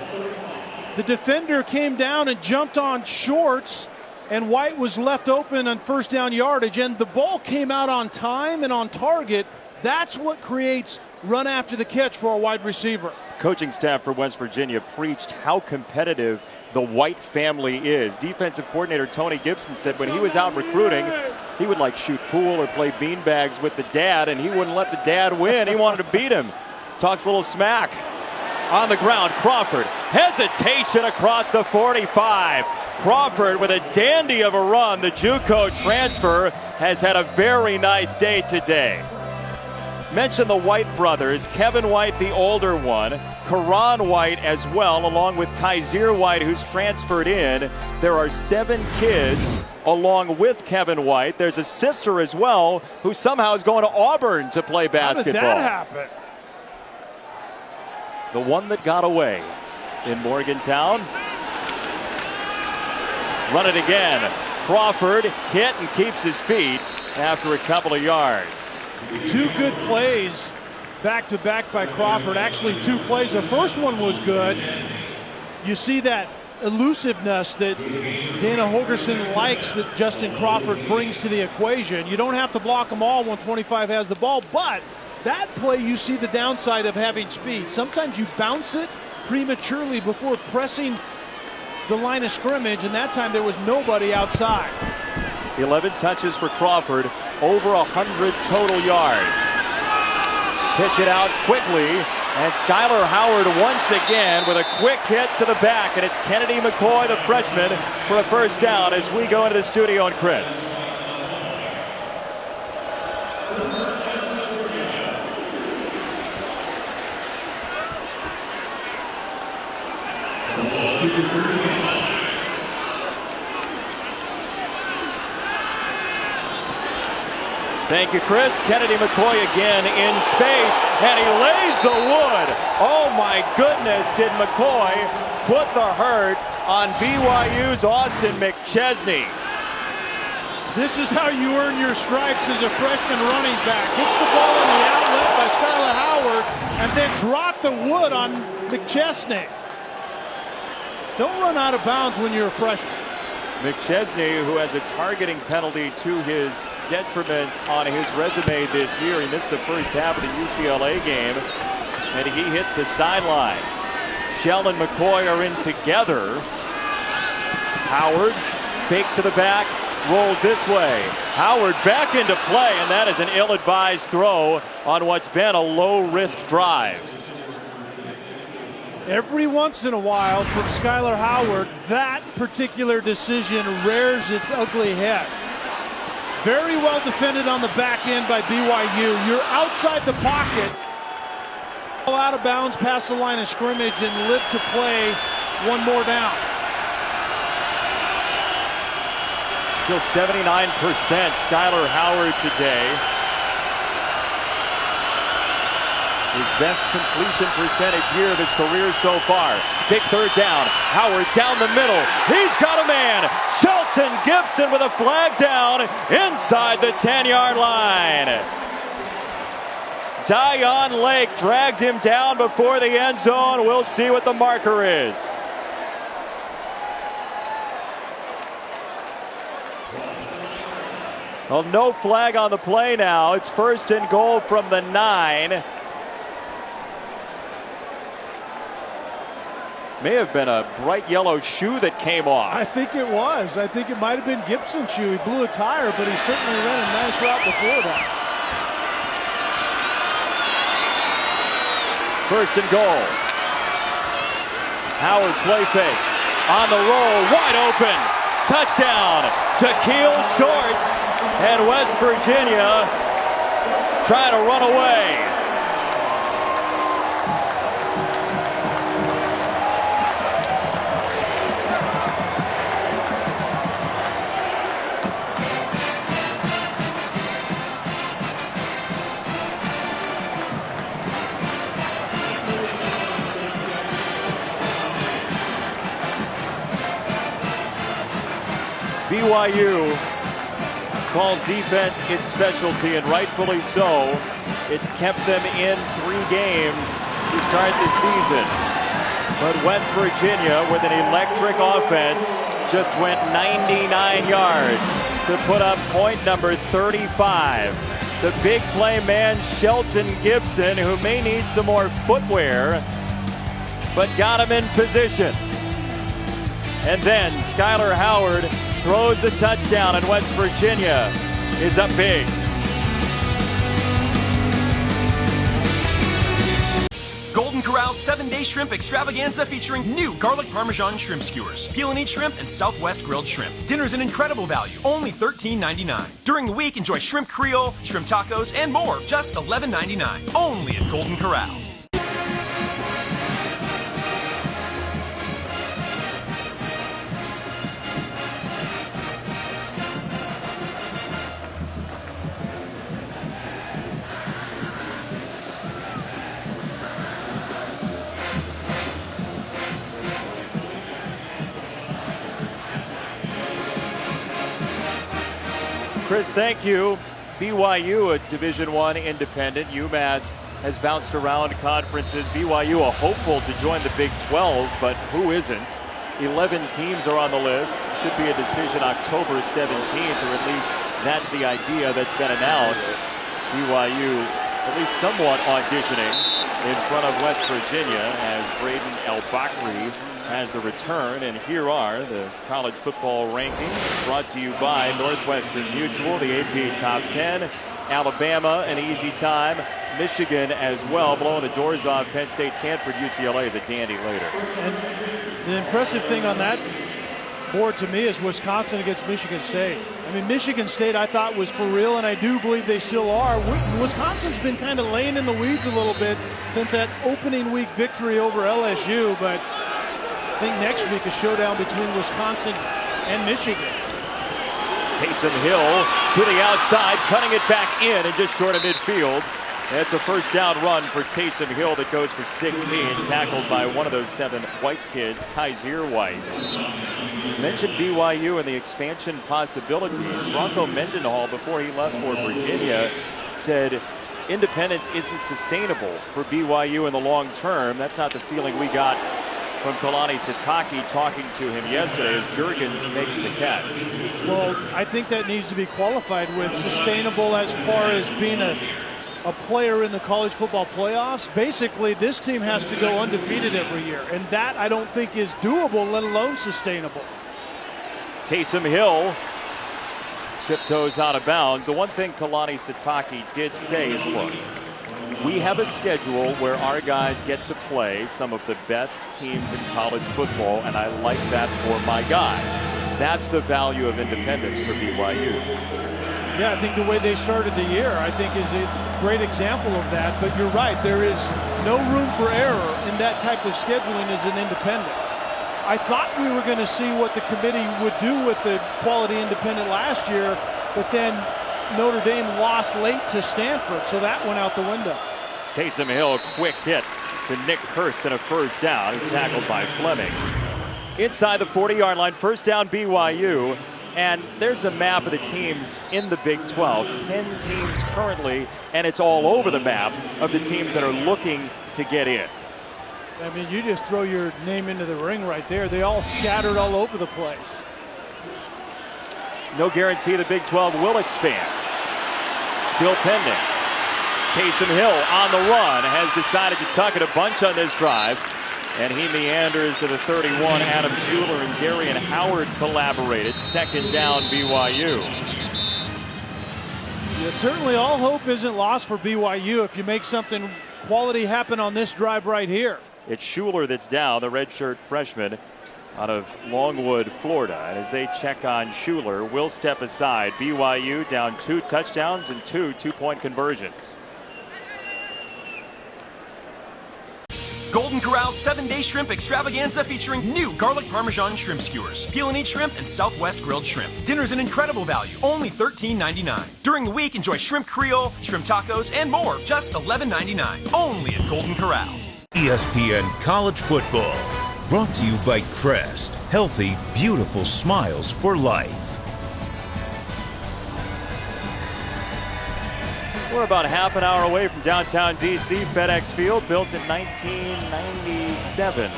The defender came down and jumped on Shorts, and White was left open on first down yardage, and the ball came out on time and on target. That's what creates run after the catch for a wide receiver. Coaching staff for West Virginia preached how competitive the White family is. Defensive coordinator Tony Gibson said when he was out recruiting, he would like shoot pool or play beanbags with the dad, and he wouldn't let the dad win. He wanted to beat him. Talks a little smack. On the ground, Crawford. Hesitation across the 45. Crawford with a dandy of a run. The JUCO transfer has had a very nice day today. Mention the White brothers, Kevin White, the older one, Karan White as well, along with Kaiser White, who's transferred in. There are 7 kids along with Kevin White. There's a sister as well who somehow is going to Auburn to play basketball. How did that happen? The one that got away in Morgantown. Run it again. Crawford hit and keeps his feet after a couple of yards. 2 good plays back-to-back by Crawford. Actually, 2 plays. The first one was good. You see that elusiveness that Dana Holgerson likes that Justin Crawford brings to the equation. You don't have to block them all when 25 has the ball, but that play, you see the downside of having speed. Sometimes you bounce it prematurely before pressing the line of scrimmage, and that time there was nobody outside. 11 touches for Crawford, over 100 total yards. Pitch it out quickly, and Skylar Howard once again with a quick hit to the back, and it's Kennedy McCoy, the freshman, for a first down as we go into the studio and Chris. Thank you, Chris. Kennedy McCoy again in space, and he lays the wood. Oh my goodness, did McCoy put the hurt on BYU's Austin McChesney. This is how you earn your stripes as a freshman running back. Hits the ball on the outlet by Skylar Howard, and then drop the wood on McChesney. Don't run out of bounds when you're a freshman. McChesney, who has a targeting penalty to his detriment on his resume this year. He missed the first half of the UCLA game, and he hits the sideline. Shell and McCoy are in together. Howard, fake to the back, rolls this way. Howard back into play, and that is an ill-advised throw on what's been a low-risk drive. Every once in a while from Skylar Howard, that particular decision rears its ugly head. Very well defended on the back end by BYU. You're outside the pocket. Out of bounds past the line of scrimmage and live to play one more down. Still 79% Skylar Howard today. His best completion percentage year of his career so far. Big third down. Howard down the middle. He's got a man. Shelton Gibson with a flag down inside the 10-yard line. Dion Lake dragged him down before the end zone. We'll see what the marker is. Well, no flag on the play now. It's first and goal from the 9. May have been a bright yellow shoe that came off. I think it was. I think it might have been Gibson's shoe. He blew a tire, but he certainly ran a nice route before that. First and goal. Howard play fake. On the roll, wide open. Touchdown to Keel Shorts, and West Virginia trying to run away. BYU calls defense its specialty, and rightfully so. It's kept them in 3 games to start the season. But West Virginia, with an electric offense, just went 99 yards to put up point number 35. The big play man, Shelton Gibson, who may need some more footwear, but got him in position. And then Skylar Howard throws the touchdown, and West Virginia is up big. Golden Corral's 7-day shrimp extravaganza featuring new garlic parmesan shrimp skewers, peel and eat shrimp, and Southwest grilled shrimp. Dinner's an incredible value, only $13.99. During the week, enjoy shrimp Creole, shrimp tacos, and more, just $11.99. Only at Golden Corral. Chris, thank you. BYU, a Division I independent. UMass has bounced around conferences. BYU, a hopeful to join the Big 12, but who isn't? 11 teams are on the list. Should be a decision October 17th, or at least that's the idea that's been announced. BYU at least somewhat auditioning in front of West Virginia as Braden El-Bakri has the return. And here are the college football rankings brought to you by Northwestern Mutual, the AP Top 10. Alabama, an easy time. Michigan as well, blowing the doors off Penn State. Stanford, UCLA is a dandy later. And the impressive thing on that board to me is Wisconsin against Michigan State. I mean, Michigan State I thought was for real, and I do believe they still are. Wisconsin's been kind of laying in the weeds a little bit since that opening week victory over LSU, but I think next week a showdown between Wisconsin and Michigan. Taysom Hill to the outside, cutting it back in and just short of midfield. That's a first down run for Taysom Hill that goes for 16, tackled by one of those 7 white kids, Kaiser White. Mentioned BYU and the expansion possibilities. Bronco Mendenhall, before he left for Virginia, said independence isn't sustainable for BYU in the long term. That's not the feeling we got from Kalani Sitake talking to him yesterday as Juergens makes the catch. Well, I think that needs to be qualified with sustainable as far as being a player in the college football playoffs. Basically, this team has to go undefeated every year, and that I don't think is doable, let alone sustainable. Taysom Hill tiptoes out of bounds. The one thing Kalani Sitake did say is, look, we have a schedule where our guys get to play some of the best teams in college football, and I like that for my guys. That's the value of independence for BYU. Yeah, I think the way they started the year, I think, is a great example of that. But you're right, there is no room for error in that type of scheduling as an independent. I thought we were going to see what the committee would do with the quality independent last year, but then Notre Dame lost late to Stanford, so that went out the window. Taysom Hill, quick hit to Nick Kurtz and a first down. He's tackled by Fleming. Inside the 40-yard line, first down BYU. And there's the map of the teams in the Big 12. 10 teams currently, and it's all over the map of the teams that are looking to get in. I mean, you just throw your name into the ring right there. They all scattered all over the place. No guarantee the Big 12 will expand. Still pending. Taysom Hill on the run has decided to tuck it a bunch on this drive. And he meanders to the 31. Adam Schuler and Darian Howard collaborated. Second down, BYU. Yeah, certainly all hope isn't lost for BYU if you make something quality happen on this drive right here. It's Schuler that's down, the redshirt freshman out of Longwood, Florida. And as they check on Schuler, will step aside. BYU down 2 touchdowns and 2 two-point conversions. Golden Corral's 7-day shrimp extravaganza featuring new garlic parmesan shrimp skewers, peel and eat shrimp, and Southwest grilled shrimp. Dinner's an incredible value, only $13.99. During the week, enjoy shrimp Creole, shrimp tacos, and more, just $11.99. Only at Golden Corral. ESPN College Football, brought to you by Crest. Healthy, beautiful smiles for life. We're about half an hour away from downtown D.C. FedEx Field, built in 1997.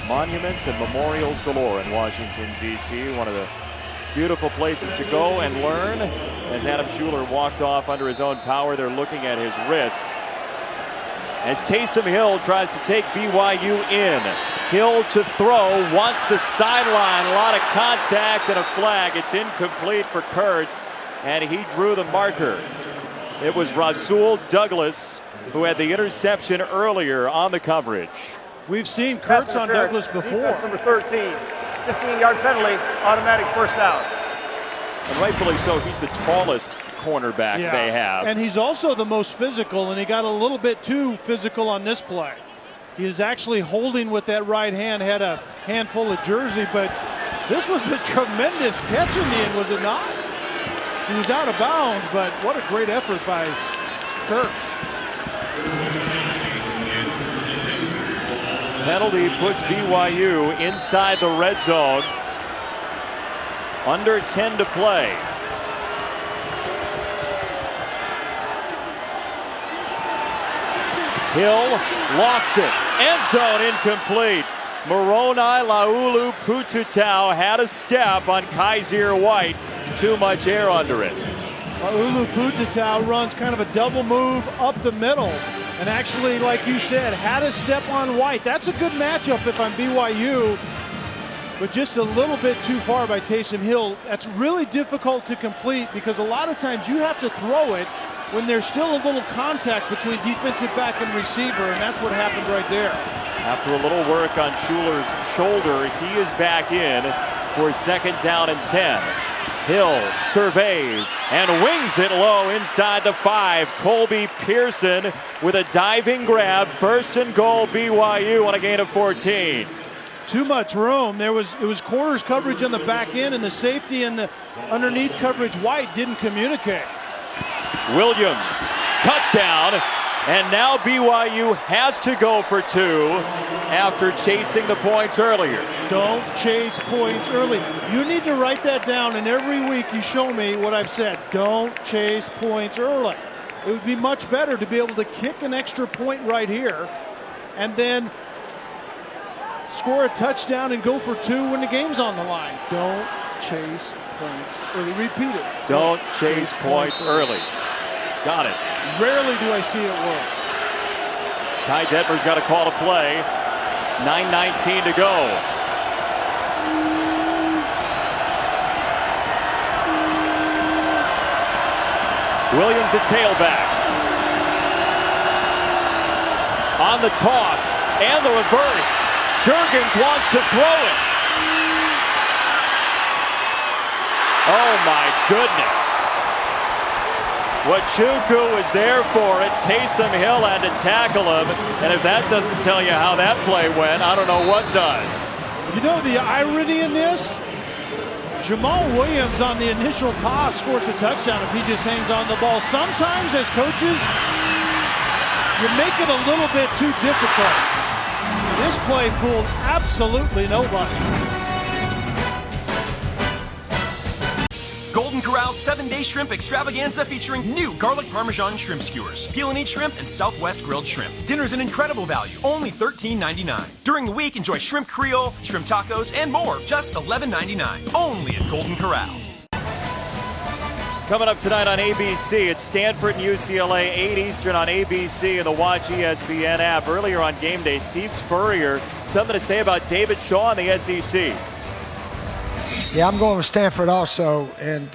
Monuments and memorials galore in Washington, D.C. One of the beautiful places to go and learn. As Adam Schuler walked off under his own power, they're looking at his wrist. As Taysom Hill tries to take BYU in. Hill to throw, wants the sideline, a lot of contact and a flag. It's incomplete for Kurtz, and he drew the marker. It was Rasul Douglas who had the interception earlier on the coverage. We've seen Kurtz on Douglas before. Defense number 13, 15-yard penalty, automatic first down. And rightfully so, he's the tallest cornerback they have. And he's also the most physical, and he got a little bit too physical on this play. He is actually holding with that right hand, had a handful of jersey, but this was a tremendous catch in the end, was it not? He was out of bounds, but what a great effort by Kurtz. Penalty puts BYU inside the red zone. Under 10 to play. Hill lofts it. End zone incomplete. Moroni Laulu Pututau had a step on Kaiser White. Too much air under it. Laulu Pututau runs kind of a double move up the middle. And actually, like you said, had a step on White. That's a good matchup if I'm BYU. But just a little bit too far by Taysom Hill. That's really difficult to complete because a lot of times you have to throw it when there's still a little contact between defensive back and receiver, and that's what happened right there. After a little work on Schuler's shoulder, he is back in for second down and 10. Hill surveys and wings it low inside the 5. Colby Pearson with a diving grab. First and goal, BYU on a gain of 14. Too much room. It was corners coverage on the back end, and the safety and the underneath coverage White didn't communicate. Williams, touchdown, and now BYU has to go for 2 after chasing the points earlier. Don't chase points early. You need to write that down, and every week you show me what I've said. Don't chase points early. It would be much better to be able to kick an extra point right here and then score a touchdown and go for 2 when the game's on the line. Don't chase points early. Repeat it. Don't chase points early. Got it. Rarely do I see it work. Ty Detmer's got a call to play. 9:19 to go. Williams the tailback. On the toss and the reverse. Juergens wants to throw it. Oh my goodness. Wachuku was there for it. Taysom Hill had to tackle him. And if that doesn't tell you how that play went, I don't know what does. You know the irony in this? Jamal Williams on the initial toss scores a touchdown if he just hangs on the ball. Sometimes as coaches, you make it a little bit too difficult. This play fooled absolutely nobody. Golden Corral's 7-day shrimp extravaganza featuring new garlic parmesan shrimp skewers, peel and eat shrimp, and Southwest grilled shrimp. Dinner's an incredible value, only $13.99. During the week, enjoy shrimp Creole, shrimp tacos, and more, just $11.99. Only at Golden Corral. Coming up tonight on ABC, it's Stanford and UCLA, 8 Eastern on ABC and the Watch ESPN app. Earlier on game day, Steve Spurrier, something to say about David Shaw in the SEC. Yeah, I'm going with Stanford also, and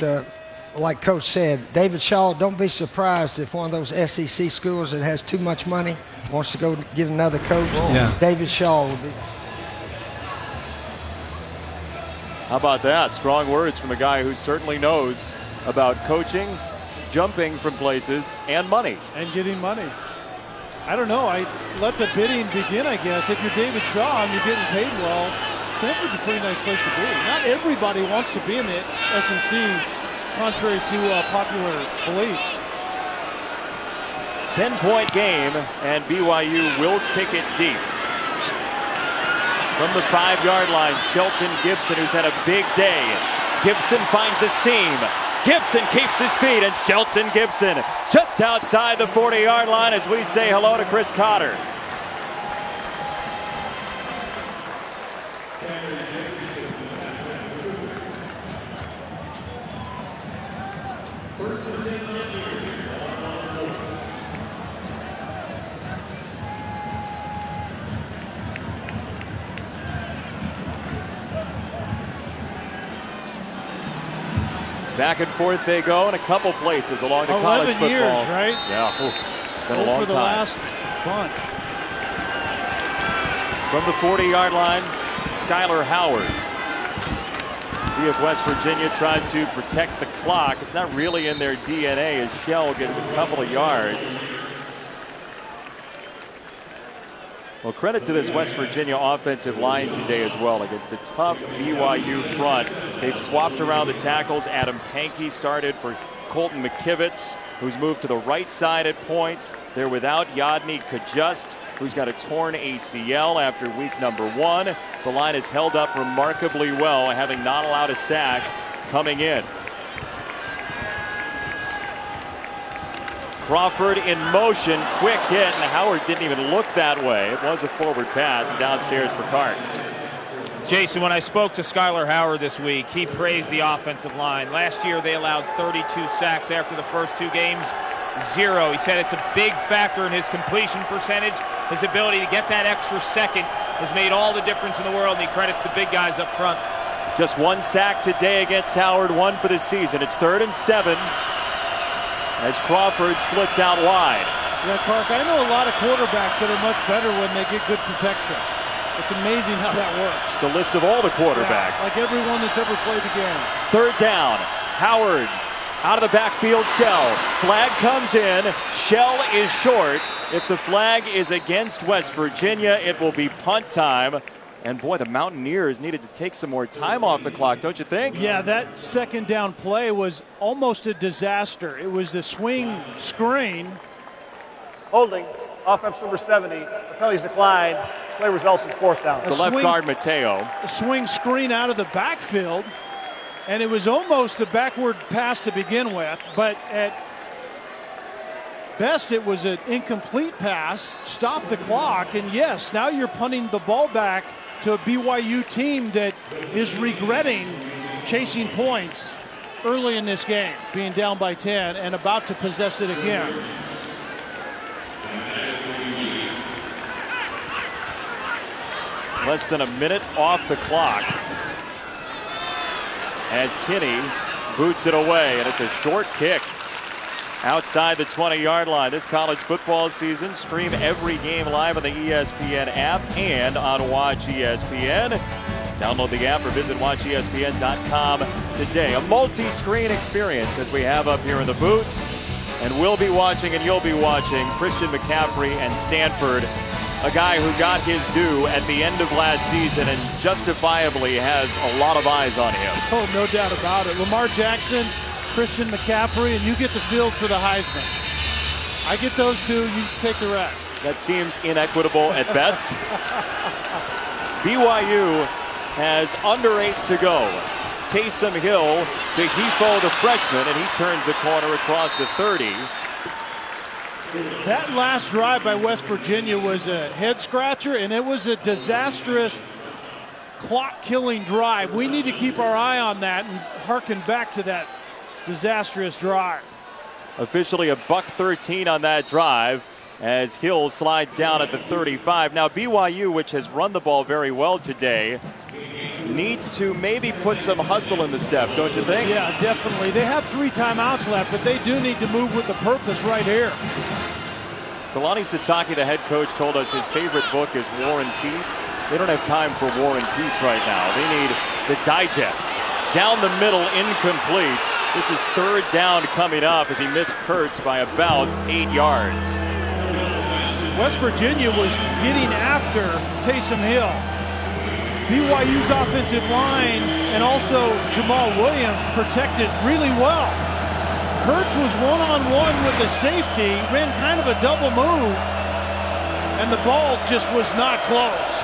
like Coach said, David Shaw, don't be surprised if one of those SEC schools that has too much money wants to go get another coach. Yeah. David Shaw will be. How about that? Strong words from a guy who certainly knows about coaching, jumping from places, and money. And getting money. I don't know. I let the bidding begin, I guess. If you're David Shaw and you're getting paid well, Stanford's a pretty nice place to be. Not everybody wants to be in the SEC, contrary to popular beliefs. 10-point game, and BYU will kick it deep. From the 5-yard line, Shelton Gibson, who's had a big day. Gibson finds a seam, Gibson keeps his feet, and Shelton Gibson just outside the 40-yard line as we say hello to Chris Cotter. Back and forth they go in a couple places along the college football. 11 years, right? Yeah, been a long for the time. last bunch. From the 40-yard line, Skylar Howard. See if West Virginia tries to protect the clock. It's not really in their DNA as Shell gets a couple of yards. Well, credit to this West Virginia offensive line today as well against a tough BYU front. They've swapped around the tackles. Adam Pankey started for Colton McKivitz, who's moved to the right side at points. They're without Yadni Kajust, who's got a torn ACL after week number 1. The line has held up remarkably well, having not allowed a sack coming in. Crawford in motion, quick hit, and Howard didn't even look that way. It was a forward pass, and downstairs for Cart. Jason, when I spoke to Skylar Howard this week, he praised the offensive line. Last year, they allowed 32 sacks after the first 2 games, 0. He said it's a big factor in his completion percentage. His ability to get that extra second has made all the difference in the world, and he credits the big guys up front. Just 1 sack today against Howard, 1 for the season. It's 3rd and 7 as Crawford splits out wide. Yeah, Clark, I know a lot of quarterbacks that are much better when they get good protection. It's amazing how that works. It's a list of all the quarterbacks. Yeah, like everyone that's ever played the game. 3rd down. Howard out of the backfield. Shell. Flag comes in. Shell is short. If the flag is against West Virginia, it will be punt time. And boy, the Mountaineers needed to take some more time off the clock, don't you think? Yeah, that 2nd down play was almost a disaster. It was the swing screen. Holding, offense number 70. The penalties declined. Play results in 4th down. The left guard, Mateo. A swing screen out of the backfield. And it was almost a backward pass to begin with. But at best, it was an incomplete pass. Stop the clock. And yes, now you're punting the ball back to a BYU team that is regretting chasing points early in this game, being down by 10 and about to possess it again. Less than a minute off the clock as Kinney boots it away, and it's a short kick outside the 20-yard line. This college football season, stream every game live on the ESPN app and on Watch ESPN. Download the app or visit watchespn.com today. A multi-screen experience as we have up here in the booth. And we'll be watching and you'll be watching Christian McCaffrey and Stanford, a guy who got his due at the end of last season and justifiably has a lot of eyes on him. Oh, no doubt about it. Lamar Jackson, Christian McCaffrey, and you get the field for the Heisman. I get those 2, you take the rest. That seems inequitable at best. BYU has under 8 to go. Taysom Hill to Hefo, the freshman, and he turns the corner across the 30. That last drive by West Virginia was a head scratcher, and it was a disastrous clock-killing drive. We need to keep our eye on that and harken back to that disastrous drive. Officially a $113 on that drive as Hill slides down at the 35. Now BYU, which has run the ball very well today, needs to maybe put some hustle in the step, don't you think? Yeah, definitely. They have 3 timeouts left, but they do need to move with a purpose right here. Kalani Sitake, the head coach, told us his favorite book is War and Peace. They don't have time for War and Peace right now. They need the digest. Down the middle, incomplete. This is 3rd down coming up as he missed Kurtz by about 8 yards. West Virginia was getting after Taysom Hill. BYU's offensive line and also Jamal Williams protected really well. Kurtz was one-on-one with the safety, ran kind of a double move, and the ball just was not close.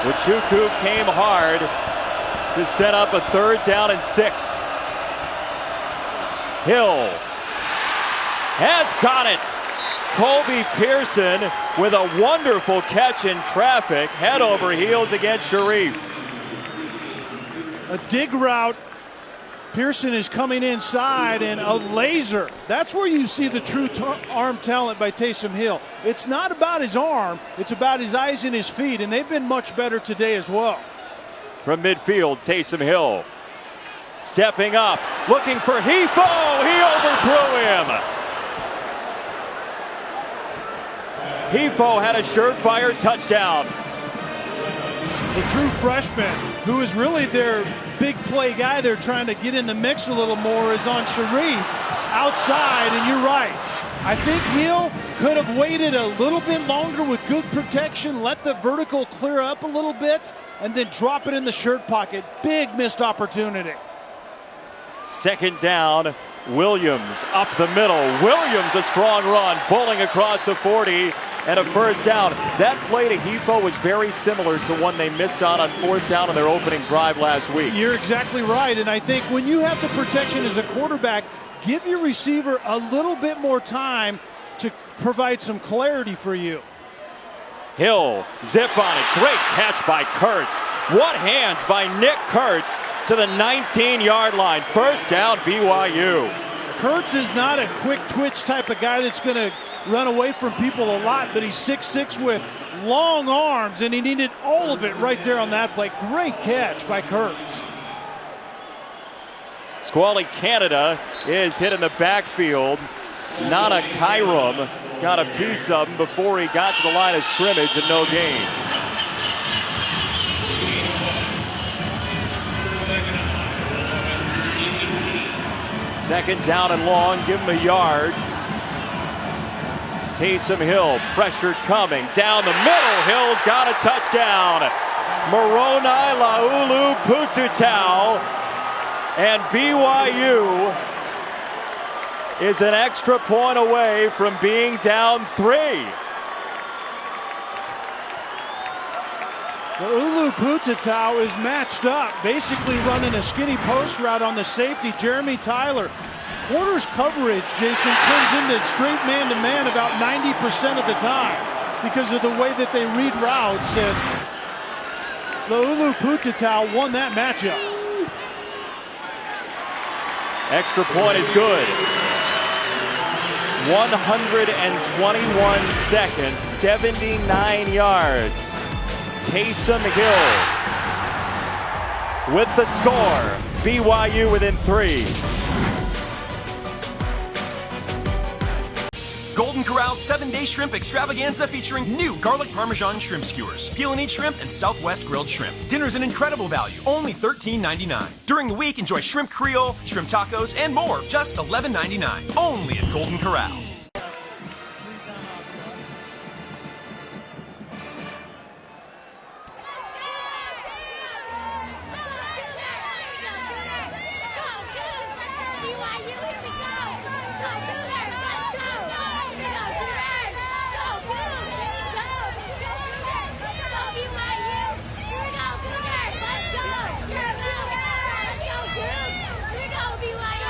Wachuku came hard to set up a 3rd down and 6. Hill has got it. Colby Pearson with a wonderful catch in traffic, head over heels against Sharif. A dig route. Pearson is coming inside, and a laser. That's where you see the true arm talent by Taysom Hill. It's not about his arm, it's about his eyes and his feet, and they've been much better today as well. From midfield, Taysom Hill stepping up, looking for Hefo. He overthrew him. Hefo had a surefire touchdown. The true freshman, who is really their big play guy they're trying to get in the mix a little more, is on Sharif outside, and you're right. I think Hill could have waited a little bit longer with good protection, let the vertical clear up a little bit, and then drop it in the shirt pocket. Big missed opportunity. Second down, Williams up the middle. Williams, a strong run, bowling across the 40, and a first down. That play to Hefo was very similar to one they missed on fourth down on their opening drive last week. You're exactly right, and I think when you have the protection as a quarterback, give your receiver a little bit more time to provide some clarity for you. Hill, zip on it, great catch by Kurtz. What hands by Nick Kurtz to the 19-yard line. First down, BYU. Kurtz is not a quick twitch type of guy that's going to run away from people a lot, but he's 6'6" with long arms, and he needed all of it right there on that play. Great catch by Kurtz. Squally Canada is hit in the backfield. Nana Kairum got a piece of him before he got to the line of scrimmage, and no gain. Second down and long, give him a yard. Taysom Hill, pressure coming down the middle. Hill's got a touchdown. Moroni Laulu Pututau, and BYU is an extra point away from being down 3. Laulu Pututau is matched up, basically running a skinny post route on the safety, Jeremy Tyler. Quarters coverage, Jason, turns into straight man-to-man about 90% of the time because of the way that they read routes, and Laulu Pututau won that matchup. Extra point is good. 121 seconds, 79 yards. Taysom Hill with the score. BYU within 3. Golden Corral's 7-day shrimp extravaganza featuring new garlic parmesan shrimp skewers, peel and eat shrimp, and Southwest grilled shrimp. Dinner's an incredible value, only $13.99. During the week, enjoy shrimp creole, shrimp tacos, and more, just $11.99. Only at Golden Corral.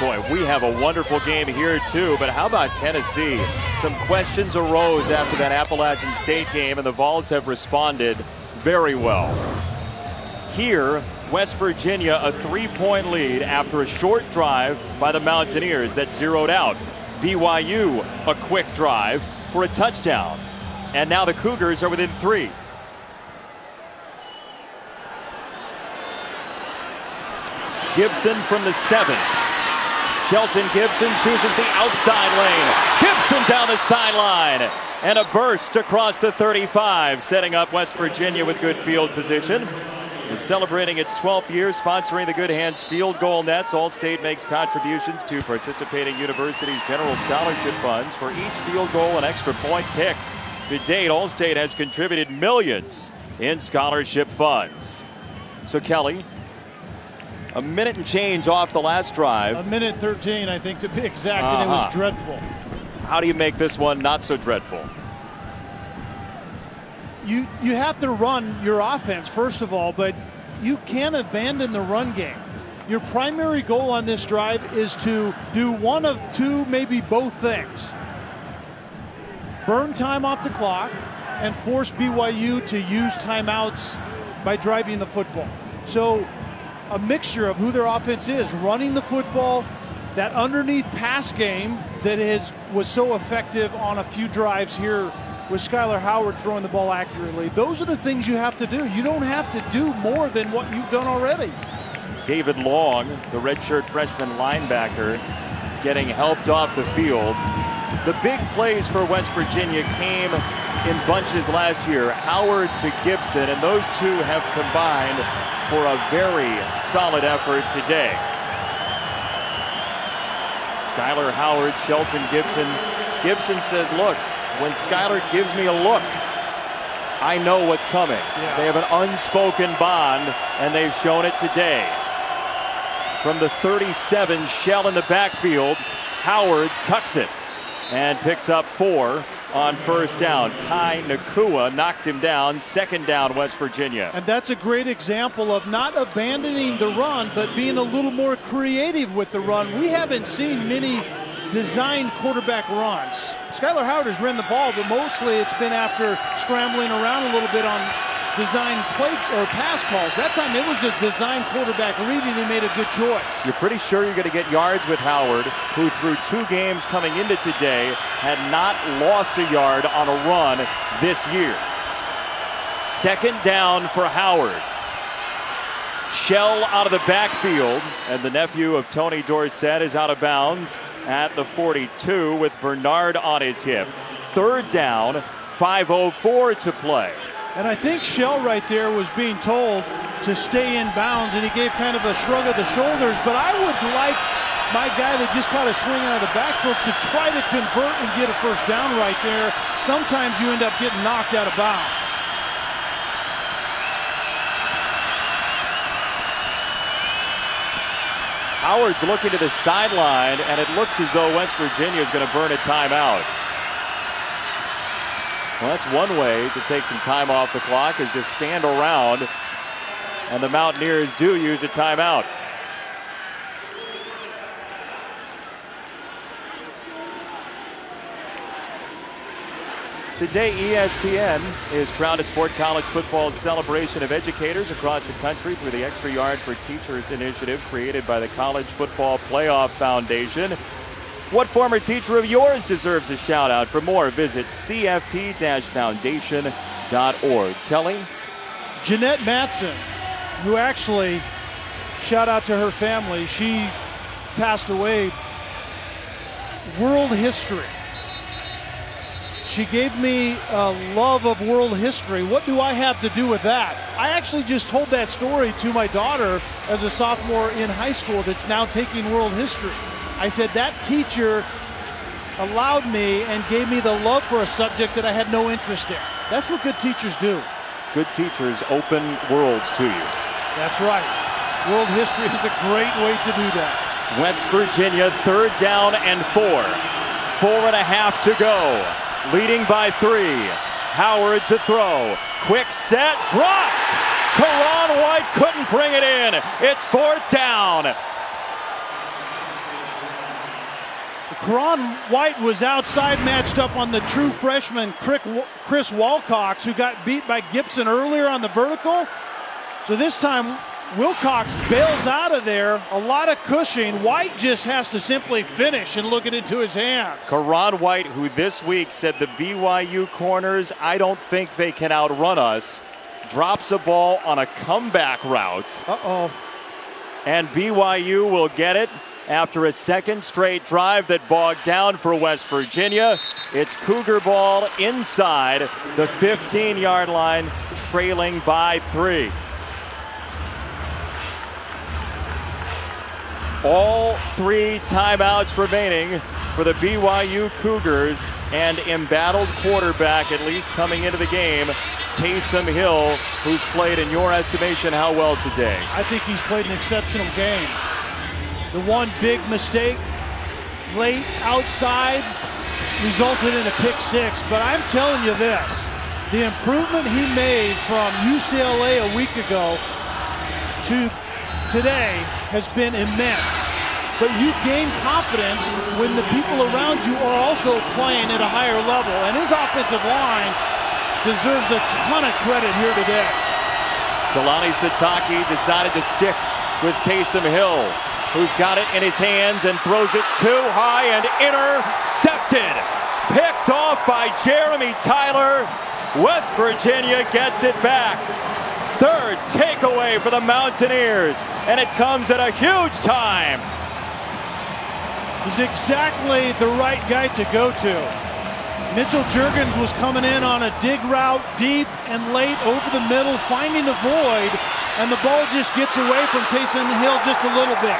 Boy, we have a wonderful game here too, but how about Tennessee? Some questions arose after that Appalachian State game, and the Vols have responded very well. Here, West Virginia, a 3-point lead after a short drive by the Mountaineers that zeroed out. BYU, a quick drive for a touchdown. And now the Cougars are within 3. Gibson from the 7. Shelton Gibson chooses the outside lane. Gibson down the sideline. And a burst across the 35, setting up West Virginia with good field position. Is celebrating its 12th year sponsoring the Good Hands Field Goal Nets. All-State makes contributions to participating universities' general scholarship funds for each field goal and extra point kicked. To date, All-State has contributed millions in scholarship funds. So, Kelly, a minute and change off the last drive. A minute 13, I think, to be exact, and it was dreadful. How do you make this one not so dreadful? You have to run your offense, first of all, but you can't abandon the run game. your primary goal on this drive is to do one of two, maybe both things. Burn time off the clock and force BYU to use timeouts by driving the football. So a mixture of who their offense is, running the football, that underneath pass game that was so effective on a few drives here with Skylar Howard throwing the ball accurately. Those are the things you have to do. You don't have to do more than what you've done already. David Long, the redshirt freshman linebacker, getting helped off the field. The big plays for West Virginia came in bunches last year, Howard to Gibson, and those two have combined for a very solid effort today. Skylar Howard, Shelton Gibson. Gibson says, look, when Skylar gives me a look, I know what's coming. Yeah. They have an unspoken bond, and they've shown it today. From the 37, Shell in the backfield, Howard tucks it and picks up 4 on first down. Kai Nakua knocked him down. Second down, West Virginia. And that's a great example of not abandoning the run, but being a little more creative with the run. We haven't seen many designed quarterback runs. Skylar Howard has run the ball, but mostly it's been after scrambling around a little bit on design play or pass calls. That time it was just design quarterback reading. He made a good choice. You're pretty sure you're going to get yards with Howard, who through 2 games coming into today had not lost a yard on a run this year. Second down for Howard. Shell out of the backfield, and the nephew of Tony Dorsett is out of bounds at the 42 with Bernard on his hip. Third down, 5:04 to play. And I think Shell right there was being told to stay in bounds, and he gave kind of a shrug of the shoulders. But I would like my guy that just caught a swing out of the backfield to try to convert and get a first down right there. Sometimes you end up getting knocked out of bounds. Howard's looking to the sideline, and it looks as though West Virginia is going to burn a timeout. Well, that's one way to take some time off the clock, is just stand around, and the Mountaineers do use a timeout. Today, ESPN is proud to support college football's celebration of educators across the country through the Extra Yard for Teachers initiative created by the College Football Playoff Foundation. What former teacher of yours deserves a shout out? For more, visit cfp-foundation.org. Kelly? Jeanette Matson, who actually, shout out to her family, she passed away. World history. She gave me a love of world history. What do I have to do with that? I actually just told that story to my daughter as a sophomore in high school that's now taking world history. I said that teacher allowed me and gave me the love for a subject that I had no interest in. That's what good teachers do. Good teachers open worlds to you. That's right. World history is a great way to do that. West Virginia, third down and 4. 4.5 to go. Leading by 3. Howard to throw. Quick set, dropped. Karan White couldn't bring it in. It's 4th down. Karan White was outside, matched up on the true freshman Chris Wilcox, who got beat by Gibson earlier on the vertical. So this time Wilcox bails out of there. A lot of cushion. White just has to simply finish and look it into his hands. Karan White, who this week said the BYU corners, I don't think they can outrun us, drops a ball on a comeback route. Uh-oh. And BYU will get it after a second straight drive that bogged down for West Virginia. It's Cougar ball inside the 15-yard line, trailing by 3. All 3 timeouts remaining for the BYU Cougars, and embattled quarterback, at least coming into the game, Taysom Hill, who's played, in your estimation, how well today? I think he's played an exceptional game. The one big mistake late outside resulted in a pick 6, but I'm telling you this, the improvement he made from UCLA a week ago to today has been immense. But you gain confidence when the people around you are also playing at a higher level. And his offensive line deserves a ton of credit here today. Kalani Sitake decided to stick with Taysom Hill, who's got it in his hands and throws it too high and intercepted. Picked off by Jeremy Tyler. West Virginia gets it back. Third takeaway for the Mountaineers, and it comes at a huge time. He's exactly the right guy to go to. Mitchell Juergens was coming in on a dig route deep and late over the middle, finding the void, and the ball just gets away from Taysom Hill just a little bit.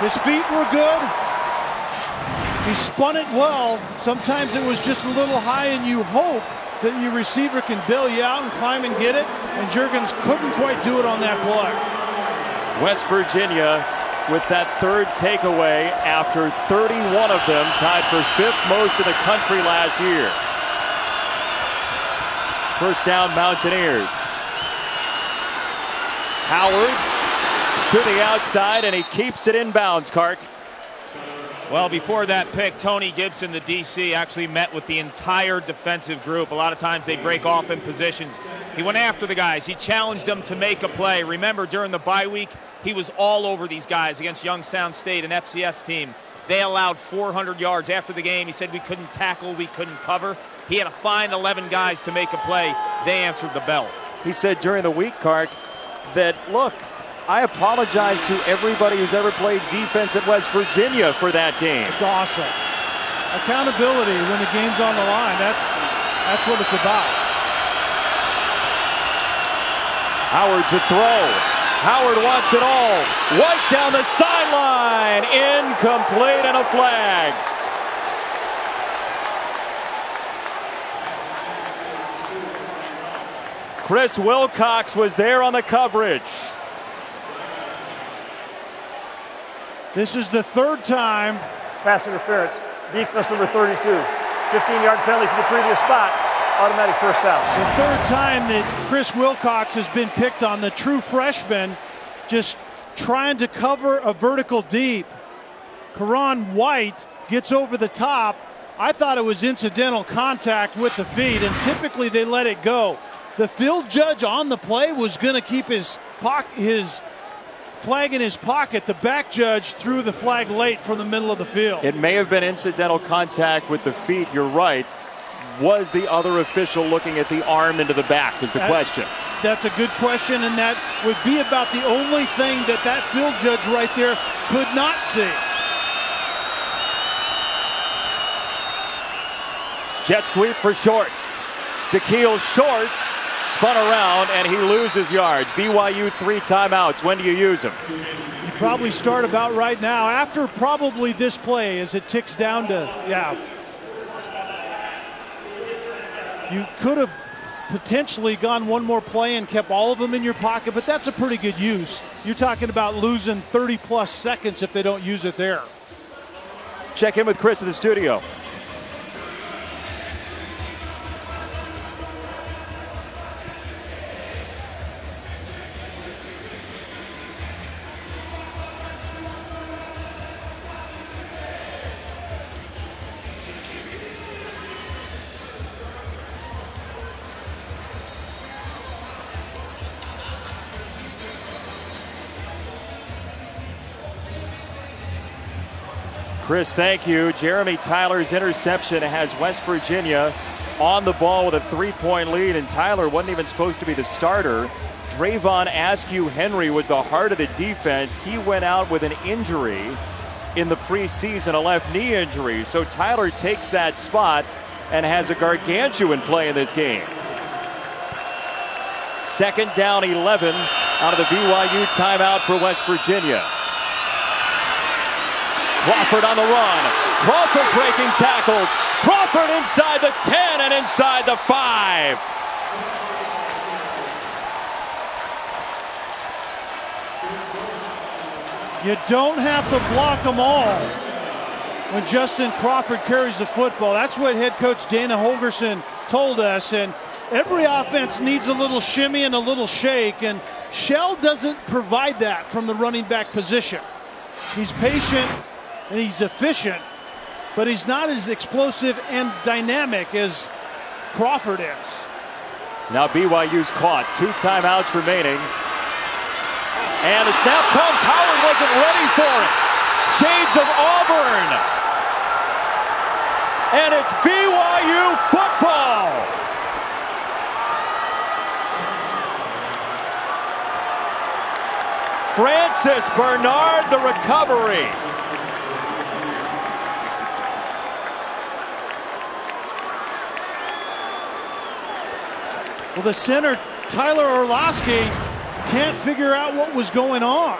His feet were good. He spun it well. Sometimes it was just a little high, and you hope that your receiver can bail you out and climb and get it, and Juergens couldn't quite do it on that play. West Virginia with that third takeaway after 31 of them, tied for 5th most in the country last year. First down, Mountaineers. Howard to the outside, and he keeps it inbounds, Kark. Well, before that pick, Tony Gibson, the DC, actually met with the entire defensive group. A lot of times they break off in positions. He went after the guys. He challenged them to make a play. Remember, during the bye week, he was all over these guys against Youngstown State, an FCS team. They allowed 400 yards after the game. He said we couldn't tackle, we couldn't cover. He had to find 11 guys to make a play. They answered the bell. He said during the week, Kark, that, look, I apologize to everybody who's ever played defense at West Virginia for that game. It's awesome. Accountability when the game's on the line. That's what it's about. Howard to throw. Howard wants it all. White down the sideline. Incomplete and a flag. Chris Wilcox was there on the coverage. This is the third time. Pass interference. Defense number 32. 15-yard penalty for the previous spot. Automatic first down. The third time that Chris Wilcox has been picked on, the true freshman, just trying to cover a vertical deep. Karan White gets over the top. I thought it was incidental contact with the feet, and typically they let it go. The field judge on the play was going to keep his flag in his pocket. The back judge threw the flag late from the middle of the field. It may have been incidental contact with the feet, you're right. Was the other official looking at the arm into the back is the question. That's a good question, and that would be about the only thing that field judge right there could not see. Jet sweep for Shorts. Da'Keil Shorts spun around, and he loses yards. BYU 3 timeouts. When do you use them? You probably start about right now, after probably this play, as it ticks down to, You could have potentially gone one more play and kept all of them in your pocket, but that's a pretty good use. You're talking about losing 30-plus seconds if they don't use it there. Check in with Chris in the studio. Chris, thank you. Jeremy Tyler's interception has West Virginia on the ball with a 3-point lead, and Tyler wasn't even supposed to be the starter. Drayvon Askew-Henry was the heart of the defense. He went out with an injury in the preseason, a left knee injury. So Tyler takes that spot and has a gargantuan play in this game. Second down 11 out of the BYU timeout for West Virginia. Crawford on the run. Crawford breaking tackles. Crawford inside the 10 and inside the 5. You don't have to block them all when Justin Crawford carries the football. That's what head coach Dana Holgorsen told us. And every offense needs a little shimmy and a little shake. And Shell doesn't provide that from the running back position. He's patient and he's efficient, but he's not as explosive and dynamic as Crawford is. Now BYU's caught. 2 timeouts remaining. And the snap comes. Howard wasn't ready for it. Shades of Auburn. And it's BYU football. Francis Bernard, the recovery. Well, the center, Tyler Orlowski, can't figure out what was going on.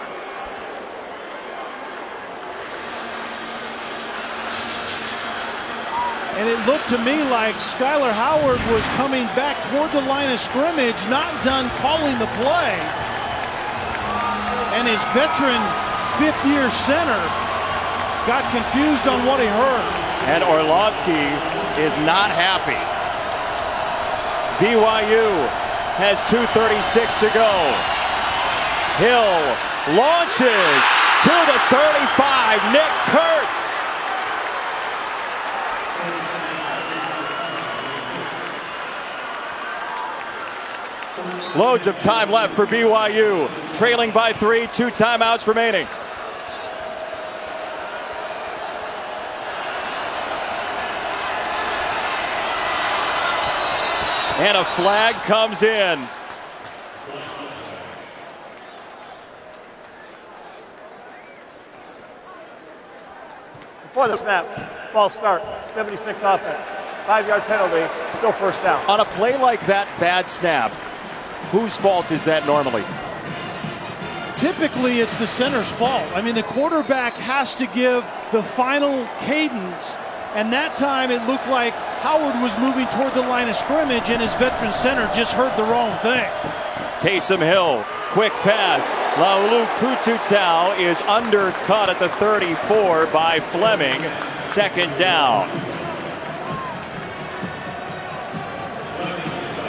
And it looked to me like Skylar Howard was coming back toward the line of scrimmage, not done calling the play. And his veteran fifth-year center got confused on what he heard. And Orlowski is not happy. BYU has 2:36 to go. Hill launches to the 35. Nick Kurtz. Loads of time left for BYU. Trailing by 3, 2 timeouts remaining. And a flag comes in. Before the snap, false start, 76 offense. 5-yard penalty, still first down. On a play like that, bad snap, whose fault is that normally? Typically, it's the center's fault. I mean, the quarterback has to give the final cadence, and that time it looked like Howard was moving toward the line of scrimmage, and his veteran center just heard the wrong thing. Taysom Hill, quick pass. Laulu Pututau is undercut at the 34 by Fleming. Second down.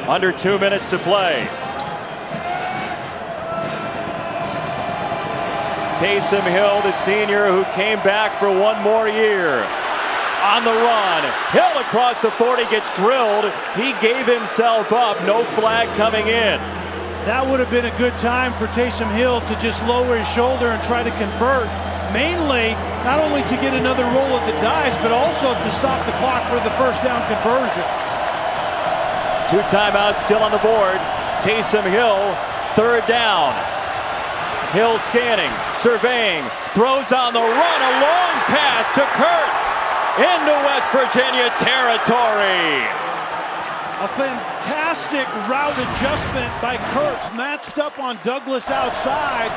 Under 2 minutes to play. Taysom Hill, the senior who came back for one more year. On the run, Hill across the 40 gets drilled. He gave himself up, no flag coming in. That would have been a good time for Taysom Hill to just lower his shoulder and try to convert. Mainly, not only to get another roll of the dice, but also to stop the clock for the first down conversion. 2 timeouts still on the board. Taysom Hill, third down. Hill scanning, surveying, throws on the run, a long pass to Kurtz into West Virginia territory. A fantastic route adjustment by Kurtz, matched up on Douglas outside.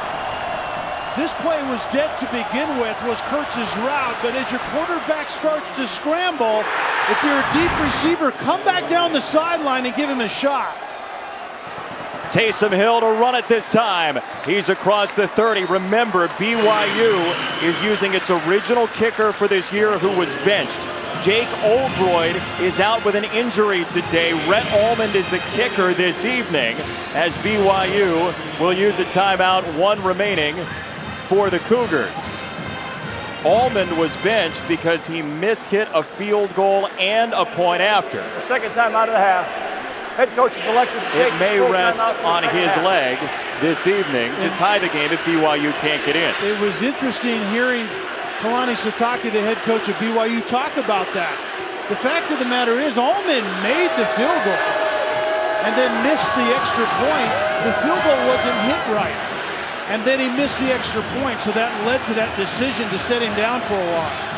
This play was dead to begin with, was Kurtz's route, but as your quarterback starts to scramble, if you're a deep receiver, come back down the sideline and give him a shot. Taysom Hill to run it this time. He's across the 30. Remember, BYU is using its original kicker for this year who was benched. Jake Oldroyd is out with an injury today. Rhett Almond is the kicker this evening as BYU will use a timeout, 1 remaining for the Cougars. Almond was benched because he mishit a field goal and a point after. The second time out of the half. Head coach is elected to take it may rest on his half. leg this evening to tie the game if BYU can't get in. It was interesting hearing Kalani Sitake, the head coach of BYU, talk about that. The fact of the matter is, Almond made the field goal and then missed the extra point. The field goal wasn't hit right, and then he missed the extra point, so that led to that decision to set him down for a while.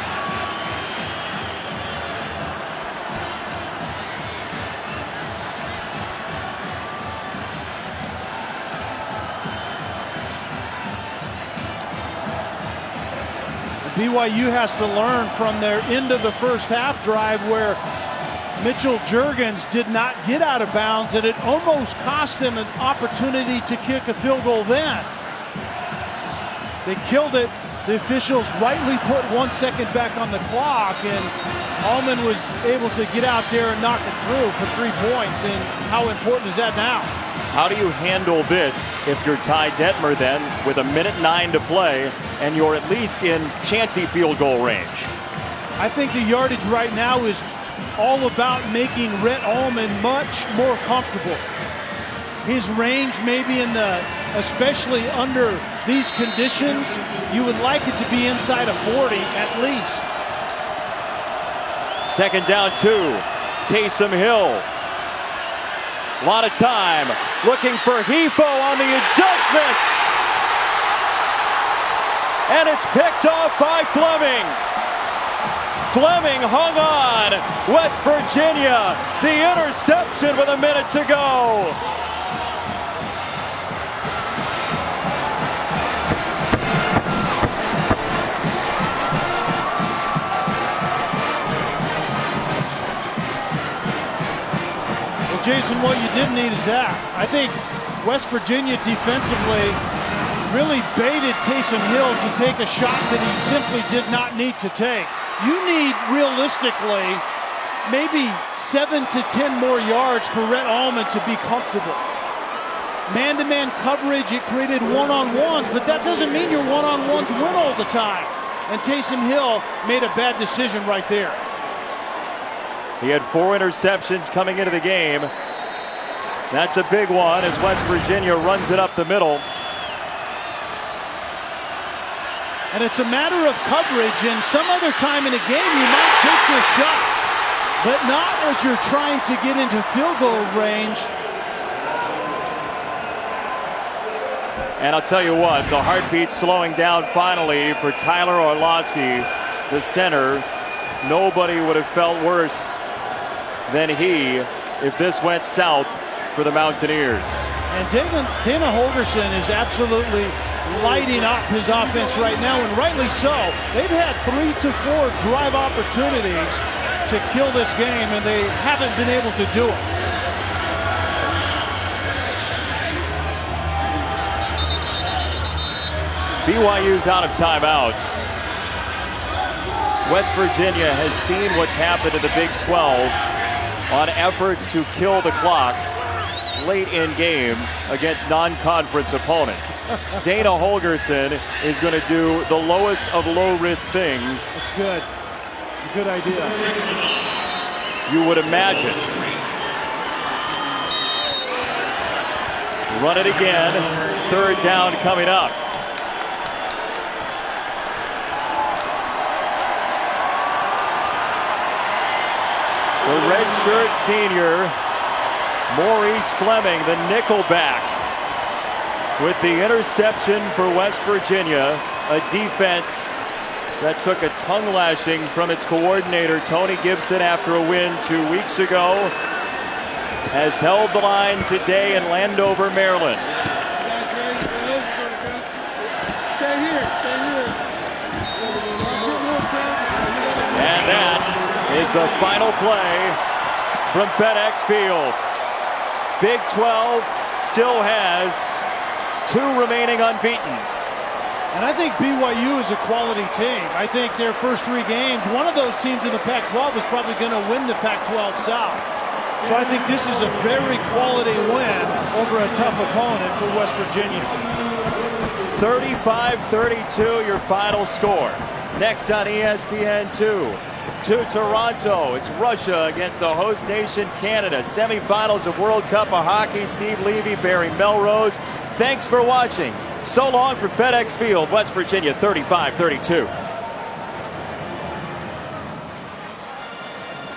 BYU has to learn from their end of the first half drive where Mitchell Juergens did not get out of bounds, and it almost cost them an opportunity to kick a field goal then. They killed it. The officials rightly put 1 second back on the clock, and Almond was able to get out there and knock it through for 3 points. And how important is that now? How do you handle this if you're Ty Detmer then with 1:09 to play and you're at least in chancy field goal range? I think the yardage right now is all about making Rhett Allman much more comfortable. His range maybe especially under these conditions, you would like it to be inside of 40 at least. 2nd down 2, Taysom Hill. A lot of time, looking for Hefo on the adjustment. And it's picked off by Fleming. Fleming hung on. West Virginia, the interception with 1 minute to go. Jason, what you didn't need is that. I think West Virginia defensively really baited Taysom Hill to take a shot that he simply did not need to take. You need, realistically, maybe 7 to 10 more yards for Rhett Allman to be comfortable. Man-to-man coverage, it created one-on-ones, but that doesn't mean your one-on-ones win all the time. And Taysom Hill made a bad decision right there. He had 4 interceptions coming into the game. That's a big one as West Virginia runs it up the middle. And it's a matter of coverage, and some other time in a game you might take this shot, but not as you're trying to get into field goal range. And I'll tell you what, the heartbeat slowing down finally for Tyler Orlowski, the center. Nobody would have felt worse than he if this went south for the Mountaineers. And Dana Holgerson is absolutely lighting up his offense right now, and rightly so. They've had 3 to 4 drive opportunities to kill this game, and they haven't been able to do it. BYU's out of timeouts. West Virginia has seen what's happened in the Big 12 on efforts to kill the clock late in games against non-conference opponents. Dana Holgerson is going to do the lowest of low-risk things. That's good. It's a good idea. You would imagine. Run it again. 3rd down coming up. The redshirt senior, Maurice Fleming, the nickelback, with the interception for West Virginia, a defense that took a tongue lashing from its coordinator, Tony Gibson, after a win 2 weeks ago, has held the line today in Landover, Maryland. And that is the final play from FedEx Field. Big 12 still has 2 remaining unbeatens. And I think BYU is a quality team. I think their first 3 games, one of those teams in the Pac-12 is probably going to win the Pac-12 South. So I think this is a very quality win over a tough opponent for West Virginia. 35-32 your final score. Next on ESPN2. To Toronto, it's Russia against the host nation Canada. Semifinals of World Cup of Hockey. Steve Levy, Barry Melrose. Thanks for watching. So long from FedEx Field, West Virginia, 35-32.